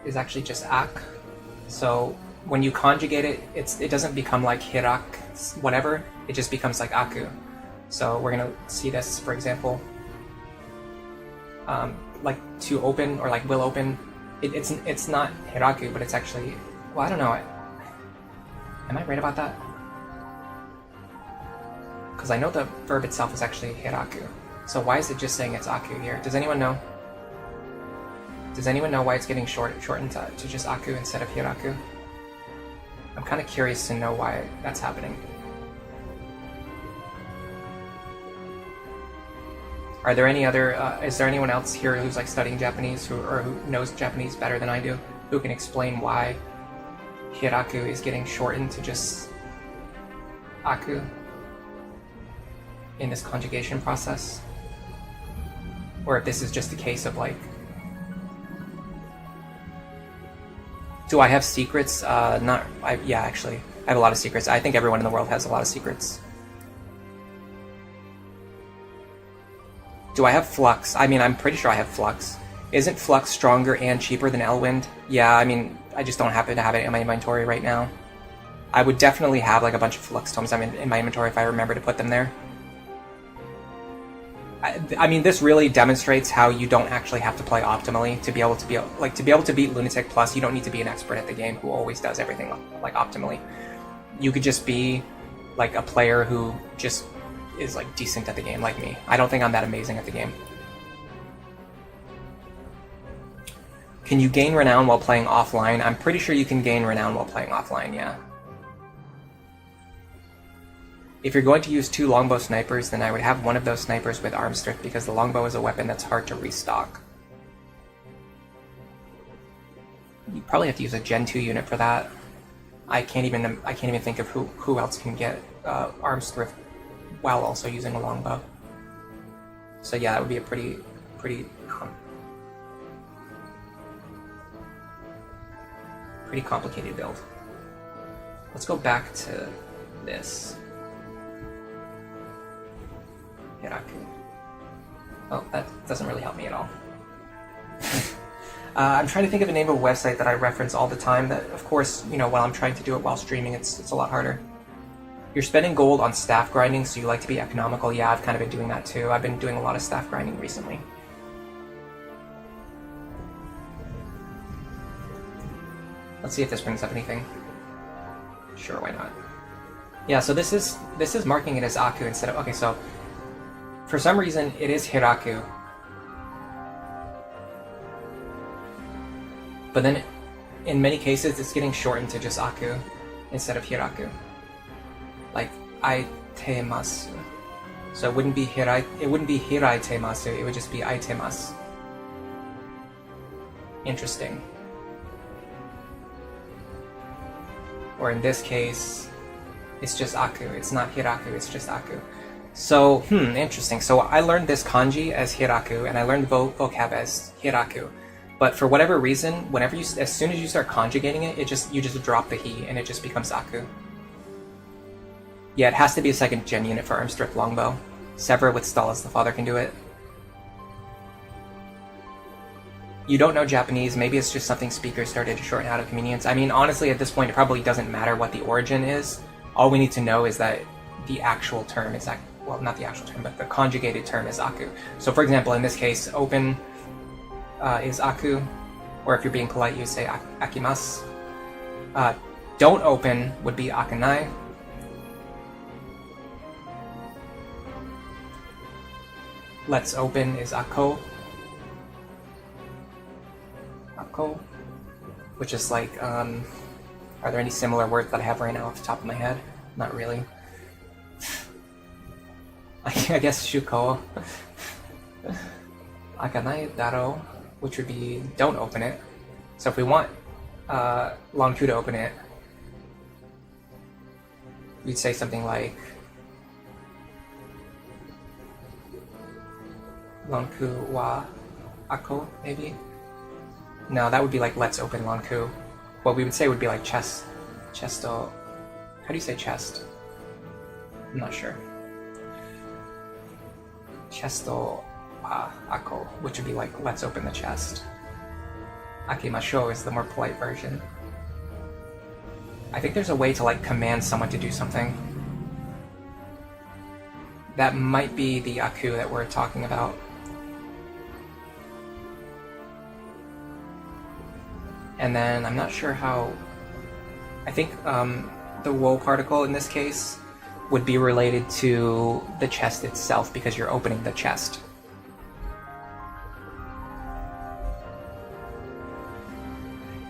is actually just ak. So when you conjugate it, it doesn't become like hirak whatever, it just becomes like aku. So we're gonna see this, for example, like to open or like will open. It's not hiraku, but it's actually, well, I don't know. Am I right about that? Because I know the verb itself is actually hiraku. So why is it just saying it's aku here? Does anyone know? Does anyone know why it's getting shortened to just aku instead of hiraku? I'm kind of curious to know why that's happening. Are there any other, is there anyone else here who's like studying Japanese who knows Japanese better than I do, who can explain why hiraku is getting shortened to just aku in this conjugation process? Or if this is just a case of like, do I have secrets? Yeah, actually, I have a lot of secrets. I think everyone in the world has a lot of secrets. Do I have Flux? I mean, I'm pretty sure I have Flux. Isn't Flux stronger and cheaper than Elwind? Yeah, I mean, I just don't happen to have it in my inventory right now. I would definitely have like a bunch of Flux tomes in my inventory if I remember to put them there. I mean, this really demonstrates how you don't actually have to play optimally to be able to beat Lunatic Plus. You don't need to be an expert at the game who always does everything like optimally. You could just be like a player who just is like decent at the game, like me. I don't think I'm that amazing at the game. Can you gain renown while playing offline? I'm pretty sure you can gain renown while playing offline, yeah. If you're going to use 2 longbow snipers, then I would have one of those snipers with Armthrift because the longbow is a weapon that's hard to restock. You probably have to use a Gen 2 unit for that. I can't even think of who else can get Armthrift while also using a longbow. So yeah, that would be a pretty complicated build. Let's go back to this. Hiraku. Oh, that doesn't really help me at all. I'm trying to think of a name of a website that I reference all the time that, of course, you know, while I'm trying to do it while streaming, it's a lot harder. You're spending gold on staff grinding, so you like to be economical. Yeah, I've kind of been doing that too. I've been doing a lot of staff grinding recently. Let's see if this brings up anything. Sure, why not? Yeah, so this is marking it as aku instead of... Okay, so for some reason it is hiraku. But then in many cases it's getting shortened to just aku instead of hiraku. like aitemasu. So it wouldn't be hiraitemasu, it would just be aitemasu. Interesting. Or in this case, it's just aku. It's not hiraku, it's just aku. So, interesting. So I learned this kanji as hiraku, and I learned the vocab as hiraku. But for whatever reason, as soon as you start conjugating it, you just drop the hi, and it just becomes aku. Yeah, it has to be a second gen unit for Armthrift Longbow. Sever with Stalas, the father can do it. You don't know Japanese, maybe it's just something speakers started to shorten out of convenience. I mean, honestly, at this point, it probably doesn't matter what the origin is. All we need to know is that the actual term is well, not the actual term, but the conjugated term is aku. So for example, in this case, open is aku, or if you're being polite, you say akimasu. Don't open would be akanai. Let's open is ako. Ako. Which is like, are there any similar words that I have right now off the top of my head? Not really. I guess shuko. Akanai daro, which would be don't open it. So if we want Longku to open it, we'd say something like Longku wa ako, maybe? No, that would be like let's open Longku. What we would say would be like chesto. How do you say chest? I'm not sure. Chesto ako, which would be like let's open the chest. Akimasho is the more polite version. I think there's a way to like command someone to do something. That might be the aku that we're talking about. And then I'm not sure how. I think the wo particle in this case would be related to the chest itself because you're opening the chest.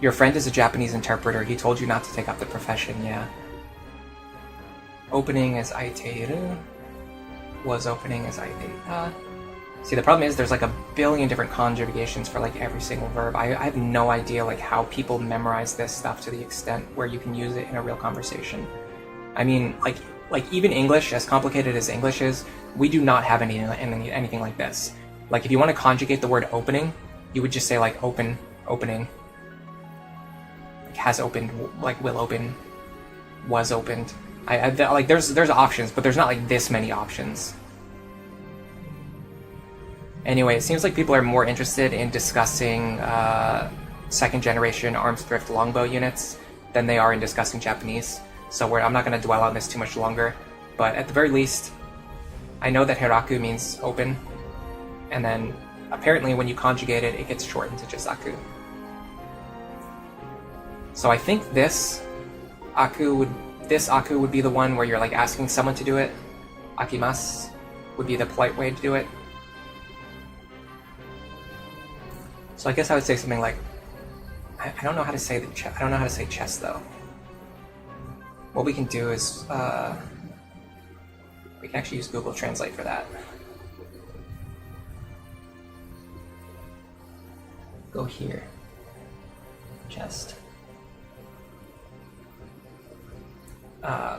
Your friend is a Japanese interpreter. He told you not to take up the profession, yeah. Opening is aiteiru. Was opening is aiteita. See, the problem is there's like a billion different conjugations for like every single verb. I have no idea like how people memorize this stuff to the extent where you can use it in a real conversation. I mean, like even English, as complicated as English is, we do not have anything like this. Like if you want to conjugate the word opening, you would just say like open, opening. Like has opened, like will open, was opened. Like there's options, but there's not like this many options. Anyway, it seems like people are more interested in discussing second generation Armthrift longbow units than they are in discussing Japanese. So I'm not going to dwell on this too much longer. But at the very least, I know that hiraku means open. And then apparently when you conjugate it, it gets shortened to just aku. So I think this aku would be the one where you're like asking someone to do it. Akimasu would be the polite way to do it. So I guess I would say something like, I don't know how to say I don't know how to say chest though. What we can do is we can actually use Google Translate for that. Go here. Chest.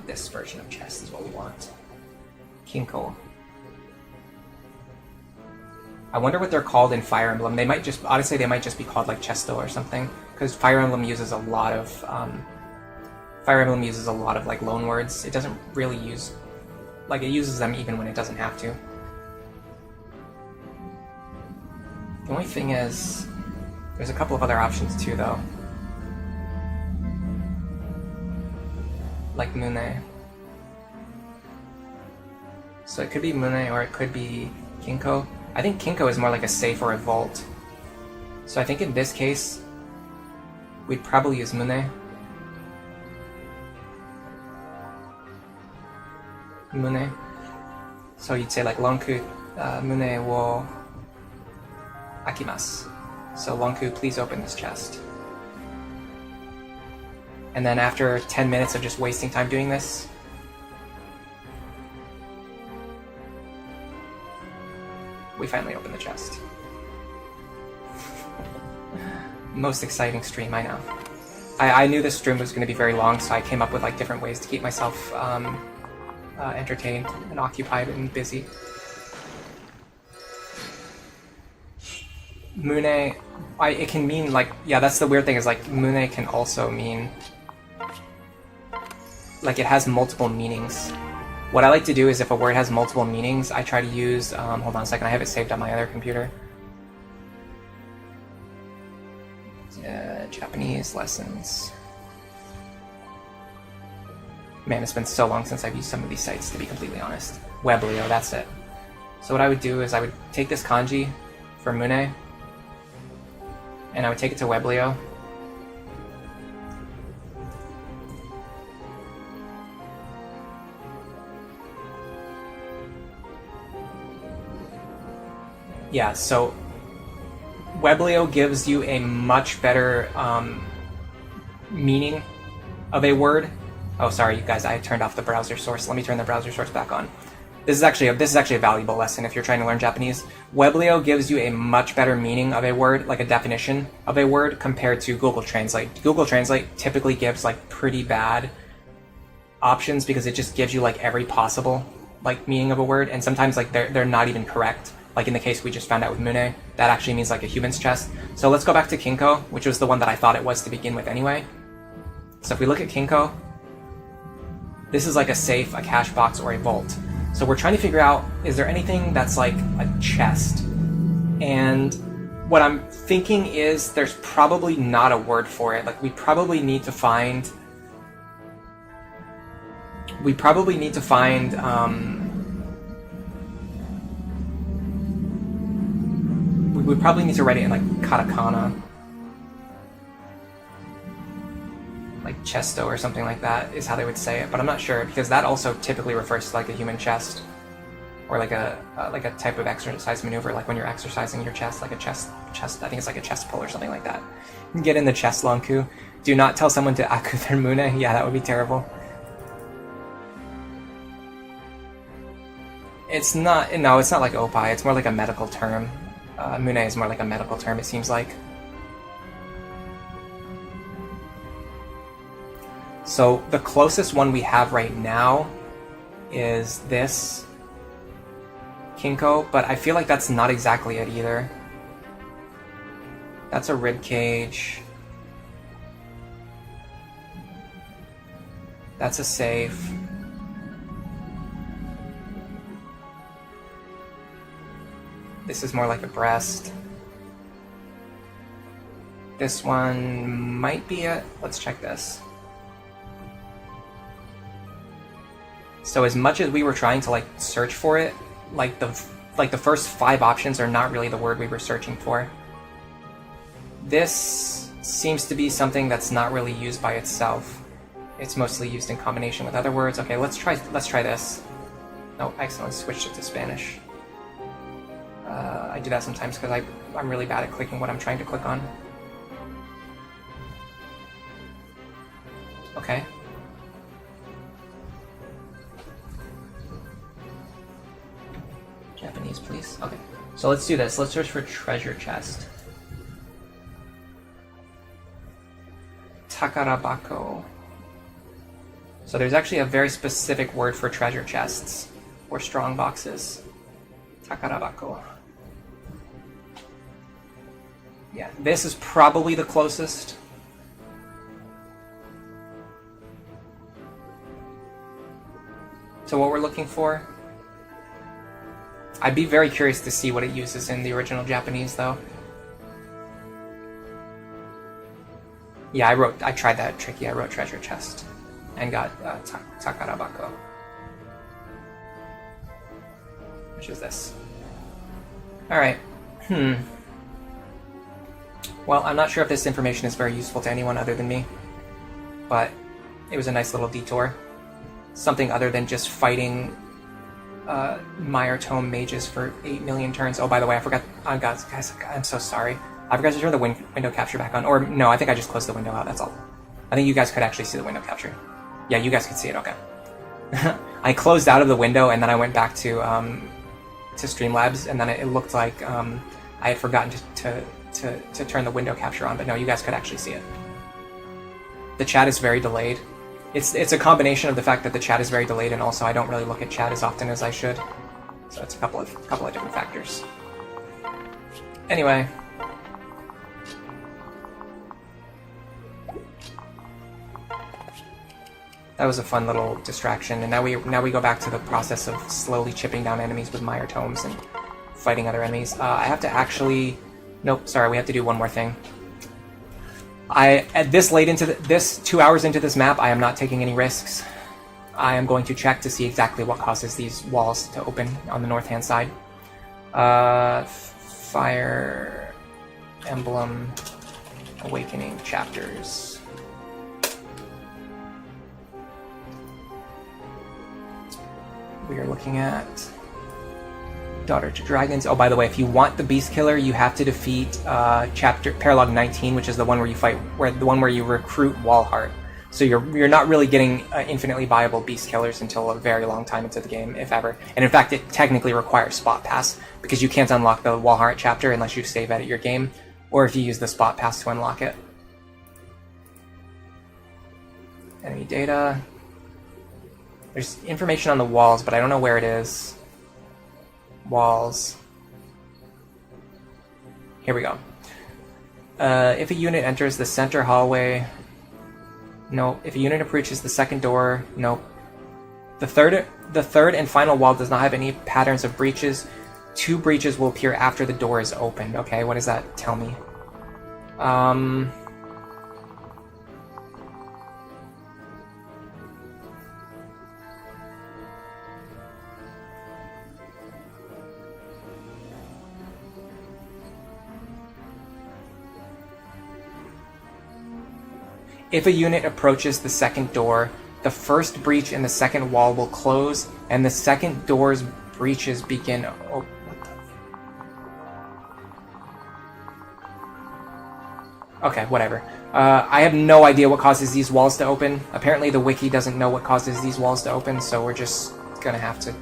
This version of chest is what we want. Kinko. I wonder what they're called in Fire Emblem. They might just, honestly, they might just be called like Chesto or something, because Fire Emblem uses a lot of like loan words. It doesn't really use, like it uses them even when it doesn't have to. The only thing is, there's a couple of other options too, though. Like Mune. So it could be Mune or it could be Kinko. I think Kinko is more like a safe or a vault. So I think in this case, we'd probably use Mune. Mune. So you'd say like Lonku Mune wo akimasu. So Lonku, please open this chest. And then after 10 minutes of just wasting time doing this, we finally opened the chest. Most exciting stream, I know. I knew this stream was going to be very long, so I came up with like different ways to keep myself entertained and occupied and busy. Mune, it can mean like, yeah, that's the weird thing is like Mune can also mean, like it has multiple meanings. What I like to do is if a word has multiple meanings, I try to use, hold on a second, I have it saved on my other computer. Japanese lessons. Man, it's been so long since I've used some of these sites, to be completely honest. Weblio, that's it. So what I would do is I would take this kanji for Mune, and I would take it to Weblio. Yeah, so Weblio gives you a much better meaning of a word. Oh, sorry, you guys, I turned off the browser source. Let me turn the browser source back on. This is actually a valuable lesson if you're trying to learn Japanese. Weblio gives you a much better meaning of a word, like a definition of a word, compared to Google Translate. Google Translate typically gives like pretty bad options because it just gives you like every possible like meaning of a word, and sometimes like they're not even correct. Like in the case we just found out with Mune, that actually means like a human's chest. So let's go back to Kinko, which was the one that I thought it was to begin with anyway. So if we look at Kinko, this is like a safe, a cash box, or a vault. So we're trying to figure out, is there anything that's like a chest? And what I'm thinking is there's probably not a word for it. Like we probably need to find we would probably need to write it in like katakana, like chesto or something like that is how they would say it, but I'm not sure because that also typically refers to like a human chest or like a type of exercise maneuver, like when you're exercising your chest, like a chest. I think it's like a chest pull or something like that. Get in the chest lonku. Do not tell someone to aku their mune. Yeah, that would be terrible. It's not like opai. It's more like a medical term. Mune is more like a medical term, it seems like. So the closest one we have right now is this Kinko, but I feel like that's not exactly it either. That's a rib cage. That's a safe. This is more like a breast. This one might be it. Let's check this. So as much as we were trying to like search for it, like the first 5 options are not really the word we were searching for. This seems to be something that's not really used by itself. It's mostly used in combination with other words. Okay, let's try this. Oh, excellent. Switched it to Spanish. I do that sometimes because I'm really bad at clicking what I'm trying to click on. Okay. Japanese, please. Okay. So let's do this. Let's search for treasure chest. Takarabako. So there's actually a very specific word for treasure chests or strong boxes. Takarabako. Yeah, this is probably the closest. To what we're looking for. I'd be very curious to see what it uses in the original Japanese, though. Yeah, I tried that tricky. I wrote treasure chest and got Takarabako, which is this. All right. Well, I'm not sure if this information is very useful to anyone other than me, but it was a nice little detour. Something other than just fighting Mire Tome mages for 8 million turns. Oh, by the way, I forgot. Oh, guys, I'm so sorry. I forgot to turn the window capture back on. Or, no, I think I just closed the window out, that's all. I think you guys could actually see the window capture. Yeah, you guys could see it, okay. I closed out of the window, and then I went back to to Streamlabs, and then it looked like I had forgotten to turn the window capture on, but no, you guys could actually see it. The chat is very delayed. It's a combination of the fact that the chat is very delayed, and also I don't really look at chat as often as I should. So it's a couple of different factors. Anyway. That was a fun little distraction, and now we go back to the process of slowly chipping down enemies with Mire tomes and fighting other enemies. I have to actually... Nope, sorry, we have to do one more thing. At this late into this 2 hours into this map, I am not taking any risks. I am going to check to see exactly what causes these walls to open on the north-hand side. Fire Emblem Awakening chapters. We are looking at Daughter to Dragons. Oh, by the way, if you want the Beast Killer, you have to defeat chapter Paralog 19, which is the one where you fight, the one where you recruit Walhart. So you're not really getting infinitely viable Beast Killers until a very long time into the game, if ever. And in fact, it technically requires Spot Pass, because you can't unlock the Walhart chapter unless you save edit your game, or if you use the Spot Pass to unlock it. Enemy data. There's information on the walls, but I don't know where it is. Walls. Here we go. If a unit enters the center hallway... No. If a unit approaches the second door... Nope. The third and final wall does not have any patterns of breaches. 2 breaches will appear after the door is opened. Okay, what does that tell me? If a unit approaches the second door, the first breach in the second wall will close, and the second door's breaches begin... Oh, what the... Okay, whatever. I have no idea what causes these walls to open. Apparently the wiki doesn't know what causes these walls to open, so we're just gonna have to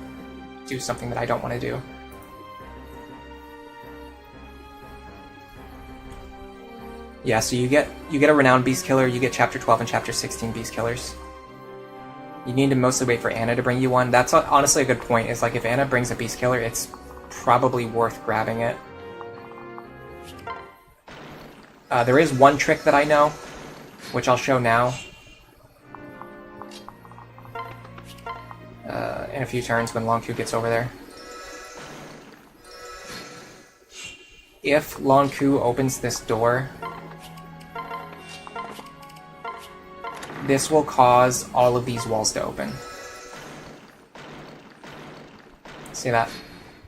do something that I don't want to do. Yeah, so you get a renowned Beast Killer, you get Chapter 12 and Chapter 16 Beast Killers. You need to mostly wait for Anna to bring you one. That's honestly a good point, is like if Anna brings a Beast Killer, it's probably worth grabbing it. There is one trick that I know, which I'll show now. In a few turns when Long Q gets over there. If Long Q opens this door, this will cause all of these walls to open. See that?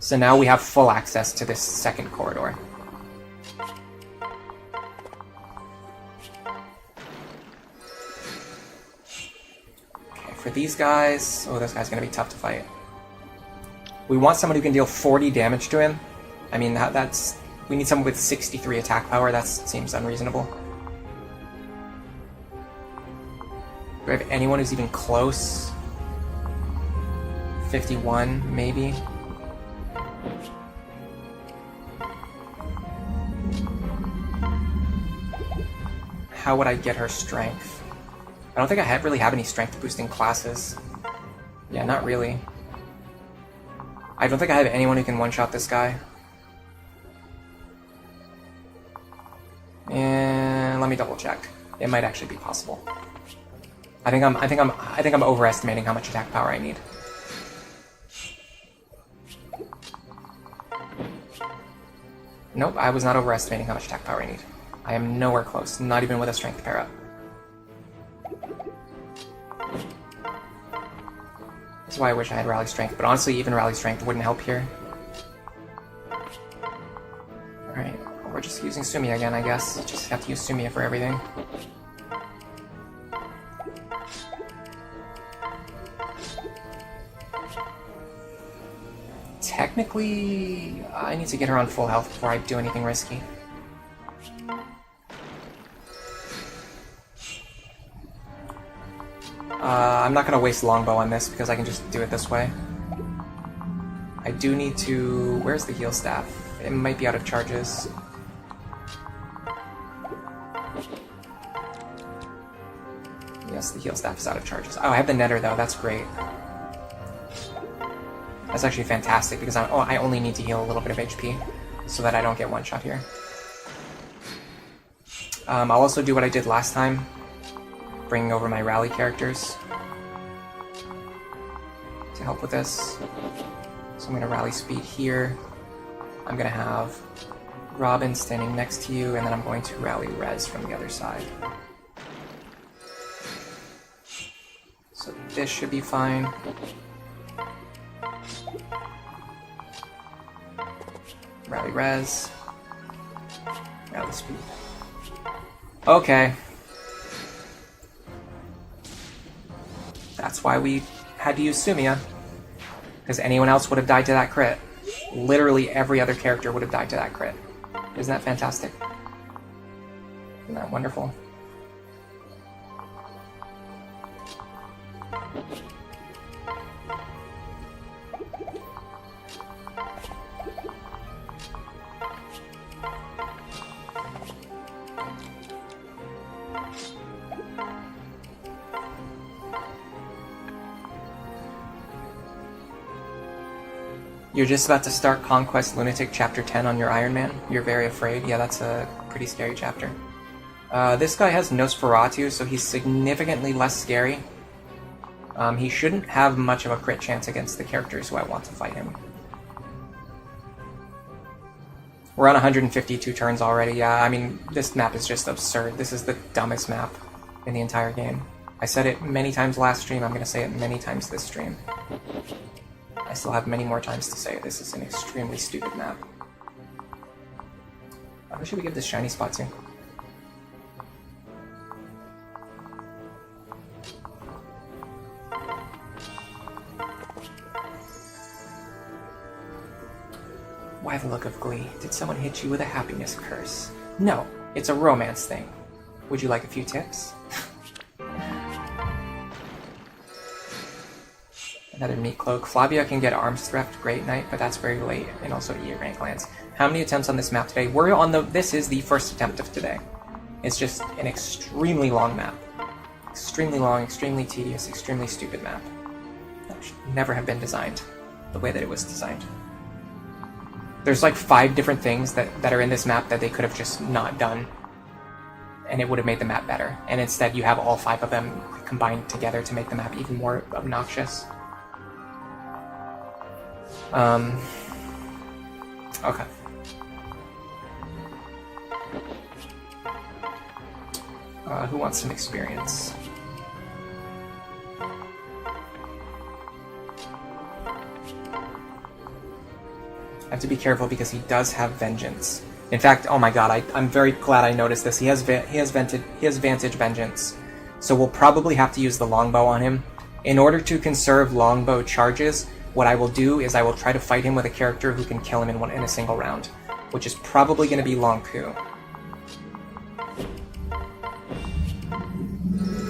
So now we have full access to this second corridor. Okay, for these guys... Oh, this guy's gonna be tough to fight. We want someone who can deal 40 damage to him. I mean, that's... We need someone with 63 attack power. That seems unreasonable. Do I have anyone who's even close? 51, maybe? How would I get her strength? I don't think I really have any strength boosting classes. Yeah, not really. I don't think I have anyone who can one-shot this guy. And let me double check. It might actually be possible. I think I'm overestimating how much attack power I need. Nope, I was not overestimating how much attack power I need. I am nowhere close, not even with a strength pair up. That's why I wish I had rally strength, but honestly, even rally strength wouldn't help here. Alright, we're just using Sumia again, I guess. Just have to use Sumia for everything. Technically, I need to get her on full health before I do anything risky. I'm not going to waste longbow on this because I can just do it this way. I do need to... Where's the heal staff? It might be out of charges. Yes, the heal staff is out of charges. Oh, I have the netter though, that's great. That's actually fantastic because I only need to heal a little bit of HP so that I don't get one shot here. I'll also do what I did last time, bringing over my rally characters to help with this. So I'm going to rally speed here. I'm going to have Robin standing next to you, and then I'm going to rally res from the other side. So this should be fine. Rally res. Rally speed. Okay. That's why we had to use Sumia. Because anyone else would have died to that crit. Literally every other character would have died to that crit. Isn't that fantastic? Isn't that wonderful? You're just about to start Conquest Lunatic Chapter 10 on your Iron Man. You're very afraid. Yeah, that's a pretty scary chapter. This guy has Nosferatu, so he's significantly less scary. He shouldn't have much of a crit chance against the characters who I want to fight him. We're on 152 turns already. Yeah, I mean, this map is just absurd. This is the dumbest map in the entire game. I said it many times last stream. I'm going to say it many times this stream. I still have many more times to say it. This is an extremely stupid map. Who should we give this shiny spot to? Why the look of glee? Did someone hit you with a happiness curse? No, it's a romance thing. Would you like a few tips? Another meat cloak. Flavia can get Armthrift Great Knight, but that's very late, and also E rank lands. How many attempts on this map today? We're on the... This is the first attempt of today. It's just an extremely long map. Extremely long, extremely tedious, extremely stupid map. That should never have been designed the way that it was designed. There's like 5 different things that are in this map that they could have just not done, and it would have made the map better. And instead you have all 5 of them combined together to make the map even more obnoxious. Okay. Who wants some experience? I have to be careful because he does have Vengeance. In fact, oh my god, I'm very glad I noticed this. He has Vantage Vengeance. So we'll probably have to use the longbow on him. In order to conserve longbow charges, what I will do is I will try to fight him with a character who can kill him in a single round, which is probably going to be Longku.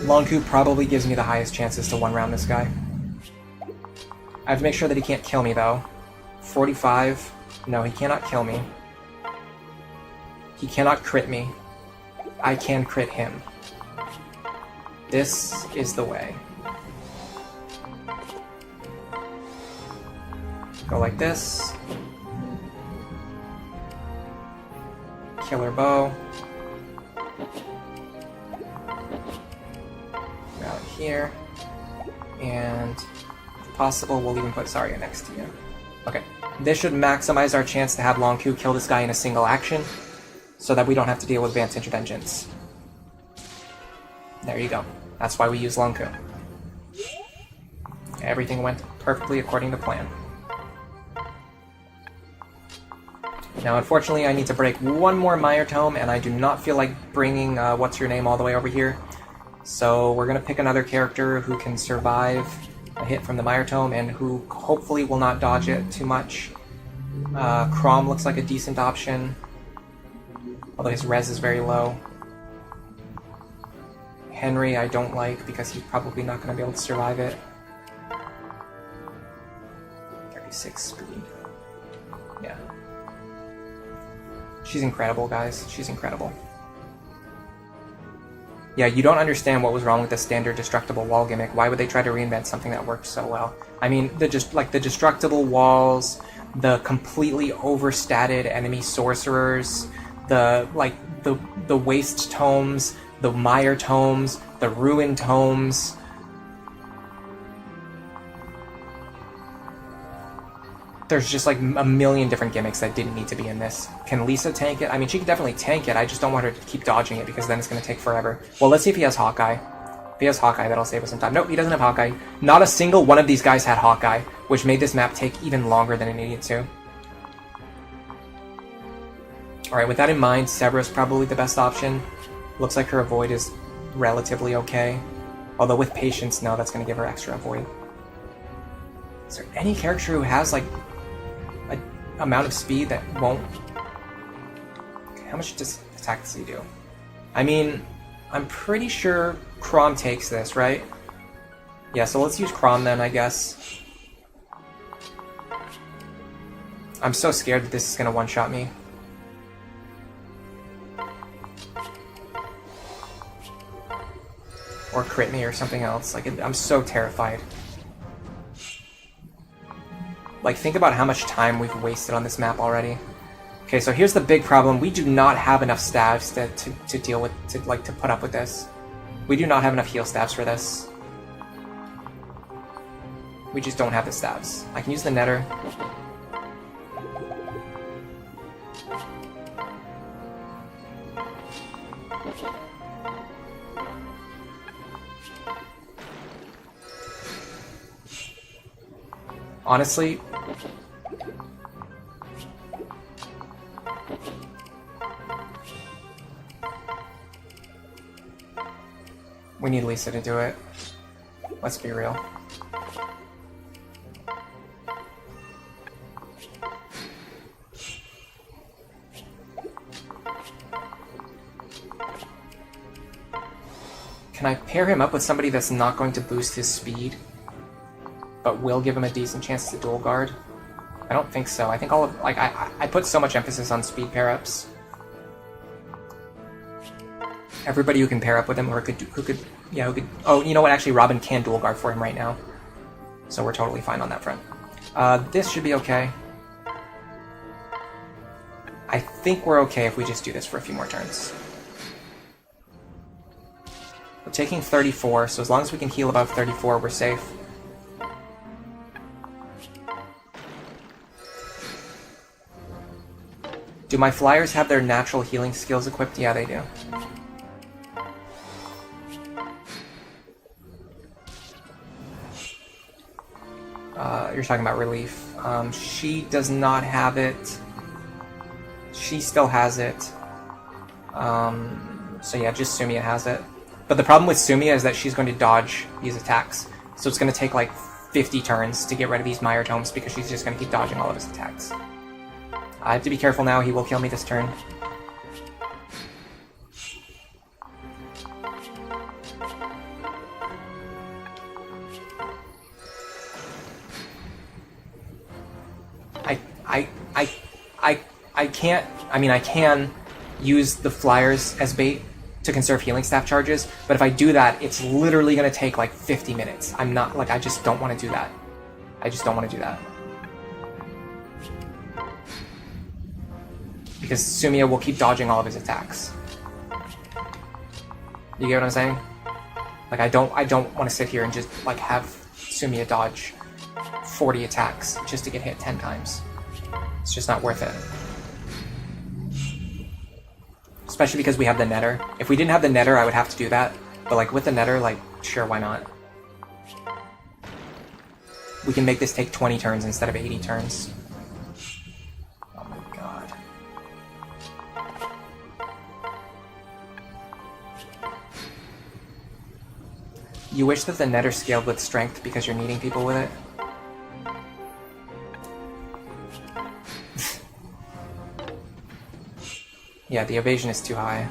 Longku probably gives me the highest chances to one-round this guy. I have to make sure that he can't kill me, though. 45. No, he cannot kill me. He cannot crit me. I can crit him. This is the way. Go like this. Killer bow. Rally here. And if possible, we'll even put Zarya next to you. Okay. This should maximize our chance to have Longku kill this guy in a single action, so that we don't have to deal with Vantage Vengeance. There you go. That's why we use Longku. Everything went perfectly according to plan. Now, unfortunately, I need to break one more Mire Tome, and I do not feel like bringing What's-Your-Name all the way over here. So we're going to pick another character who can survive a hit from the Mire Tome, and who hopefully will not dodge it too much. Chrom looks like a decent option, although his res is very low. Henry I don't like, because he's probably not going to be able to survive it. 6 speed. Yeah. She's incredible, guys. She's incredible. Yeah, you don't understand what was wrong with the standard destructible wall gimmick. Why would they try to reinvent something that worked so well? I mean, the destructible walls, the completely overstatted enemy sorcerers, the waste tomes, the Mire tomes, the ruin tomes. There's just like a million different gimmicks that didn't need to be in this. Can Lisa tank it? I mean, she can definitely tank it. I just don't want her to keep dodging it because then it's going to take forever. Well, let's see if he has Hawkeye. If he has Hawkeye, that'll save us some time. Nope, he doesn't have Hawkeye. Not a single one of these guys had Hawkeye, which made this map take even longer than it needed to. Alright, with that in mind, Severa's probably the best option. Looks like her Avoid is relatively okay. Although with Patience, no, that's going to give her extra Avoid. Is there any character who has, like, an amount of speed that won't... Okay, how much attack does he do? I mean, I'm pretty sure Chrom takes this, right? Yeah, so let's use Chrom then, I guess. I'm so scared that this is going to one-shot me. Or crit me or something else. Like, I'm so terrified. Like, think about how much time we've wasted on this map already. Okay, so here's the big problem. We do not have enough staves to deal with, to put up with this. We do not have enough heal staves for this. We just don't have the staves. I can use the Netter. Honestly, we need Lisa to do it. Let's be real. Can I pair him up with somebody that's not going to boost his speed, but will give him a decent chance to dual guard? I don't think so. I think all of, like, I put so much emphasis on speed pair-ups. Everybody who can pair up with him, or who could, oh, you know what, actually, Robin can dual guard for him right now. So we're totally fine on that front. This should be okay. I think we're okay if we just do this for a few more turns. We're taking 34, so as long as we can heal above 34, we're safe. Do my flyers have their natural healing skills equipped? Yeah, they do. You're talking about relief. She does not have it. She still has it. So yeah, just Sumia has it. But the problem with Sumia is that she's going to dodge these attacks. So it's going to take like 50 turns to get rid of these Mire Tomes because she's just going to keep dodging all of his attacks. I have to be careful now, he will kill me this turn. I can't, I mean, I can use the flyers as bait to conserve healing staff charges, but if I do that, it's literally going to take like 50 minutes. I'm not, like, I just don't want to do that. I just don't want to do that. Because Sumia will keep dodging all of his attacks. You get what I'm saying? Like, I don't want to sit here and just, like, have Sumia dodge 40 attacks just to get hit 10 times. It's just not worth it. Especially because we have the Netter. If we didn't have the Netter, I would have to do that. But, like, with the Netter, like, sure, why not? We can make this take 20 turns instead of 80 turns. Oh my god. You wish that the Netter scaled with strength because you're needing people with it? Yeah, the evasion is too high.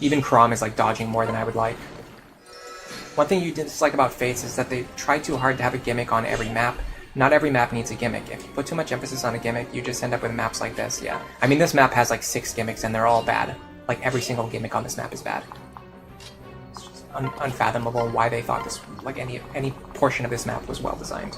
Even Chrom is like dodging more than I would like. One thing you dislike about Fates is that they try too hard to have a gimmick on every map. Not every map needs a gimmick. If you put too much emphasis on a gimmick, you just end up with maps like this, yeah. I mean, this map has like 6 gimmicks and they're all bad. Like, every single gimmick on this map is bad. It's just unfathomable why they thought this, like, any portion of this map was well designed.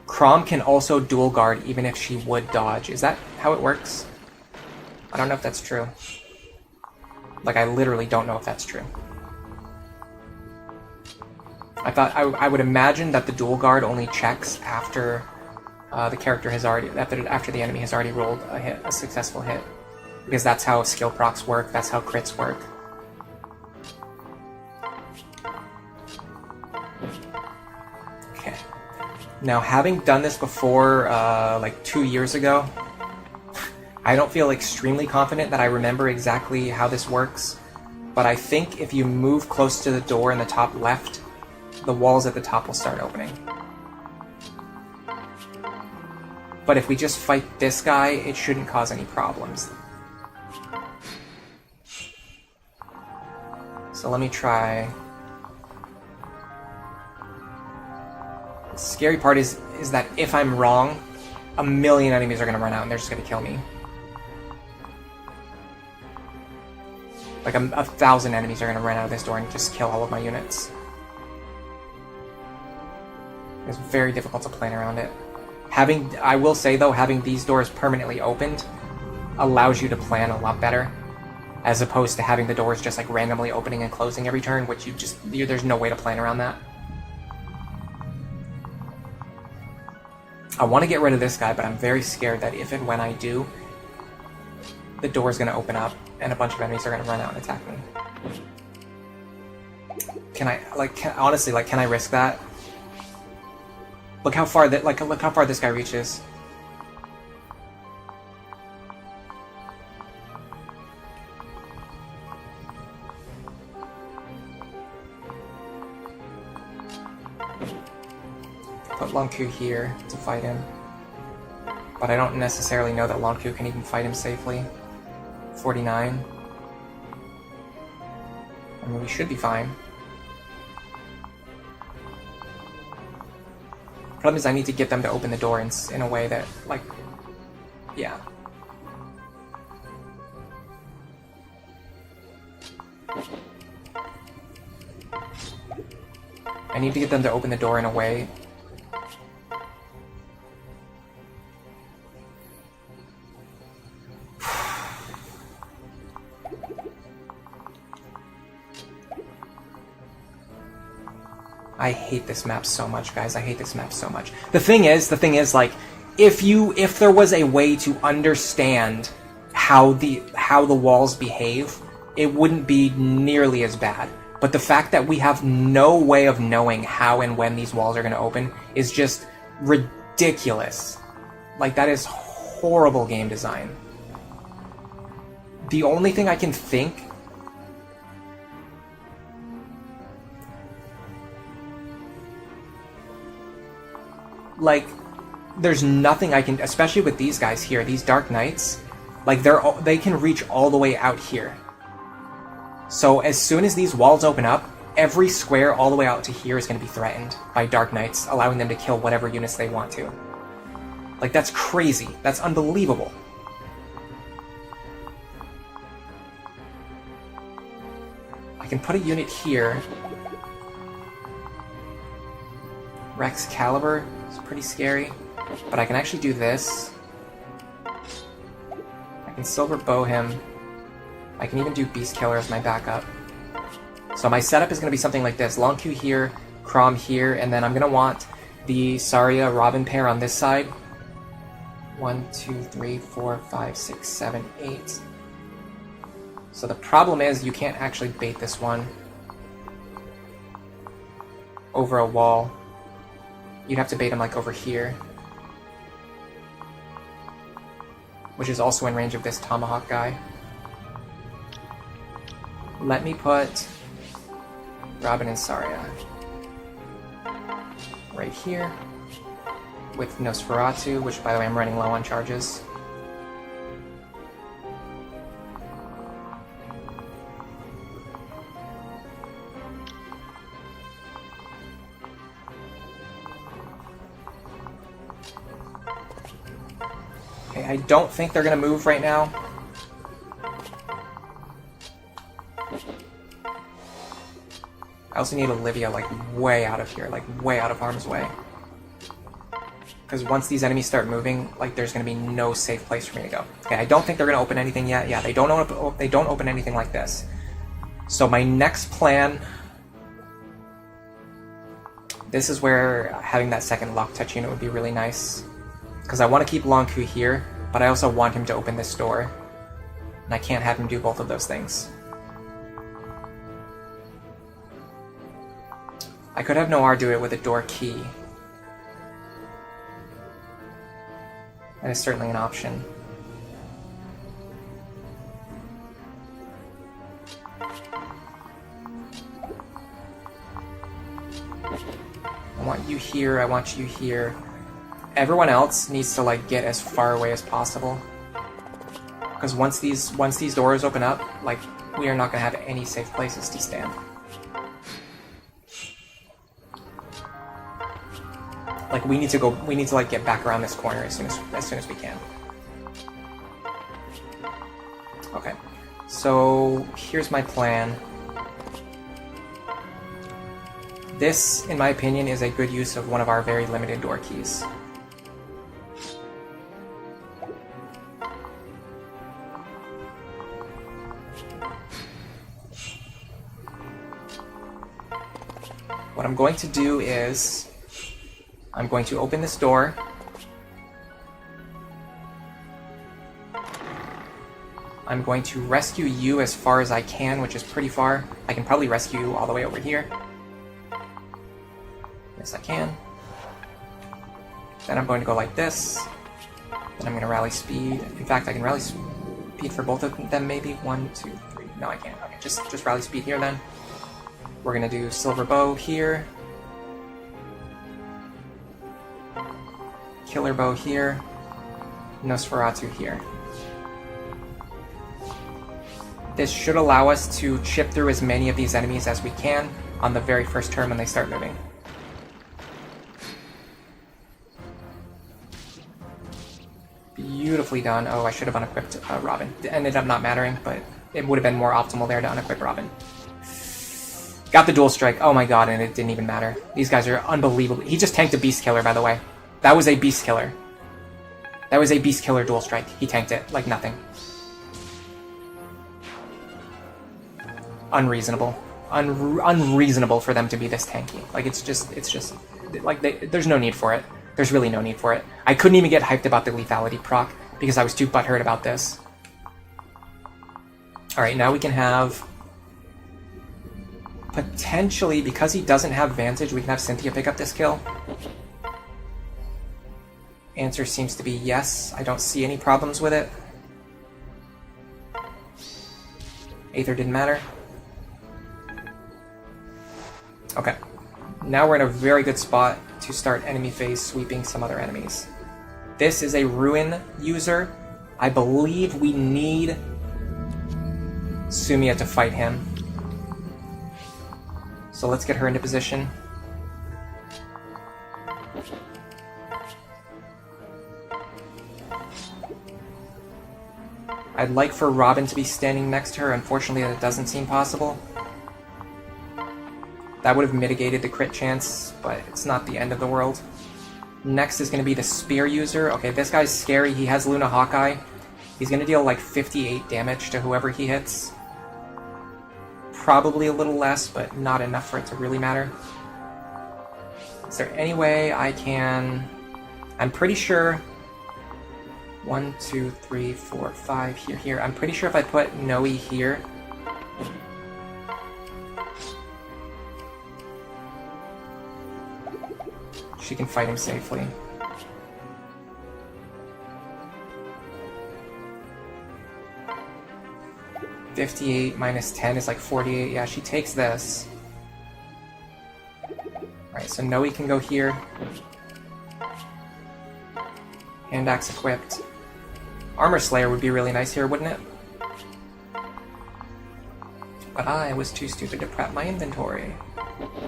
Chrom can also dual guard even if she would dodge. Is that how it works? I don't know if that's true. Like, I literally don't know if that's true. I thought I would imagine that the dual guard only checks after the character has already after the enemy has already rolled a successful hit, because that's how skill procs work. That's how crits work. Okay. Now, having done this before, like 2 years ago, I don't feel extremely confident that I remember exactly how this works, but I think if you move close to the door in the top left, the walls at the top will start opening. But if we just fight this guy, it shouldn't cause any problems. So let me try. The scary part is that if I'm wrong, a million enemies are going to run out and they're just going to kill me. Like 1,000 enemies are going to run out of this door and just kill all of my units. It's very difficult to plan around it. I will say though, having these doors permanently opened allows you to plan a lot better, as opposed to having the doors just like randomly opening and closing every turn, which there's no way to plan around that. I want to get rid of this guy, but I'm very scared that if and when I do, the door is going to open up and a bunch of enemies are going to run out and attack me. Honestly, can I risk that? Look how far look how far this guy reaches. Put Lonku here to fight him. But I don't necessarily know that Lonku can even fight him safely. 49. I mean, we should be fine. Problem is I need to get them to open the door in a way that, like, yeah. I need to get them to open the door in a way I hate this map so much, guys. I hate this map so much. The thing is, like, if there was a way to understand how the walls behave, it wouldn't be nearly as bad. But the fact that we have no way of knowing how and when these walls are going to open is just ridiculous. Like, that is horrible game design. The only thing I can think... Like, there's nothing I can... Especially with these guys here, these Dark Knights, like, they can reach all the way out here. So as soon as these walls open up, every square all the way out to here is going to be threatened by Dark Knights, allowing them to kill whatever units they want to. Like, that's crazy. That's unbelievable. I can put a unit here. Rex Caliber is pretty scary, but I can actually do this. I can Silver Bow him. I can even do Beast Killer as my backup. So my setup is going to be something like this. Lonku here, Chrom here, and then I'm going to want the Saria Robin pair on this side. 1, 2, 3, 4, 5, 6, 7, 8. So the problem is you can't actually bait this one over a wall. You'd have to bait him like over here, which is also in range of this Tomahawk guy. Let me put Robin and Saria right here. with Nosferatu, which, by the way, I'm running low on charges. Okay, I don't think they're going to move right now. I also need Olivia, like, way out of here, like, way out of harm's way. Because once these enemies start moving, like, there's going to be no safe place for me to go. Okay, I don't think they're going to open anything yet. Yeah, they don't open anything like this. So my next plan... This is where having that second lock touch unit would be really nice. Because I want to keep Lonku here, but I also want him to open this door. And I can't have him do both of those things. I could have Noir do it with a door key. That is certainly an option. I want you here, I want you here. Everyone else needs to, like, get as far away as possible. Because once these doors open up, like, we are not going to have any safe places to stand. Like, we need to like get back around this corner as soon as we can. Okay, so here's my plan. This, in my opinion, is a good use of one of our very limited door keys. What I'm going to do is... I'm going to open this door. I'm going to rescue you as far as I can, which is pretty far. I can probably rescue you all the way over here. Yes, I can. Then I'm going to go like this. Then I'm going to rally speed. In fact, I can rally speed for both of them, maybe. 1, 2, 3. No, I can't. Okay, just rally speed here then. We're going to do Silver Bow here. Killer Bow here, Nosferatu here. This should allow us to chip through as many of these enemies as we can on the very first turn when they start moving. Beautifully done. Oh, I should have unequipped Robin. It ended up not mattering, but it would have been more optimal there to unequip Robin. Got the dual strike. Oh my god, and it didn't even matter. These guys are unbelievable. He just tanked a Beast Killer, by the way. That was a Beast Killer. That was a Beast Killer dual strike. He tanked it like nothing. Unreasonable. Unreasonable for them to be this tanky. Like, it's just, like, there's no need for it. There's really no need for it. I couldn't even get hyped about the lethality proc because I was too butthurt about this. Alright, now we can have... Potentially, because he doesn't have Vantage, we can have Cynthia pick up this kill. Answer seems to be yes. I don't see any problems with it. Aether didn't matter. Okay. Now we're in a very good spot to start enemy phase sweeping some other enemies. This is a Ruin user. I believe we need Sumia to fight him. So let's get her into position. I'd like for Robin to be standing next to her. Unfortunately, that doesn't seem possible. That would have mitigated the crit chance, but it's not the end of the world. Next is going to be the Spear user. Okay, this guy's scary. He has Luna Hawkeye. He's going to deal like 58 damage to whoever he hits. Probably a little less, but not enough for it to really matter. Is there any way I can... I'm pretty sure... 1, 2, 3, 4, 5, here. I'm pretty sure if I put Noe here... she can fight him safely. $58 minus 10 is like 48. Yeah, she takes this. Alright, so Noe can go here. Hand axe equipped. Armor Slayer would be really nice here, wouldn't it? But I was too stupid to prep my inventory.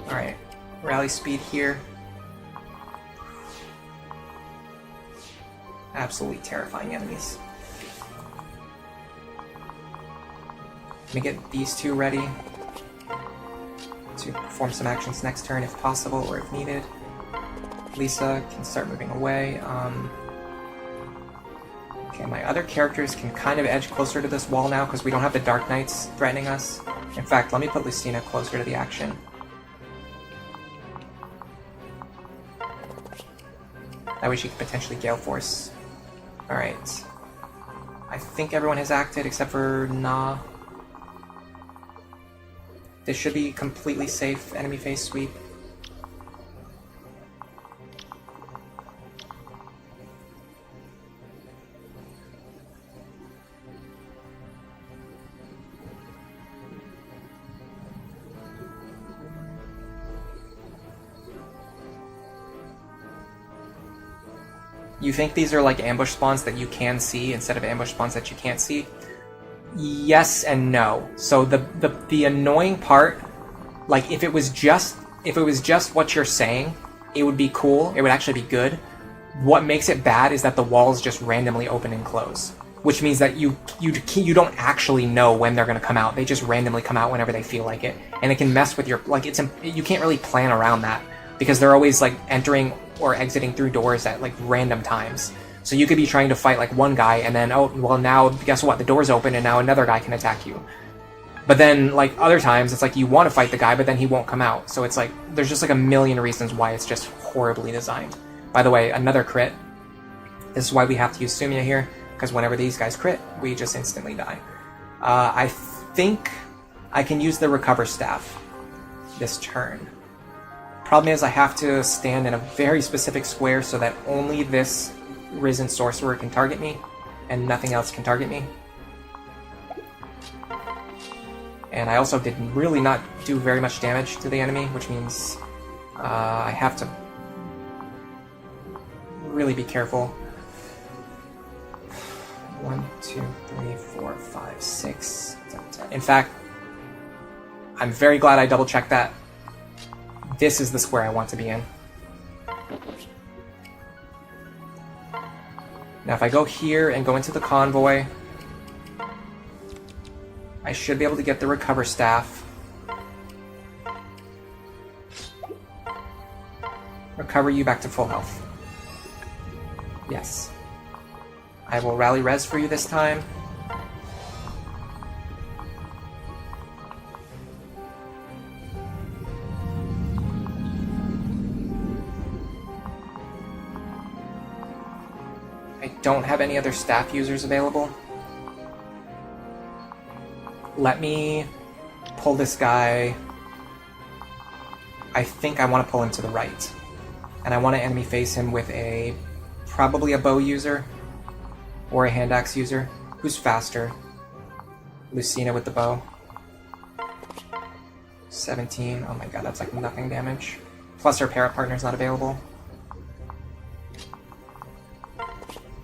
Alright, rally speed here. Absolutely terrifying enemies. Let me get these two ready to perform some actions next turn if possible or if needed. Lisa can start moving away. Okay, my other characters can kind of edge closer to this wall now because we don't have the Dark Knights threatening us. In fact, let me put Lucina closer to the action. That way she could potentially Gale Force. Alright. I think everyone has acted except for Na. This should be completely safe enemy face sweep. You think these are like ambush spawns that you can see instead of ambush spawns that you can't see? Yes and no. So the annoying part, like if it was just what you're saying, it would be cool. It would actually be good. What makes it bad is that the walls just randomly open and close, which means that you don't actually know when they're going to come out. They just randomly come out whenever they feel like it, and it can mess with your you can't really plan around that because they're always like entering or exiting through doors at like random times. So you could be trying to fight like one guy and then, oh, well now guess what? The door's open and now another guy can attack you. But then like other times it's like you want to fight the guy but then he won't come out. So it's like there's just like a million reasons why it's just horribly designed. By the way, another crit. This is why we have to use Sumia here, because whenever these guys crit, we just instantly die. I think I can use the Recover Staff this turn. Problem is I have to stand in a very specific square so that only this Risen Sorcerer can target me, and nothing else can target me. And I also did really not do very much damage to the enemy, which means I have to really be careful. 1, 2, 3, 4, 5, 6, 7, 10. In fact, I'm very glad I double-checked that. This is the square I want to be in. Now if I go here and go into the convoy, I should be able to get the Recover Staff. Recover you back to full health. Yes. I will rally res for you this time. I don't have any other staff users available. Let me pull this guy. I think I want to pull him to the right. And I want to enemy face him with probably a bow user or a hand axe user. Who's faster? Lucina with the bow. 17. Oh my god, that's like nothing damage. Plus her para partner's not available.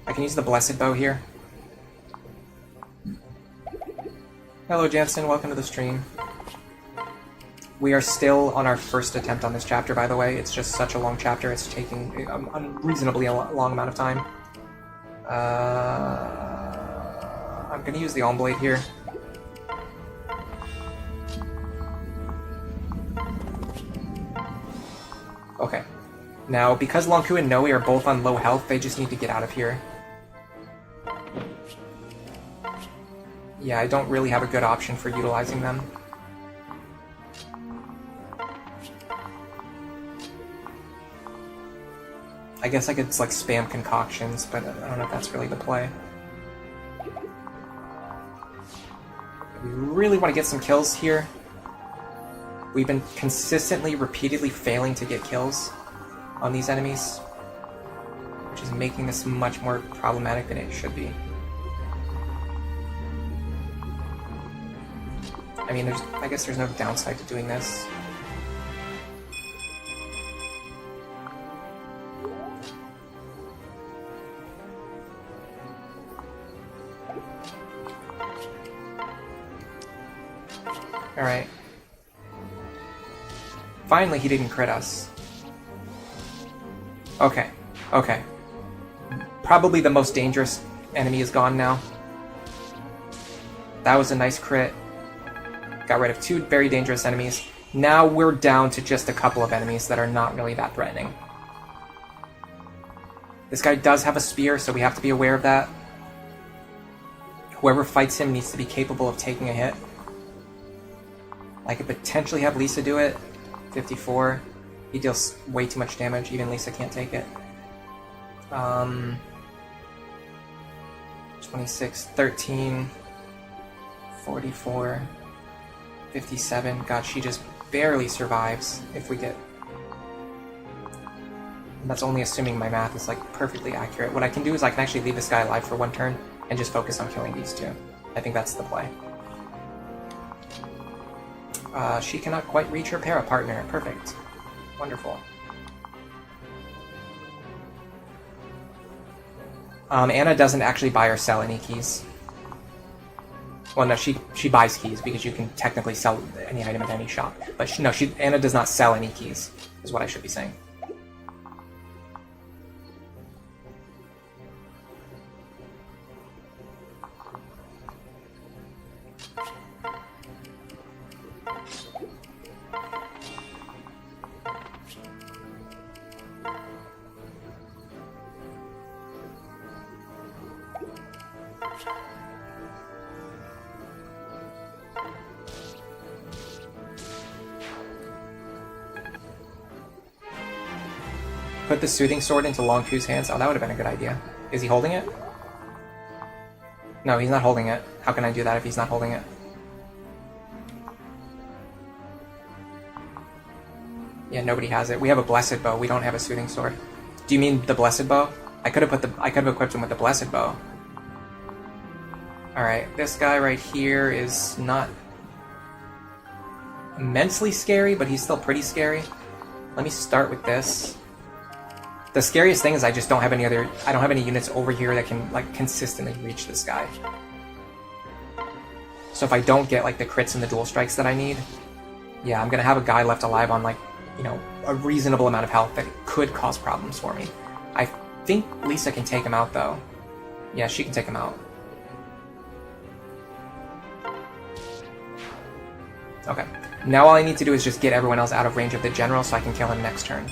I can use the Blessed Bow here. Hello Jansen, welcome to the stream. We are still on our first attempt on this chapter, by the way. It's just such a long chapter, it's taking unreasonably a long amount of time. I'm going to use the Alm Blade here. Okay. Now, because Lonku and Noe are both on low health, they just need to get out of here. Yeah, I don't really have a good option for utilizing them. I guess I could like spam concoctions, but I don't know if that's really the play. We really want to get some kills here. We've been consistently, repeatedly failing to get kills on these enemies, which is making this much more problematic than it should be. I mean, I guess there's no downside to doing this. Alright. Finally, he didn't crit us. Okay. Okay. Probably the most dangerous enemy is gone now. That was a nice crit. Got rid of 2 very dangerous enemies. Now we're down to just a couple of enemies that are not really that threatening. This guy does have a spear, so we have to be aware of that. Whoever fights him needs to be capable of taking a hit. I could potentially have Lisa do it. 54. He deals way too much damage. Even Lisa can't take it. 26, 13, 44, 57. God, she just barely survives if we get... And that's only assuming my math is like perfectly accurate. What I can do is I can actually leave this guy alive for 1 turn and just focus on killing these 2. I think that's the play. She cannot quite reach her para-partner. Perfect. Wonderful. Anna doesn't actually buy or sell any keys. Well, no, she buys keys because you can technically sell any item at any shop. But Anna does not sell any keys, is what I should be saying. Put the soothing sword into Long Chu's hands. Oh, that would have been a good idea. Is he holding it? No, he's not holding it. How can I do that if he's not holding it? Yeah, nobody has it. We have a blessed bow. We don't have a soothing sword. Do you mean the blessed bow? I could have equipped him with the blessed bow. Alright, this guy right here is not immensely scary, but he's still pretty scary. Let me start with this. The scariest thing is I just don't have any units over here that can like consistently reach this guy. So if I don't get like the crits and the dual strikes that I need, yeah, I'm gonna have a guy left alive on like, you know, a reasonable amount of health that could cause problems for me. I think Lisa can take him out though. Yeah, she can take him out. Okay. Now all I need to do is just get everyone else out of range of the general so I can kill him next turn.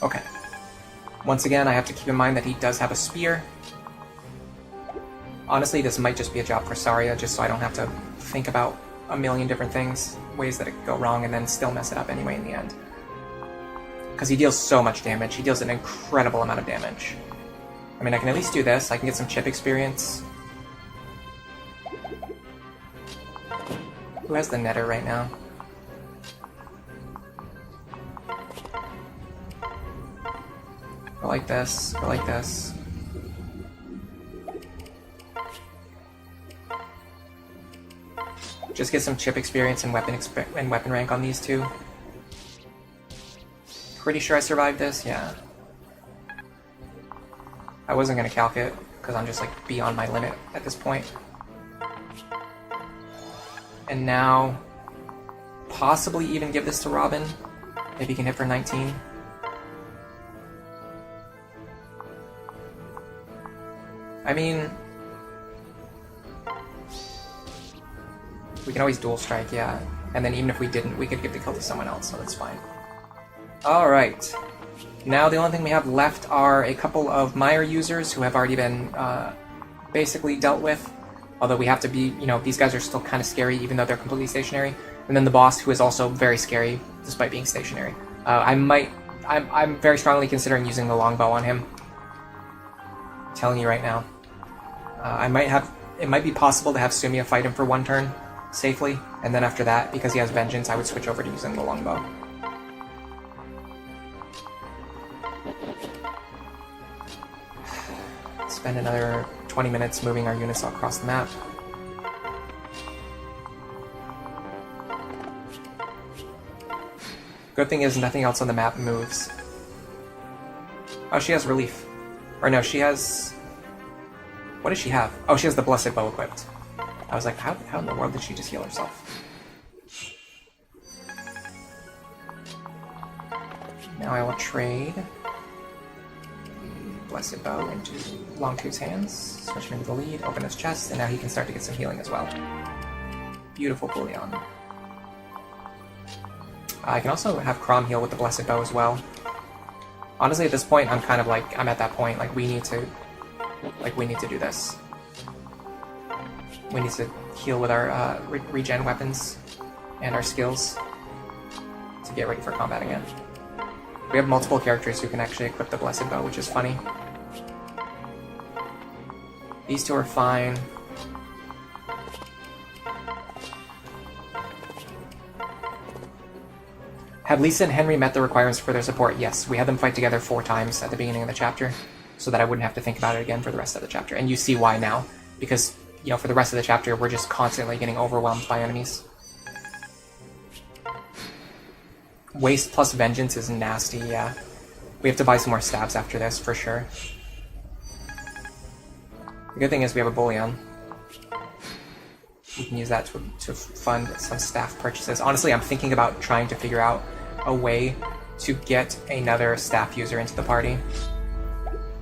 Okay. Once again, I have to keep in mind that he does have a spear. Honestly, this might just be a job for Saria, just so I don't have to think about a million different things, ways that it could go wrong, and then still mess it up anyway in the end. Because he deals so much damage. He deals an incredible amount of damage. I mean, I can at least do this. I can get some chip experience. Who has the netter right now? Go like this, go like this. Just get some chip experience and weapon rank on these 2. Pretty sure I survived this, yeah. I wasn't gonna calc it, because I'm just like beyond my limit at this point. And now, possibly even give this to Robin. Maybe he can hit for 19. I mean, we can always dual strike, yeah. And then even if we didn't, we could give the kill to someone else, so that's fine. Alright. Now the only thing we have left are a couple of Mire users who have already been basically dealt with. Although we have to be, you know, these guys are still kind of scary even though they're completely stationary. And then the boss, who is also very scary despite being stationary. I'm very strongly considering using the longbow on him. I'm telling you right now. It might be possible to have Sumia fight him for 1 turn safely, and then after that, because he has Vengeance, I would switch over to using the longbow. spend another 20 minutes moving our units all across the map. Good thing is nothing else on the map moves. Oh, she has relief. Or no, she has... What does she have? Oh, she has the Blessed Bow equipped. I was like, how in the world did she just heal herself? Now I will trade the Blessed Bow into Longtooth's hands, switch him into the lead, open his chest, and now he can start to get some healing as well. Beautiful bullion. I can also have Crom heal with the Blessed Bow as well. Honestly, at this point, I'm kind of like, I'm at that point, like, we need to do this. We need to heal with our regen weapons and our skills to get ready for combat again. We have multiple characters who can actually equip the Blessed Bow, which is funny. These two are fine. Have Lisa and Henry met the requirements for their support? Yes, we had them fight together 4 times at the beginning of the chapter, so that I wouldn't have to think about it again for the rest of the chapter. And you see why now, because, you know, for the rest of the chapter, we're just constantly getting overwhelmed by enemies. Waste plus Vengeance is nasty, yeah. We have to buy some more staves after this, for sure. The good thing is we have a bullion. We can use that to fund some staff purchases. Honestly, I'm thinking about trying to figure out a way to get another staff user into the party,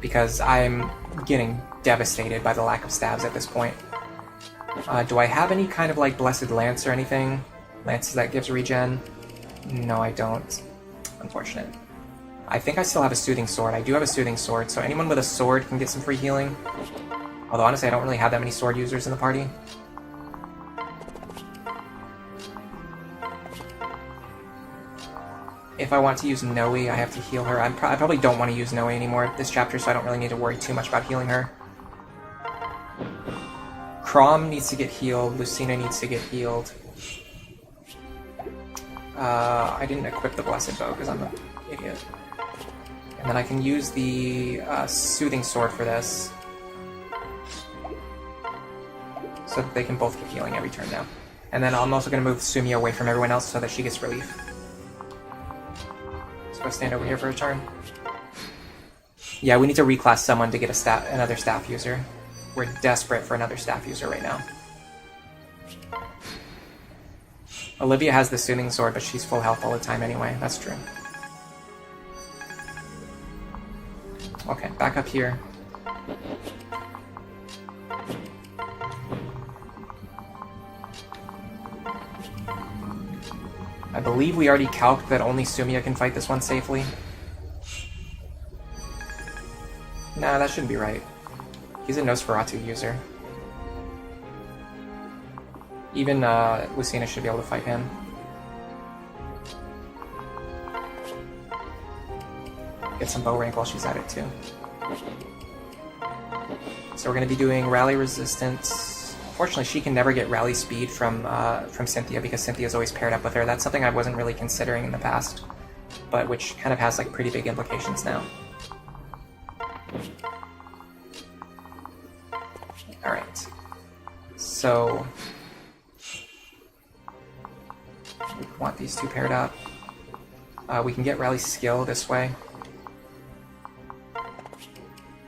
because I'm getting devastated by the lack of staves at this point. Do I have any kind of like Blessed Lance or anything? Lances that gives regen? No, I don't. Unfortunate. I think I still have a Soothing Sword. I do have a Soothing Sword, so anyone with a sword can get some free healing. Although honestly, I don't really have that many sword users in the party. If I want to use Noe, I have to heal her. I probably don't want to use Noe anymore this chapter, so I don't really need to worry too much about healing her. Crom needs to get healed. Lucina needs to get healed. I didn't equip the Blessed Bow because I'm an idiot. And then I can use the Soothing Sword for this, so that they can both get healing every turn now. And then I'm also going to move Sumia away from everyone else so that she gets relief. Go stand over here for a turn. Yeah, we need to reclass someone to get another staff user. We're desperate for another staff user right now. Olivia has the Soothing Sword, but she's full health all the time anyway. That's true. Okay, back up here. I believe we already calced that only Sumia can fight this one safely. Nah, that shouldn't be right. He's a Nosferatu user. Even Lucina should be able to fight him. Get some bow rank while she's at it too. So we're going to be doing Rally Resistance. Fortunately, she can never get rally speed from Cynthia because Cynthia's always paired up with her. That's something I wasn't really considering in the past, but which kind of has like pretty big implications now. Alright. So we want these two paired up. We can get rally skill this way.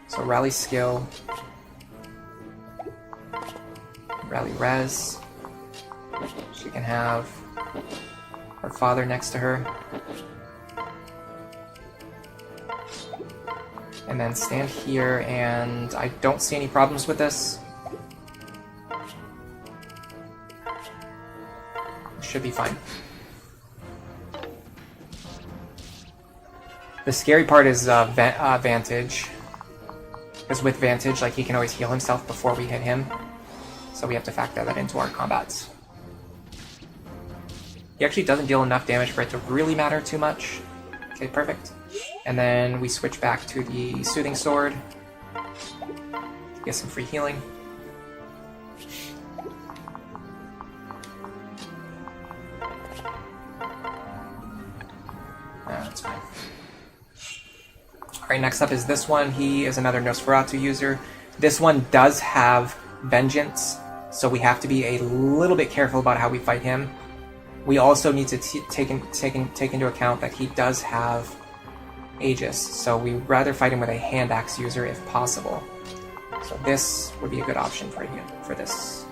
So rally skill. Rally res. She can have her father next to her. And then stand here, and I don't see any problems with this. Should be fine. The scary part is Vantage. Because with Vantage, like, he can always heal himself before we hit him. So we have to factor that into our combats. He actually doesn't deal enough damage for it to really matter too much. Okay, perfect. And then we switch back to the Soothing Sword. Get some free healing. That's fine. Alright, next up is this one. He is another Nosferatu user. This one does have Vengeance, so we have to be a little bit careful about how we fight him. We also need to take into account that he does have Aegis, so we'd rather fight him with a hand axe user if possible. So this would be a good option for you for this.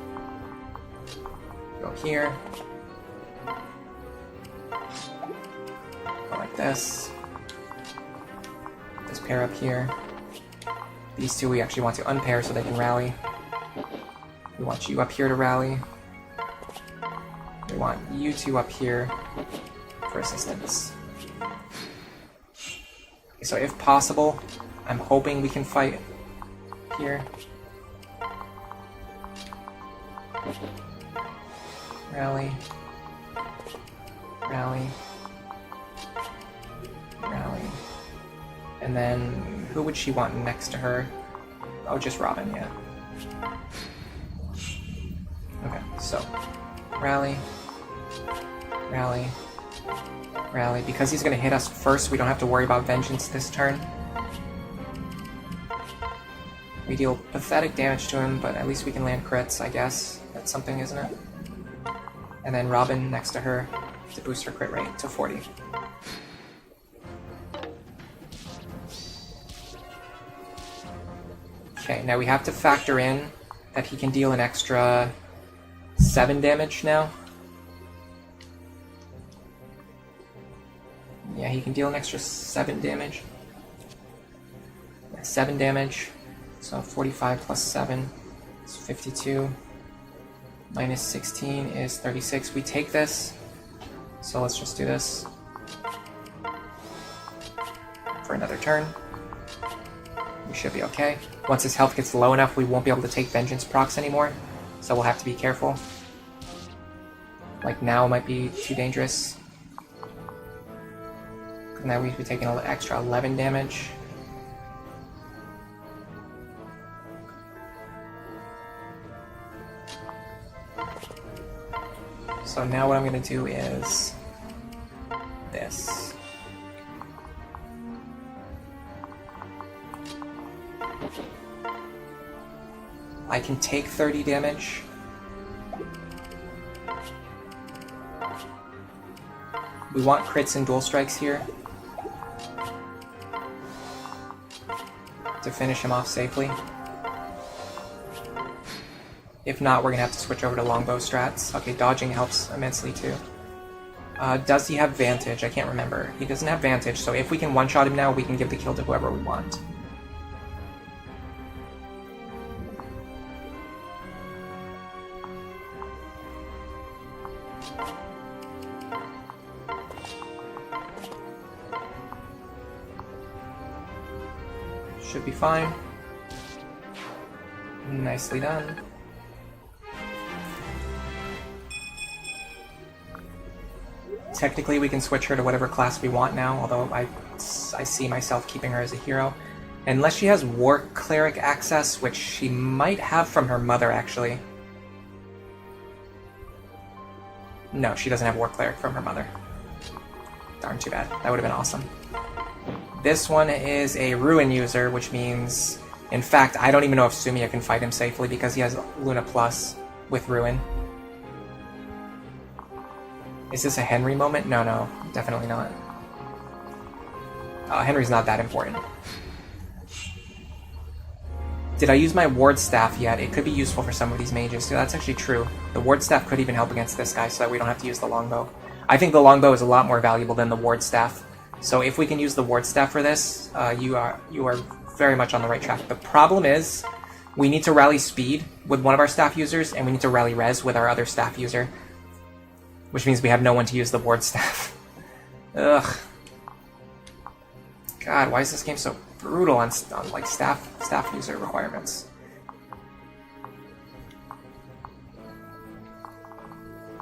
Go here. Go like this. This pair up here. These two we actually want to unpair so they can rally. We want you up here to rally. We want you two up here for assistance. Okay, so if possible, I'm hoping we can fight here. Rally. Rally. Rally. And then, who would she want next to her? Oh, just Robin, yeah. Okay, so, rally. Rally. Rally. Because he's going to hit us first, we don't have to worry about Vengeance this turn. We deal pathetic damage to him, but at least we can land crits, I guess. That's something, isn't it? And then Robin next to her to boost her crit rate to 40. Okay, now we have to factor in that he can deal an extra 7 damage now. Yeah, he can deal an extra 7 damage. 7 damage. So 45 plus 7 is 52. Minus 16 is 36. We take this. So let's just do this for another turn. We should be okay. Once his health gets low enough, we won't be able to take Vengeance procs anymore. So we'll have to be careful. Like now might be too dangerous. Now we'd be taking an extra 11 damage. So now what I'm going to do is this. I can take 30 damage. We want crits and dual strikes here to finish him off safely. If not, we're going to have to switch over to longbow strats. Okay, dodging helps immensely too. Does he have Vantage? I can't remember. He doesn't have Vantage, so if we can one-shot him now, we can give the kill to whoever we want. Should be fine. Nicely done. Technically, we can switch her to whatever class we want now, although I see myself keeping her as a hero. Unless she has War Cleric access, which she might have from her mother, actually. No, she doesn't have War Cleric from her mother. Darn, too bad. That would have been awesome. This one is a Ruin user, which means... In fact, I don't even know if Sumiya can fight him safely because he has Luna Plus with Ruin. Is this a Henry moment? No, definitely not. Henry's not that important. Did I use my Ward Staff yet? It could be useful for some of these mages. So that's actually true. The Ward Staff could even help against this guy so that we don't have to use the Longbow. I think the Longbow is a lot more valuable than the Ward Staff. So if we can use the Ward Staff for this, you are very much on the right track. The problem is, we need to rally speed with one of our staff users, and we need to rally res with our other staff user. Which means we have no one to use the Ward Staff. Ugh. God, why is this game so brutal on like staff user requirements?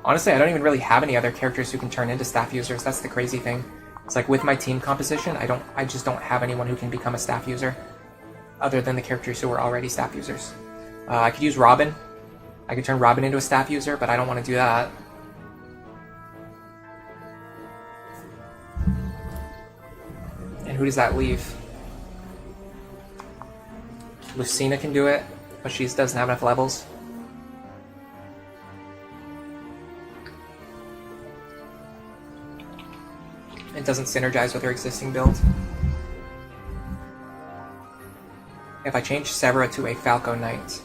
Honestly, I don't even really have any other characters who can turn into staff users. That's the crazy thing. It's like with my team composition, I just don't have anyone who can become a staff user other than the characters who are already staff users. I could use Robin. I could turn Robin into a staff user, but I don't want to do that. And who does that leave? Lucina can do it, but she doesn't have enough levels. It doesn't synergize with her existing build. If I change Severa to a Falco Knight...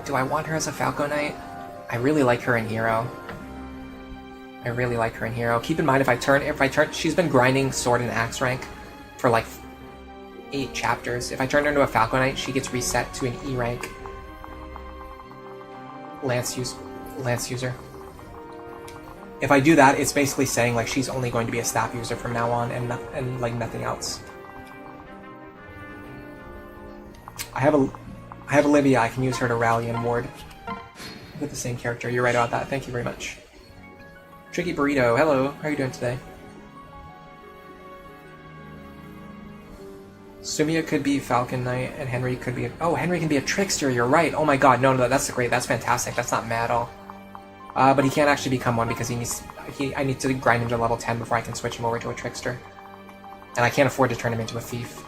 do I want her as a Falco Knight? I really like her in Hero. I really like her in Hero. Keep in mind, if I turn, she's been grinding Sword and Axe rank for like 8 chapters. If I turn her into a Falco Knight, she gets reset to an E rank Lance user. If I do that, it's basically saying like she's only going to be a staff user from now on, and like nothing else. I have Olivia. I can use her to rally and ward with the same character. You're right about that. Thank you very much. Tricky Burrito, hello. How are you doing today? Sumia could be Falcon Knight, and Henry could be... Oh, Henry can be a Trickster, you're right. Oh my god, no, that's great. That's fantastic. That's not mad at all. But he can't actually become one because I need to grind him to level 10 before I can switch him over to a Trickster. And I can't afford to turn him into a Thief.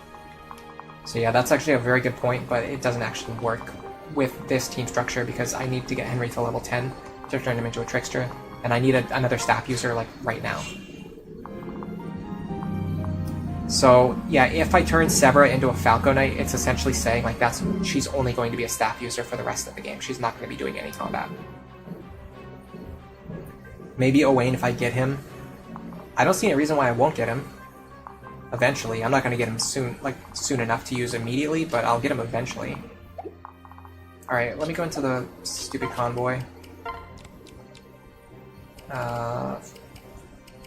So yeah, that's actually a very good point, but it doesn't actually work with this team structure because I need to get Henry to level 10 to turn him into a Trickster, and I need another staff user like right now. So yeah, if I turn Severa into a Falco Knight, it's essentially saying like she's only going to be a staff user for the rest of the game. She's not going to be doing any combat. Maybe Owain if I get him. I don't see any reason why I won't get him. Eventually. I'm not going to get him soon enough to use immediately, but I'll get him eventually. Alright, let me go into the stupid convoy.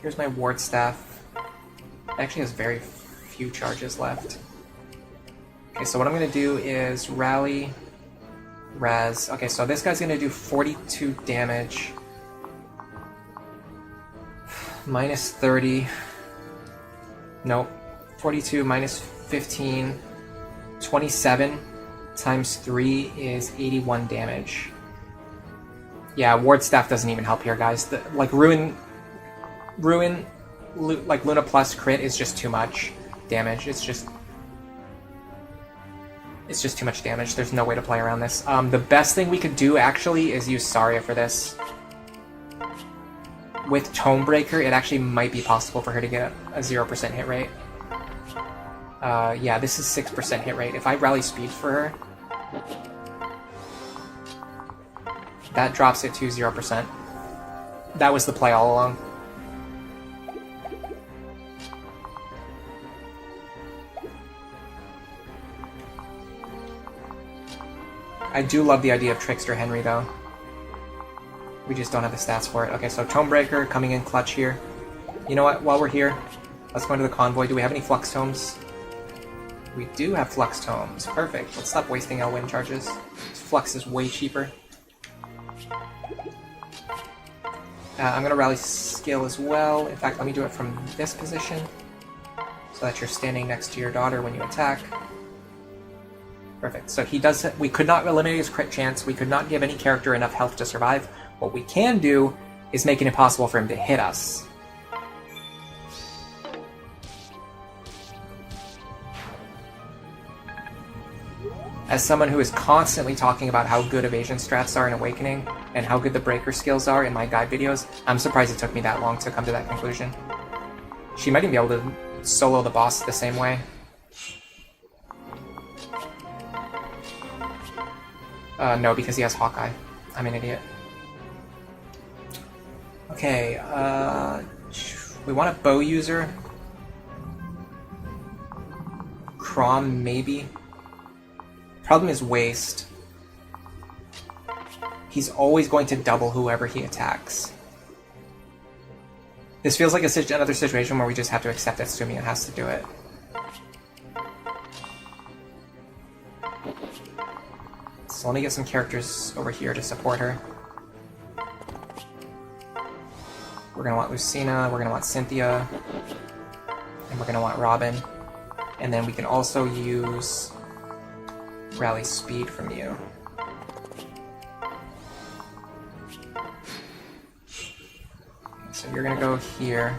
Here's my ward staff. It actually has very few charges left. Okay, so what I'm going to do is rally, res. Okay, so this guy's going to do 42 damage. Minus 30. Nope. 42 minus 15. 27 times 3 is 81 damage. Yeah, ward staff doesn't even help here, guys. Like Ruin, like Luna plus crit is just too much damage. It's just too much damage. There's no way to play around this. The best thing we could do actually is use Saria for this. With Tomebreaker, it actually might be possible for her to get a 0% hit rate. Yeah, this is 6% hit rate. If I rally speed for her, that drops it to 0%. That was the play all along. I do love the idea of Trickster Henry, though. We just don't have the stats for it. Okay, so Tomebreaker coming in clutch here. You know what? While we're here, let's go into the convoy. Do we have any Flux Tomes? We do have Flux Tomes. Perfect. Let's stop wasting our wind charges. Flux is way cheaper. I'm going to rally skill as well. In fact, let me do it from this position so that you're standing next to your daughter when you attack. Perfect. So he does. We could not eliminate his crit chance. We could not give any character enough health to survive. What we can do is make it impossible for him to hit us. As someone who is constantly talking about how good evasion strats are in Awakening and how good the breaker skills are in my guide videos, I'm surprised it took me that long to come to that conclusion. She might even be able to solo the boss the same way. No, because he has Hawkeye. I'm an idiot. Okay, we want a bow user. Crom, maybe. Problem is waste. He's always going to double whoever he attacks. This feels like another situation where we just have to accept that Sumia has to do it. So let me get some characters over here to support her. We're going to want Lucina, we're going to want Cynthia, and we're going to want Robin. And then we can also use rally speed from you. So you're going to go here.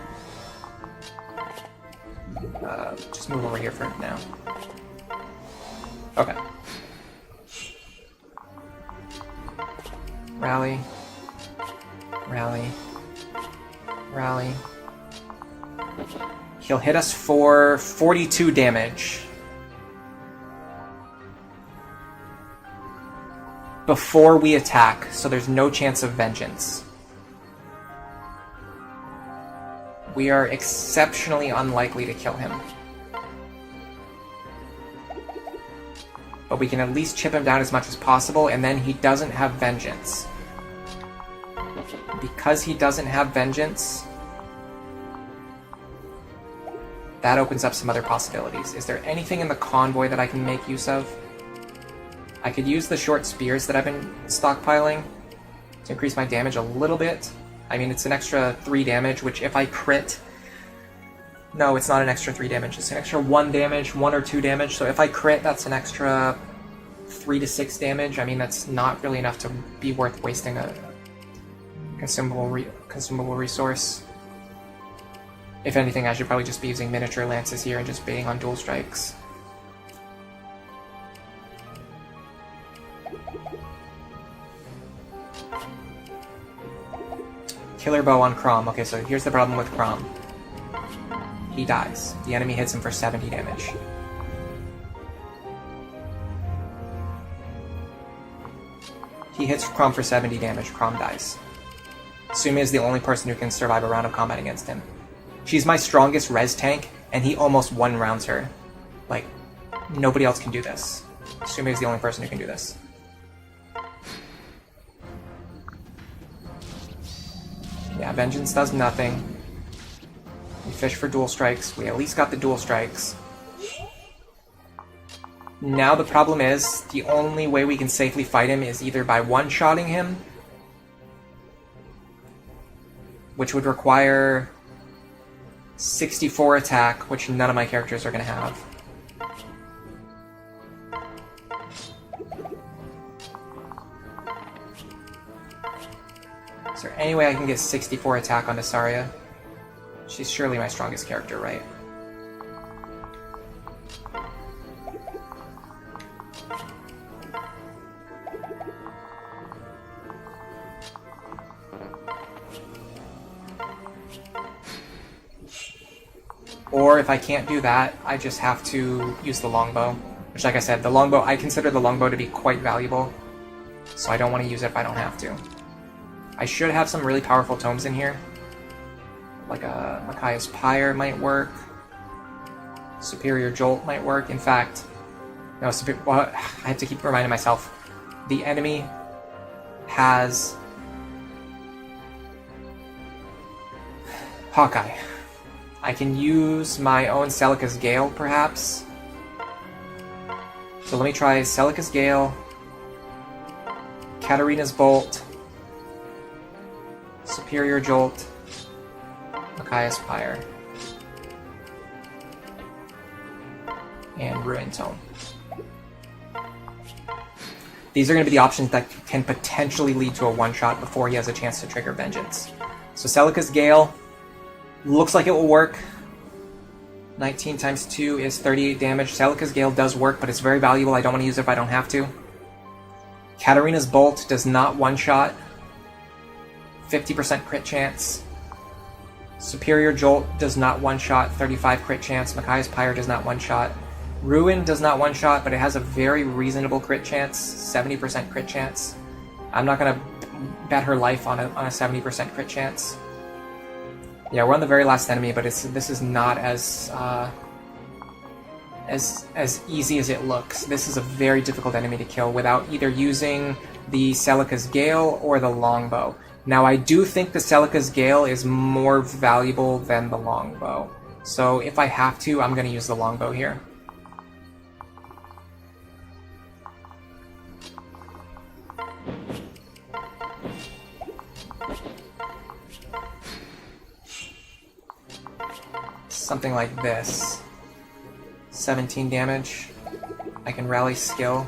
Just move over here for now. Okay. Rally. Rally. Rally. He'll hit us for 42 damage. Before we attack, so there's no chance of vengeance. We are exceptionally unlikely to kill him. But we can at least chip him down as much as possible, and then he doesn't have vengeance. Because he doesn't have vengeance, that opens up some other possibilities. Is there anything in the convoy that I can make use of? I could use the short spears that I've been stockpiling to increase my damage a little bit. I mean, it's an extra 3 damage, which if I crit... No, it's not an extra 3 damage. It's an extra 1 damage, 1 or 2 damage. So if I crit, that's an extra 3 to 6 damage. I mean, that's not really enough to be worth wasting a consumable resource. If anything, I should probably just be using miniature lances here and just baiting on dual strikes. Killer bow on Crom. Okay, so here's the problem with Crom. He dies. The enemy hits him for 70 damage. He hits Crom for 70 damage. Crom dies. Sumi is the only person who can survive a round of combat against him. She's my strongest res tank, and he almost one-rounds her. Like, nobody else can do this. Sumi is the only person who can do this. Yeah, Vengeance does nothing. We fish for dual strikes. We at least got the dual strikes. Now the problem is, the only way we can safely fight him is either by one-shotting him, which would require 64 attack, which none of my characters are going to have. Is there any way I can get 64 attack onto Saria? She's surely my strongest character, right? Or if I can't do that, I just have to use the longbow. Which, like I said, the longbow, I consider the longbow to be quite valuable. So I don't want to use it if I don't have to. I should have some really powerful tomes in here. Like a Micaiah's Pyre might work. Superior Jolt might work. In fact, no, well, I have to keep reminding myself. The enemy has Hawkeye. I can use my own Celica's Gale, perhaps. So let me try Celica's Gale, Katarina's Bolt, Superior Jolt, Micaiah's Pyre, and Ruin Tome. These are going to be the options that can potentially lead to a one-shot before he has a chance to trigger Vengeance. So Celica's Gale looks like it will work. 19 times 2 is 38 damage. Celica's Gale does work, but it's very valuable. I don't want to use it if I don't have to. Katarina's Bolt does not one-shot. 50% crit chance. Superior Jolt does not one-shot. 35 crit chance. Micaiah's Pyre does not one-shot. Ruin does not one-shot, but it has a very reasonable crit chance. 70% crit chance. I'm not going to bet her life on a 70% crit chance. Yeah, we're on the very last enemy, but this is not as easy as it looks. This is a very difficult enemy to kill without either using the Celica's Gale or the longbow. Now, I do think the Celica's Gale is more valuable than the longbow. So if I have to, I'm going to use the longbow here. Something like this. 17 damage. I can rally skill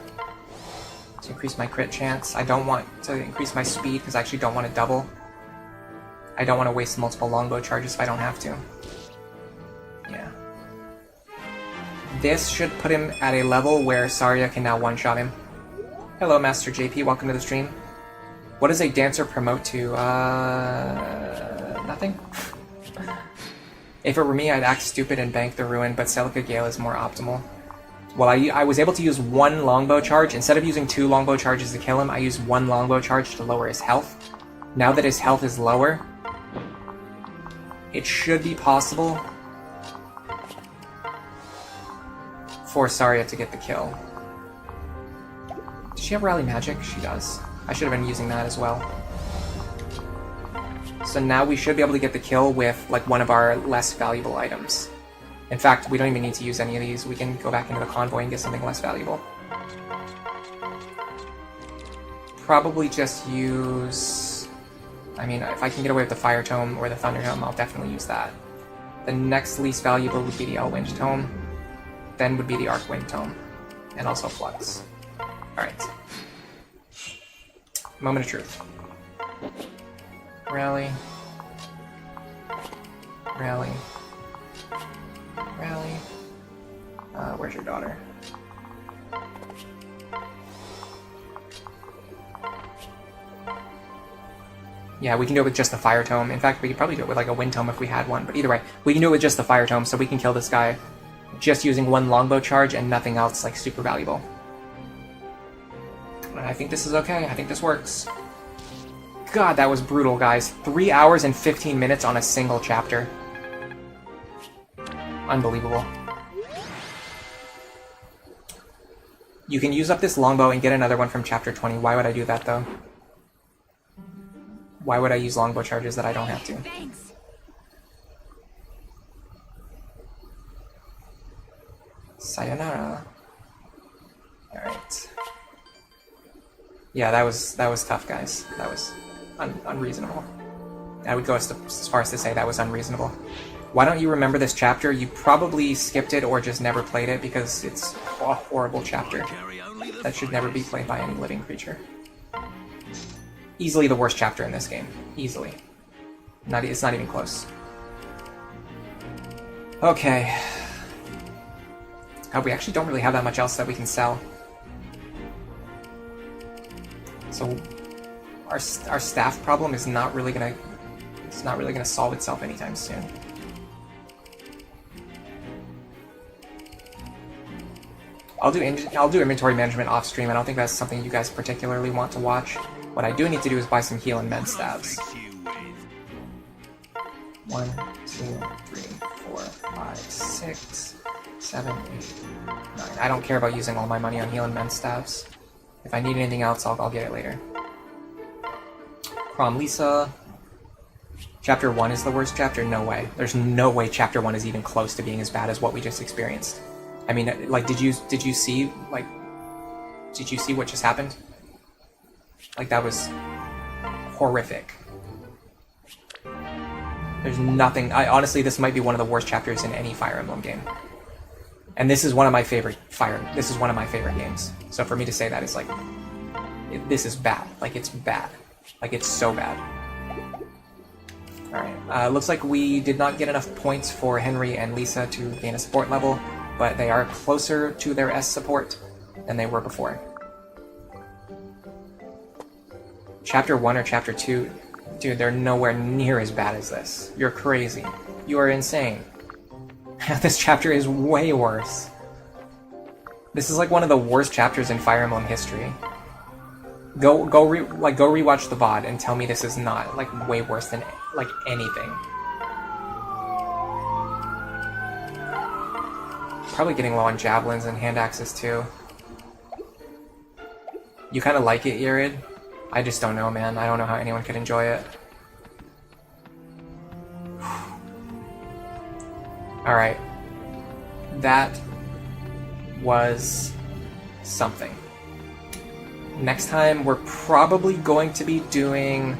to increase my crit chance. I don't want to increase my speed because I actually don't want to double. I don't want to waste multiple longbow charges if I don't have to. Yeah. this should put him at a level where Saria can now one-shot him. Hello, Master JP. Welcome to the stream. What does a dancer promote to? Nothing? If it were me, I'd act stupid and bank the ruin, but Celica Gale is more optimal. Well, I was able to use one longbow charge. Instead of using 2 longbow charges to kill him, I used 1 longbow charge to lower his health. Now that his health is lower, it should be possible for Saria to get the kill. Does she have Rally Magic? She does. I should have been using that as well. So now we should be able to get the kill with like one of our less valuable items. In fact, we don't even need to use any of these. We can go back into the convoy and get something less valuable. Probably just use... I mean, if I can get away with the Fire Tome or the Thunder Tome, I'll definitely use that. The next least valuable would be the Elwind Tome. Then would be the Arcwind Tome. And also Flux. Alright. Moment of truth. Rally. Rally. Rally. Where's your daughter? Yeah, we can do it with just the Fire Tome. In fact, we could probably do it with like a Wind Tome if we had one. But either way, we can do it with just the Fire Tome, so we can kill this guy just using 1 longbow charge and nothing else like super valuable. And I think this is okay. I think this works. God, that was brutal, guys. 3 hours and 15 minutes on a single chapter. Unbelievable. You can use up this longbow and get another one from chapter 20. Why would I do that, though? Why would I use longbow charges that I don't have to? Thanks. Sayonara. Alright. Yeah, that was tough, guys. That was unreasonable. I would go as far as to say that was unreasonable. Why don't you remember this chapter? You probably skipped it or just never played it because it's a horrible chapter that should never be played by any living creature. Easily the worst chapter in this game. Easily. It's not even close. Okay. We actually don't really have that much else that we can sell. So our staff problem is not really gonna solve itself anytime soon. I'll do inventory management off stream. I don't think that's something you guys particularly want to watch. What I do need to do is buy some heal and med stabs. 1, 2, 3, 4, 5, 6, 7, 8, 9. I don't care about using all my money on heal and med stabs. If I need anything else, I'll get it later. Prom Lisa. Chapter 1 is the worst chapter? No way. There's no way Chapter 1 is even close to being as bad as what we just experienced. I mean, like, did you see what just happened? Like, that was horrific. There's nothing... honestly, this might be one of the worst chapters in any Fire Emblem game. And this is one of my favorite games. So for me to say that is like... this is bad. Like, it's bad. Like, it's so bad. Alright. Looks like we did not get enough points for Henry and Lisa to gain a support level, but they are closer to their S support than they were before. Chapter 1 or Chapter 2, dude, they're nowhere near as bad as this. You're crazy. You are insane. This chapter is way worse. This is like one of the worst chapters in Fire Emblem history. Go rewatch the VOD and tell me this is not like way worse than like anything. Probably getting low on javelins and hand axes too. You kind of like it, Irid? I just don't know, man. I don't know how anyone could enjoy it. Alright. That was something. Next time, we're probably going to be doing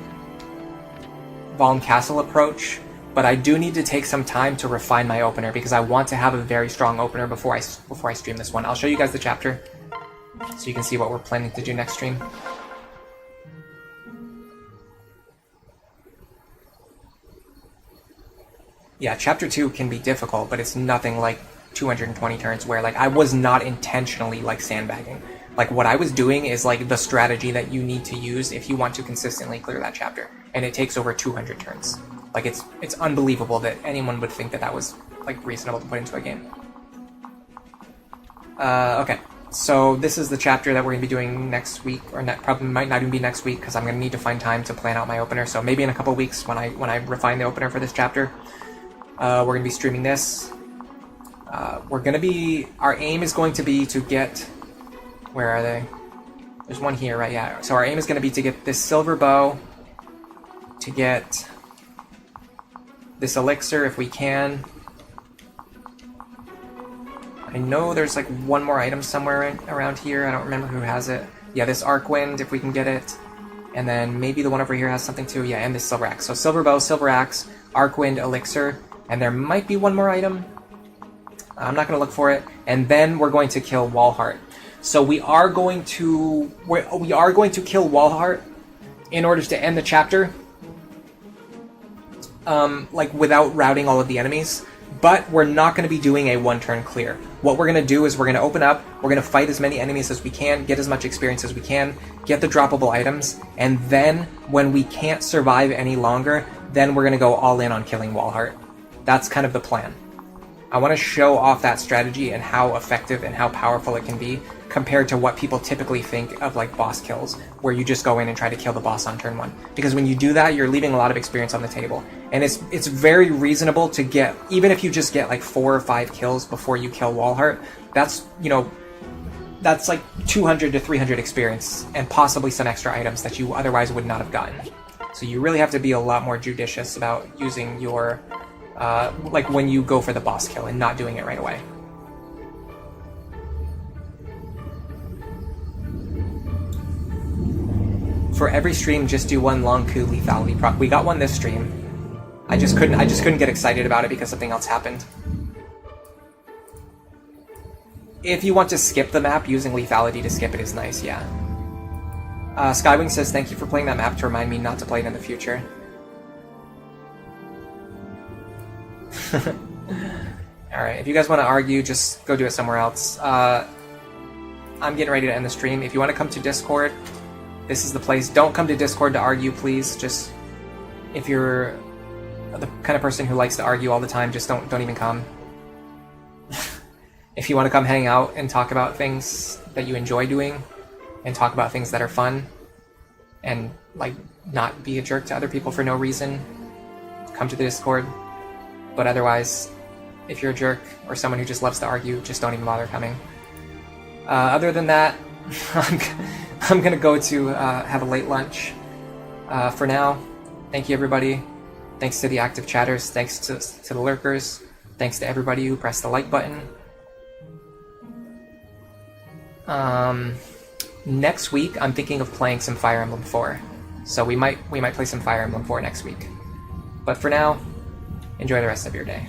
Valm Castle approach, but I do need to take some time to refine my opener because I want to have a very strong opener before I stream this one. I'll show you guys the chapter so you can see what we're planning to do next stream. Yeah, Chapter 2 can be difficult, but it's nothing like 220 turns where like I was not intentionally like sandbagging. Like what I was doing is like the strategy that you need to use if you want to consistently clear that chapter, and it takes over 200 turns. Like it's unbelievable that anyone would think that that was like reasonable to put into a game. Okay, so this is the chapter that we're gonna be doing next week, or probably might not even be next week because I'm gonna need to find time to plan out my opener. So maybe in a couple weeks when I refine the opener for this chapter, we're gonna be streaming this. Our aim is going to be to get, where are they? There's one here, right? Yeah. So our aim is going to be to get this silver bow, to get this elixir if we can. I know there's like one more item somewhere around here. I don't remember who has it. Yeah, this arc wind if we can get it. And then maybe the one over here has something too. Yeah, and this silver axe. So silver bow, silver axe, arc wind, elixir, and there might be one more item. I'm not going to look for it. And then we're going to kill Walhart. So we are going to kill Walhart in order to end the chapter, like without routing all of the enemies. But we're not going to be doing a one-turn clear. What we're going to do is we're going to open up, we're going to fight as many enemies as we can, get as much experience as we can, get the droppable items, and then when we can't survive any longer, then we're going to go all in on killing Walhart. That's kind of the plan. I want to show off that strategy and how effective and how powerful it can be compared to what people typically think of like boss kills, where you just go in and try to kill the boss on turn 1. Because when you do that, you're leaving a lot of experience on the table. And it's very reasonable to get, even if you just get like 4 or 5 kills before you kill Walhart, that's, you know, that's like 200 to 300 experience and possibly some extra items that you otherwise would not have gotten. So you really have to be a lot more judicious about using your like when you go for the boss kill and not doing it right away. For every stream, just do one long coup lethality proc. We got one this stream. I just couldn't get excited about it because something else happened. If you want to skip the map, using lethality to skip it is nice, yeah. Skywing says, thank you for playing that map to remind me not to play it in the future. Alright, if you guys want to argue, just go do it somewhere else. I'm getting ready to end the stream. If you want to come to Discord, this is the place. Don't come to Discord to argue, please. Just, if you're the kind of person who likes to argue all the time, just don't even come. If you want to come hang out and talk about things that you enjoy doing, and talk about things that are fun, and like not be a jerk to other people for no reason, come to the Discord. But otherwise, if you're a jerk or someone who just loves to argue, just don't even bother coming. Other than that, I'm gonna go to have a late lunch. For now, thank you everybody. Thanks to the active chatters. Thanks to the lurkers. Thanks to everybody who pressed the like button. Next week, I'm thinking of playing some Fire Emblem 4. So we might play some Fire Emblem 4 next week. But for now, enjoy the rest of your day.